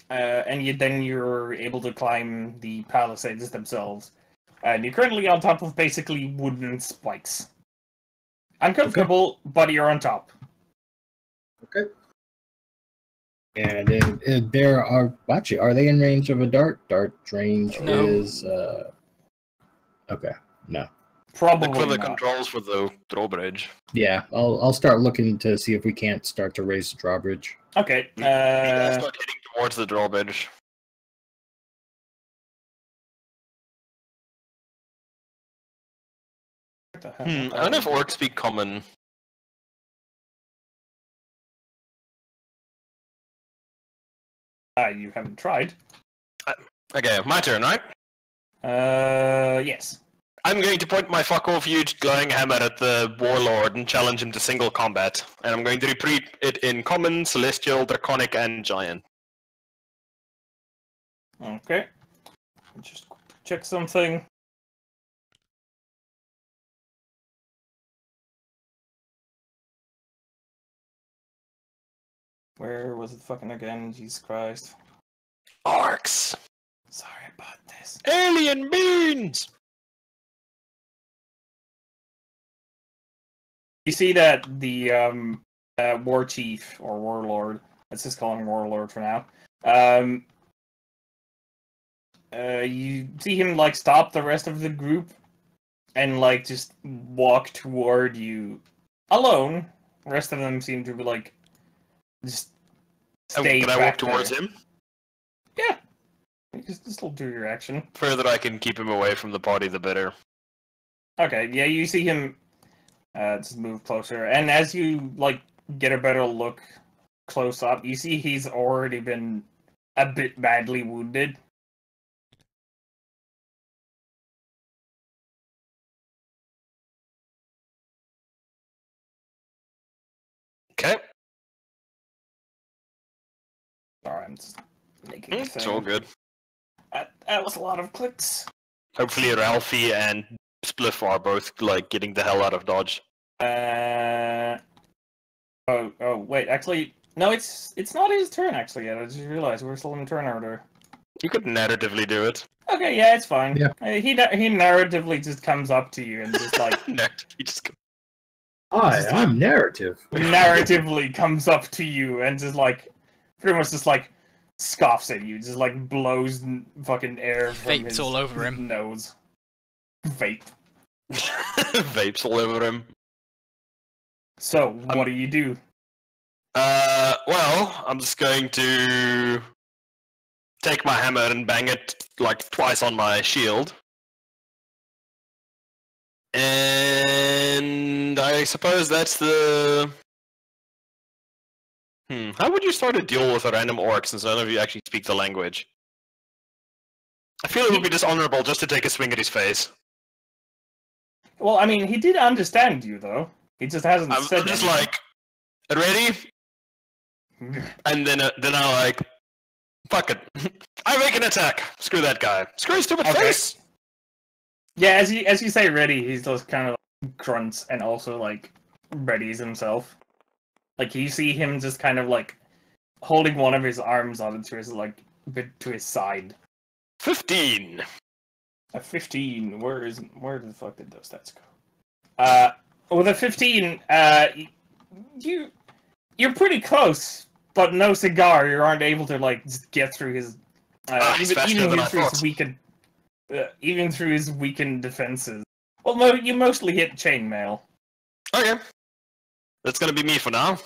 you're able to climb the palisades themselves. And you're currently on top of basically wooden spikes. Uncomfortable, but you're on top. Okay. And there are actually, are they in range of a dart? Dart range No. is okay. No. Probably Look for the not. controls for the drawbridge. Yeah, I'll start looking to see if we can't start to raise the drawbridge. Okay. Start heading towards the drawbridge. What the hell? I don't know if orcs speak common. You haven't tried. Okay, my turn, right? Yes. I'm going to point my fuck off huge glowing hammer at the warlord and challenge him to single combat. And I'm going to repeat it in common, celestial, draconic, and giant. Okay. Just check something. Where was it fucking again? Jesus Christ. Orcs! Sorry about this. Alien beings! You see that the war chief or warlord, let's just call him warlord for now. You see him like stop the rest of the group and like just walk toward you alone. The rest of them seem to be like just stay. Can I walk towards him? Yeah, you just still do your action. Further I can keep him away from the party, the better. Okay, yeah, you see him just move closer, and as you like get a better look close up, you see he's already been a bit badly wounded. Okay. Sorry, I'm just making a It's all thing. good. That was a lot of clicks. Hopefully Ralphie and Spliff are both like getting the hell out of Dodge. Oh, wait, actually, no, it's not his turn, actually, yet. I just realized we're still in turn order. You could narratively do it. Okay, yeah, it's fine. Yeah. He narratively just comes up to you and just, like, No, you just go. Hi, I'm narrative. narratively comes up to you and just, like, pretty much just, like, scoffs at you. Just, like, blows fucking air from Vapes his all over him. nose. Vape. Vapes all over him. So, what do you do? Well, I'm just going to take my hammer and bang it like twice on my shield. And I suppose that's the... How would you start a duel with a random orc since none of you actually speak the language? I feel it would be dishonorable just to take a swing at his face. Well, I mean, he did understand you, though. He just hasn't I'm said just anything. like, ready? And then I like, fuck it. I make an attack. Screw that guy. Screw his stupid Okay. face. Yeah, as you say ready, he's just kind of like, grunts and also like readies himself. Like you see him just kind of like holding one of his arms onto his like bit to his side. 15. A 15. Where the fuck did those stats go? With a 15, you're pretty close, but no cigar. You aren't able to like just get through his It's faster than I through his thought. weakened even through his weakened defenses. Well, you mostly hit chainmail. Okay. That's gonna be me for now.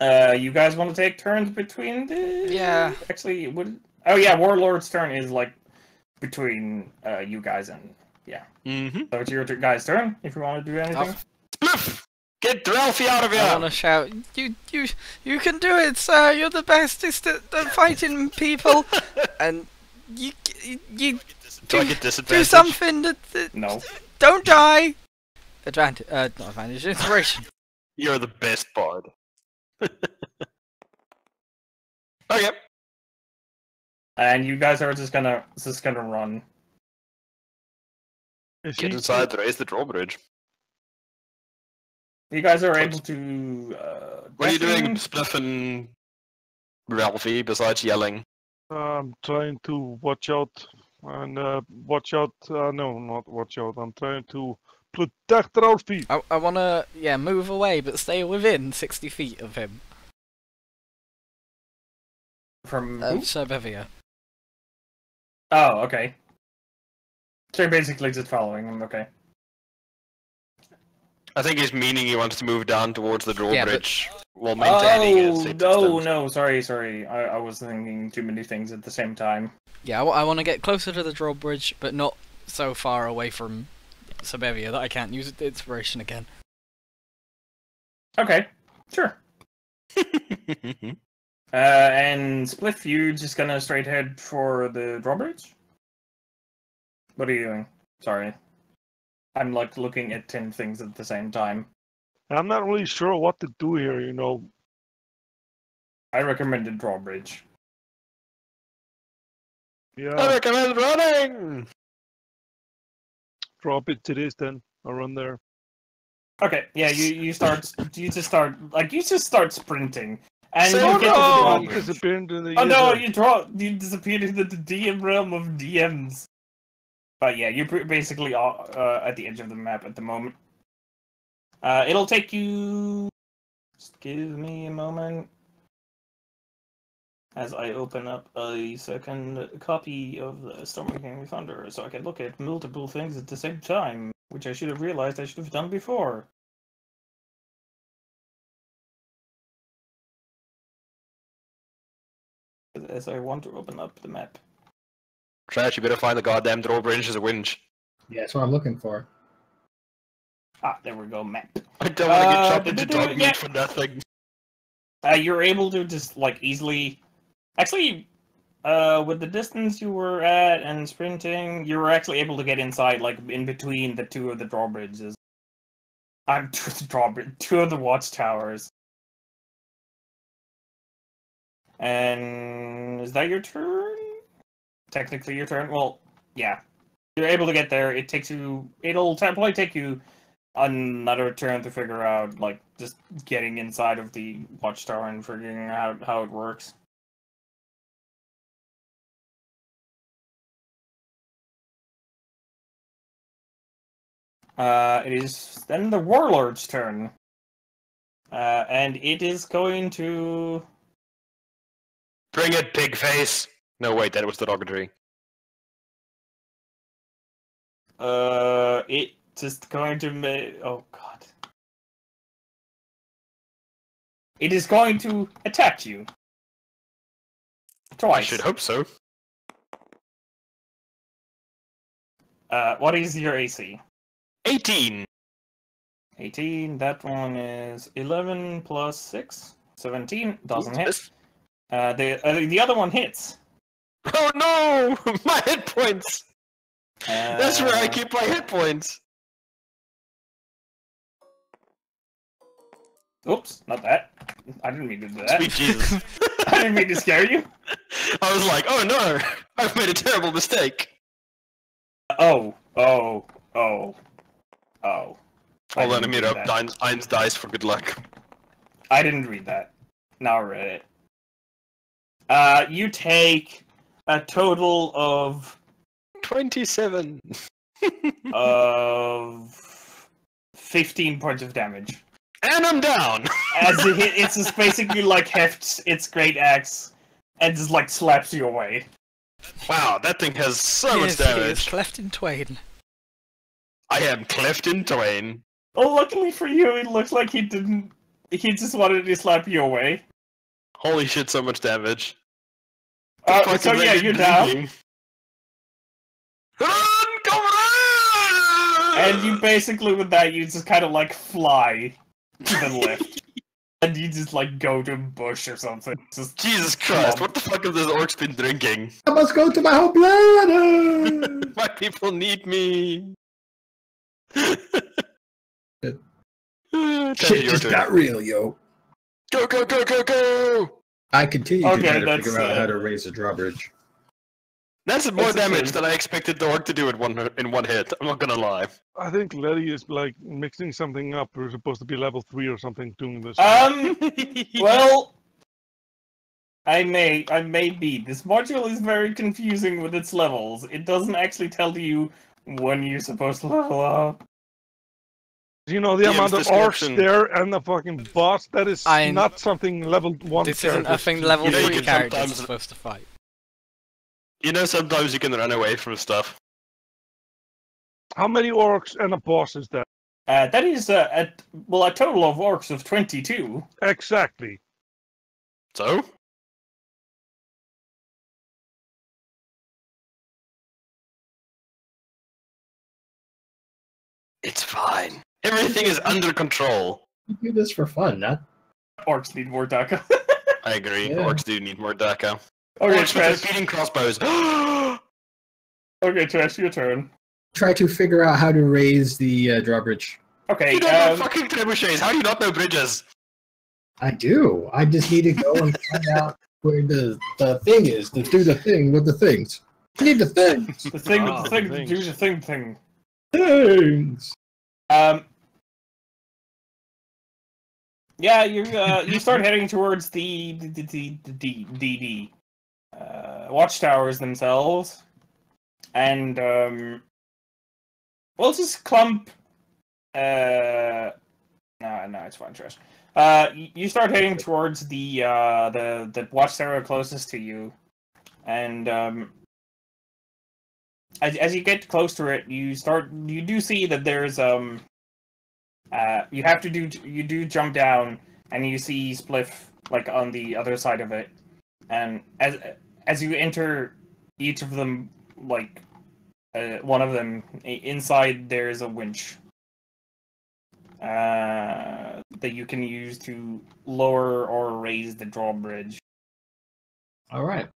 You guys want to take turns between the? Yeah. Actually, it would. Oh yeah, Warlord's turn is like between you guys and yeah. Mm-hmm. So it's your guys' turn if you want to do anything. Spliff! Get Ralphie out of I here! want to shout, you can do it, sir. You're the bestest at fighting people, and you Do I get do disadvantage? something that No. don't die. Advantage, not advantage, inspiration. You're the best bard. Okay. And you guys are just gonna run. Is Get he- inside, raise the drawbridge. You guys are able to. What are you doing, deafening- Spliff and Ralphie, besides yelling? I'm trying to watch out and watch out. No, not watch out. I'm trying to protect Ralphie. I want to, move away, but stay within 60 feet of him. From who? Sir Bevia. Oh, okay. So you're basically just following him. Okay. I think he's meaning he wants to move down towards the Yeah, but- drawbridge while maintaining a safe distance. No, sorry. I was thinking too many things at the same time. Yeah, I want to get closer to the drawbridge, but not so far away from Sir Bevia that I can't use the inspiration again. Okay, sure. And Spliff, you just gonna straight head for the drawbridge? What are you doing? Sorry. I'm like looking at 10 things at the same time. I'm not really sure what to do here. You know, I recommend the drawbridge. I yeah. recommend running! Drop it to this then. I'll run there. Okay, yeah, you just start sprinting. And So you get to the no! drawbridge. Disappeared into the Oh no, ether. you disappeared into the DM realm of DMs. But yeah, you're basically at the edge of the map at the moment. It'll take you. Just give me a moment. As I open up a second copy of the Stormwing Thunder, so I can look at multiple things at the same time, which I should have realized I should have done before. As I want to open up the map. Trash, you better find the goddamn drawbridge as a winch. Yeah, that's what I'm looking for. Ah, there we go, map. I don't want to get chopped into yeah. dog meat for nothing. You're able to just, like, easily... Actually, with the distance you were at and sprinting, you were actually able to get inside, like, in between the two of the drawbridges. Two of the watchtowers. And... is that your turn? Technically your turn? Well, yeah. You're able to get there. It takes you... It'll probably take you another turn to figure out, like, just getting inside of the watchtower and figuring out how it works. It is then the Warlord's turn. And it is going to... Bring it, pig face! No, wait, that was derogatory. It just going to make... Oh, God. It is going to attack you. Twice. I should hope so. What is your AC? 18! 18, that one is 11 plus 6. 17, doesn't hit. The other one hits. Oh no! My hit points! That's where I keep my hit points! Oops, not that. I didn't mean to do that. Sweet Jesus. I didn't mean to scare you. I was like, oh no! I've made a terrible mistake! Oh. Hold on, let me read up Ein's dice for good luck. I didn't read that. Now I read it. You take a total of 27. of 15 points of damage. And I'm down! As it hit, it's just basically like hefts its great axe and just like slaps you away. Wow, that thing has so much He is damage. cleft in twain. I am cleft in twain. Oh, luckily for you, it looks like he didn't. He just wanted to slap you away. Holy shit, so much damage. So yeah, you're down. Run, come on! And you basically, with that, you just kind of like fly to the left. And you just like go to a bush or something. Just Jesus Christ, what the fuck have those orcs been drinking? I must go to my whole bladder! My people need me. Shit just got real, yo. Go, go, go, go, go! I continue to try to that's, figure out how to raise the drawbridge. That's more That's damage insane. than I expected the orc to do in one hit. I'm not gonna lie. I think Letty is like mixing something up. We're supposed to be level 3 or something doing this. Well, I may be. This module is very confusing with its levels. It doesn't actually tell you when you're supposed to level up. You know the DM's amount of orcs description. there and the fucking boss. That is not something level 1. This isn't a characters thing should level be You know, 3 you can characters are sometimes- supposed to fight. You know, sometimes you can run away from stuff. How many orcs and a boss is that? That is a total of orcs of 22. Exactly. So? It's fine. Everything is under control. We do this for fun, not... Orcs need more DACA. I agree. Yeah. Orcs do need more DACA. Okay, Orcs with Trash. repeating crossbows. Okay, Trash, your turn. Try to figure out how to raise the drawbridge. Okay, You don't know fucking trebuchets. How do you not know bridges? I do. I just need to go and find out where the thing is to do the thing with the things. I need the things. The thing with Ah, the thing, thanks. do the thing. Things. Yeah, you start heading towards the watchtowers themselves, and we'll just clump No, it's fine, Trish. You start heading towards the watchtower closest to you, and as you get close to it, you do see that there's you do jump down, and you see Spliff like on the other side of it, and as you enter each of them, like one of them inside, there's a winch that you can use to lower or raise the drawbridge. All right.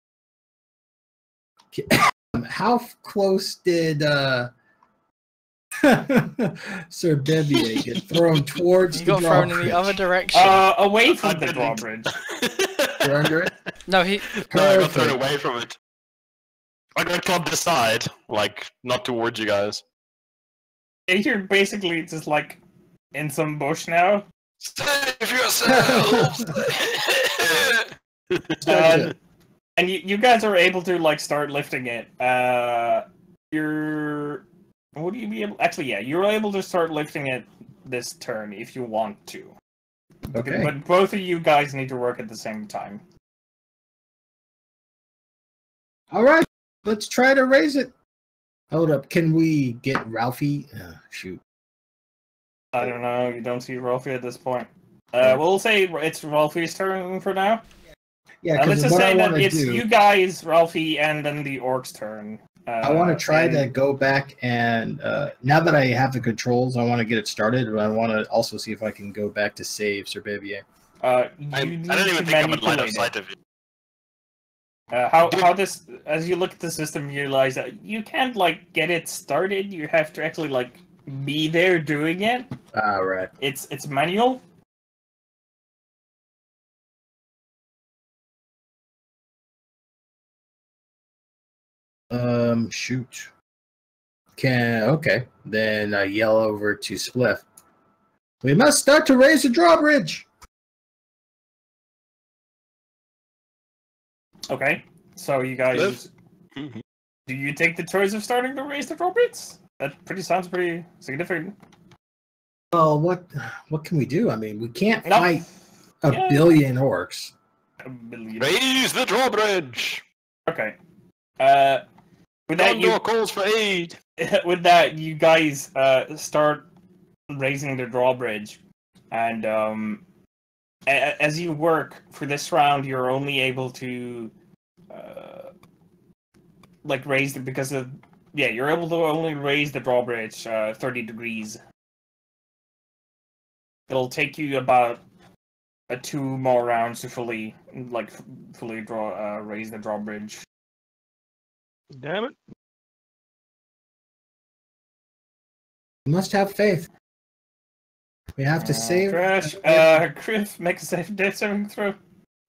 How close did Sir Bevier get thrown towards He the got thrown in the drawbridge? other direction. Away from the drawbridge. You're under it? No, he. No, I got thrown Perfect. away from it. I got clubbed aside, like, not towards you guys. You're basically just like in some bush now. Save yourselves! And you guys are able to like start lifting it. Would you be able? Actually, yeah, you're able to start lifting it this turn if you want to. Okay. But both of you guys need to work at the same time. All right. Let's try to raise it. Hold up. Can we get Ralphie? Shoot. I don't know. You don't see Ralphie at this point. We'll say it's Ralphie's turn for now. Yeah, Let's because just what I say that want to it's do, you guys, Ralphie, and then the orc's turn. I want to try and- to go back and now that I have the controls, I want to get it started. But I want to also see if I can go back to save Sir Bevier. I you don't need even to think I'm in line of manipulate sight it. of you. How this, as you look at the system, you realize that you can't like get it started. You have to actually like be there doing it. All right. It's manual. Shoot. Okay. Then I yell over to Spliff. We must start to raise the drawbridge. Okay, so you guys, Mhm. do you take the choice of starting to raise the drawbridge? That sounds pretty significant. Well, what can we do? I mean, we can't No. fight a Yeah. billion orcs. A billion. Raise the drawbridge! Okay. With that, Condor calls for aid! with that, you guys start raising the drawbridge, and as you work for this round, you're only able to like raise it because of you're able to only raise the drawbridge 30 degrees. It'll take you about 2 more rounds to fully raise the drawbridge. Damn it. We must have faith. We have to save. Crash. Griff, make a safe death saving throw.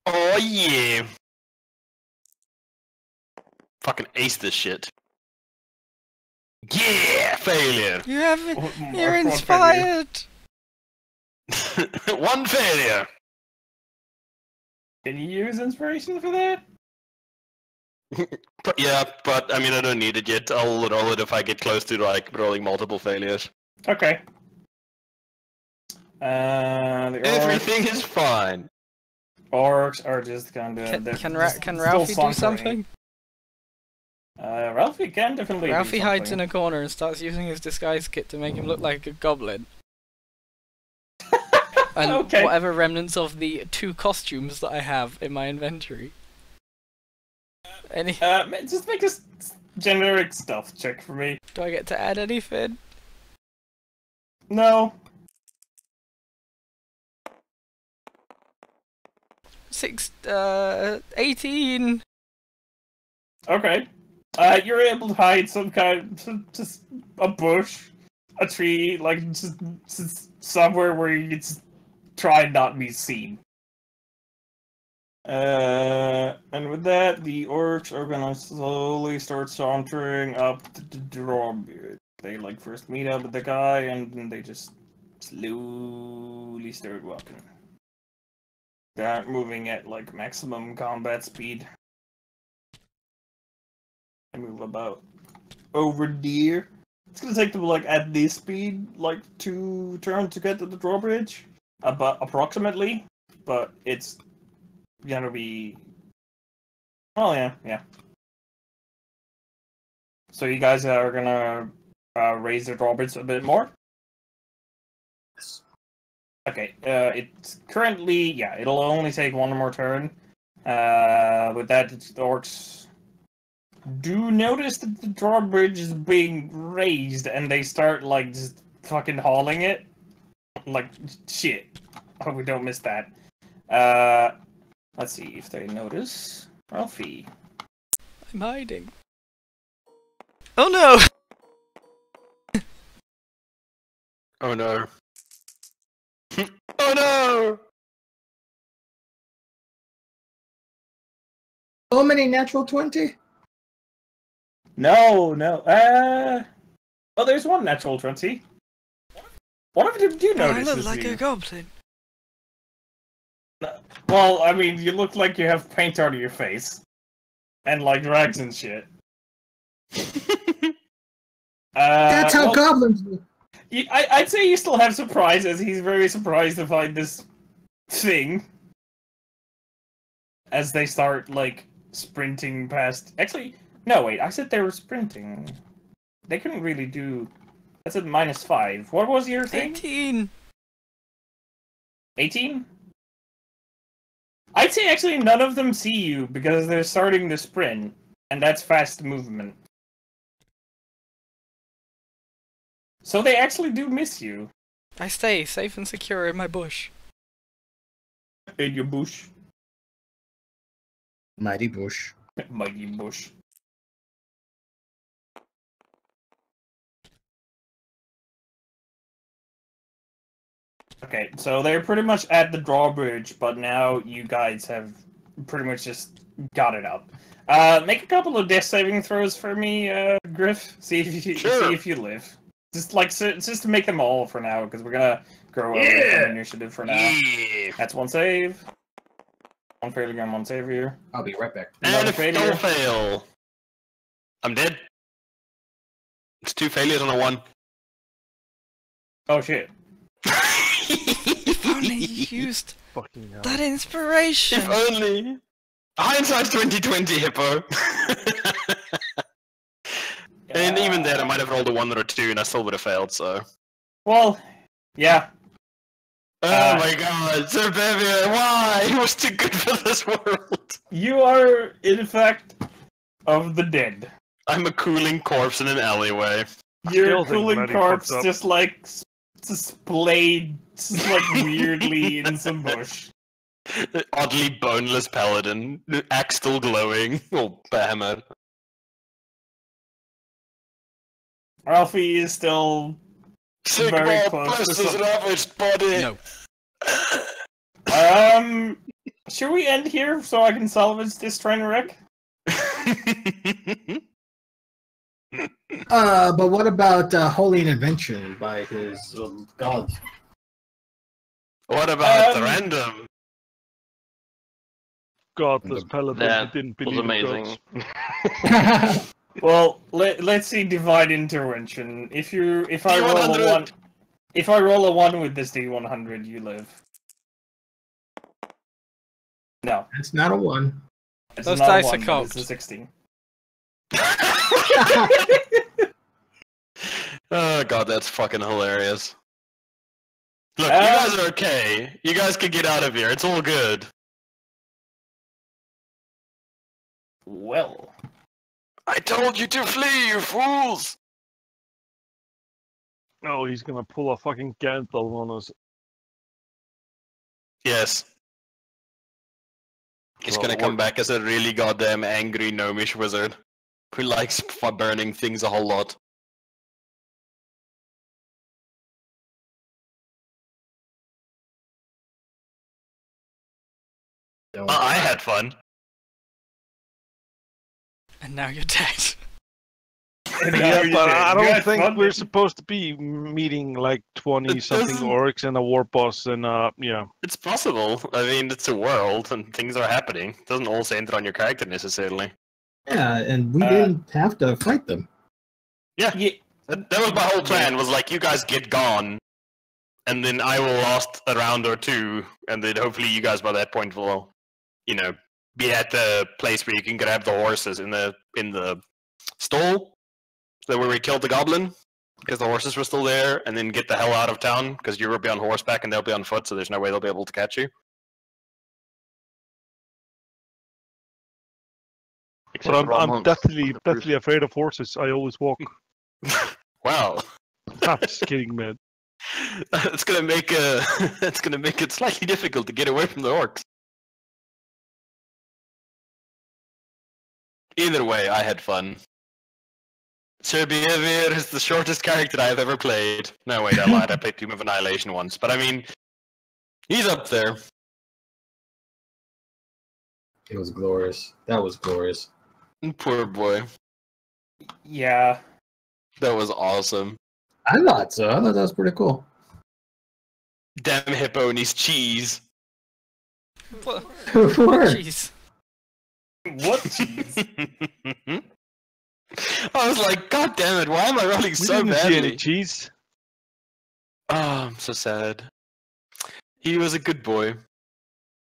Oh yeah! Fucking ace this shit. Yeah! Failure! You have. Mark You're one inspired. One failure! Can you use inspiration for that? Yeah, but I mean, I don't need it yet. I'll roll it if I get close to like rolling multiple failures. Okay. The Everything is fine. orcs are just kind of. Can Ralphie do something? Ralphie can definitely. Ralphie do hides in something. a corner and starts using his disguise kit to make him look like a goblin. And Okay. whatever remnants of the 2 costumes that I have in my inventory. Any? Just make a generic stealth check for me. Do I get to add anything? No. 18. Okay. You're able to hide some kind of just a bush, a tree, like just somewhere where you just try and not be seen. And with that, the orcs are gonna slowly start sauntering up the drawbridge. They like first meet up with the guy, and then they just slowly start walking. They're moving at like maximum combat speed. I move about over there. It's gonna take them like at this speed, like 2 turns to get to the drawbridge. approximately, but it's gonna be. Oh yeah. So you guys are gonna raise the drawbridge a bit more. Okay. It's currently it'll only take one more turn. With that, the orcs do notice that the drawbridge is being raised, and they start like just fucking hauling it. Like shit. Hope we don't miss that. Let's see if they notice. Ralphie. I'm hiding. Oh no! Oh no. Oh no! So many natural 20? No. Well, there's one natural 20. One of them do I notice look is like you. a goblin. Well, I mean, you look like you have paint on your face. And like rags and shit. That's how well, goblins do. I'd say you still have surprise, as he's very surprised to find this thing. As they start, like, sprinting past... Actually, no, wait, I said they were sprinting. They couldn't really do... That's at -5. What was your thing? 18! 18? I'd say actually none of them see you, because they're starting to sprint. And that's fast movement. So they actually do miss you. I stay safe and secure in my bush. In your bush. Mighty bush. Mighty bush. Okay, so they're pretty much at the drawbridge, but now you guys have pretty much just got it up. Make a couple of death saving throws for me, Griff. See if you live. Just just to make them all for now, because we're gonna grow away from initiative for now. Yeah. That's one save. One failure and one savior. I'll be right back. And Another if failure. don't fail. I'm dead. It's 2 failures and a 1. Oh shit. If only you used Fucking hell. that inspiration! If only. Hindsight's 2020, Hippo. And even then, I might have rolled a 1 or a 2, and I still would have failed. So. Well, yeah. Oh my God, Sir Bevier, why? He was too good for this world. You are, in fact, of the dead. I'm a cooling corpse in an alleyway. Your still think cooling Maddie corpse fucked up. just like displayed like weirdly in some bush. Oddly boneless paladin, axe still glowing. Oh, Bahamut. Ralphie is still very Sigmar close to bless his some... ravaged body. No. Should we end here so I can salvage this train wreck? But what about Holy Intervention by his gods? What about the Um, random? Godless paladin That who didn't was believe in amazing. gods. Well, let's see divine intervention. If I roll a D100. 1, if I roll a 1 with this D100, you live. No, It's not a 1. it's Those not a dice are 1, but cocked. it's a 16. Oh God, that's fucking hilarious. Look, you guys are okay. You guys can get out of here. It's all good. Well, I told you to flee, you fools! Oh, he's gonna pull a fucking Gandalf on us. Yes. He's Oh, gonna come what- back as a really goddamn angry gnomish wizard who likes burning things a whole lot. I had fun. And now you're dead. Yeah, but I You don't had think fun? we're supposed to be meeting like 20 something doesn't- orcs and a war boss and yeah. It's possible. I mean, it's a world and things are happening. It doesn't all center on your character necessarily. Yeah, and we didn't have to fight them. yeah, That was my whole plan, was like, you guys get gone. and then I will last a round or two, and then hopefully you guys by that point will, be at the place where you can grab the horses in the stall, where we killed the goblin, because the horses were still there, and then get the hell out of town, because you will be on horseback and they'll be on foot, so there's no way they'll be able to catch you. But I'm deathly afraid of horses. I always walk. Wow. I'm just kidding, man. It's gonna make it slightly difficult to get away from the orcs. Either way, I had fun. Sir Beavir is the shortest character I've ever played. No, wait, I lied. I played Tomb of Annihilation once. But I mean, he's up there. It was glorious. That was glorious. Poor boy. Yeah. That was awesome. I thought so. I thought that was pretty cool. Damn hippo and his cheese. What? What? Jeez. What cheese? I was like, God damn it, why am I rolling We so didn't see any badly? cheese. Oh, I'm so sad. He was a good boy.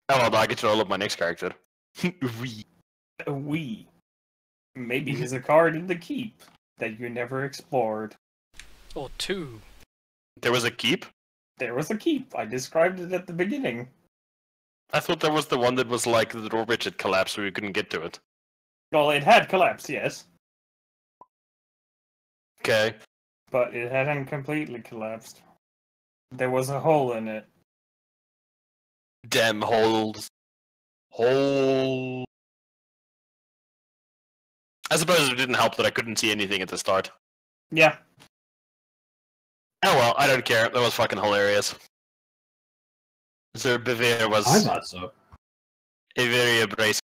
Oh, well, I get to roll up my next character. We. Maybe there's a card in the keep that you never explored. Or 2. There was a keep? There was a keep. I described it at the beginning. I thought that was the one that was like the drawbridge had collapsed so we couldn't get to it. Well, it had collapsed, yes. Okay. But it hadn't completely collapsed. There was a hole in it. Damn holes. Hole. I suppose it didn't help that I couldn't see anything at the start. Yeah. Oh well, I don't care. That was fucking hilarious. Sir Beavir was I thought so. a very abrasive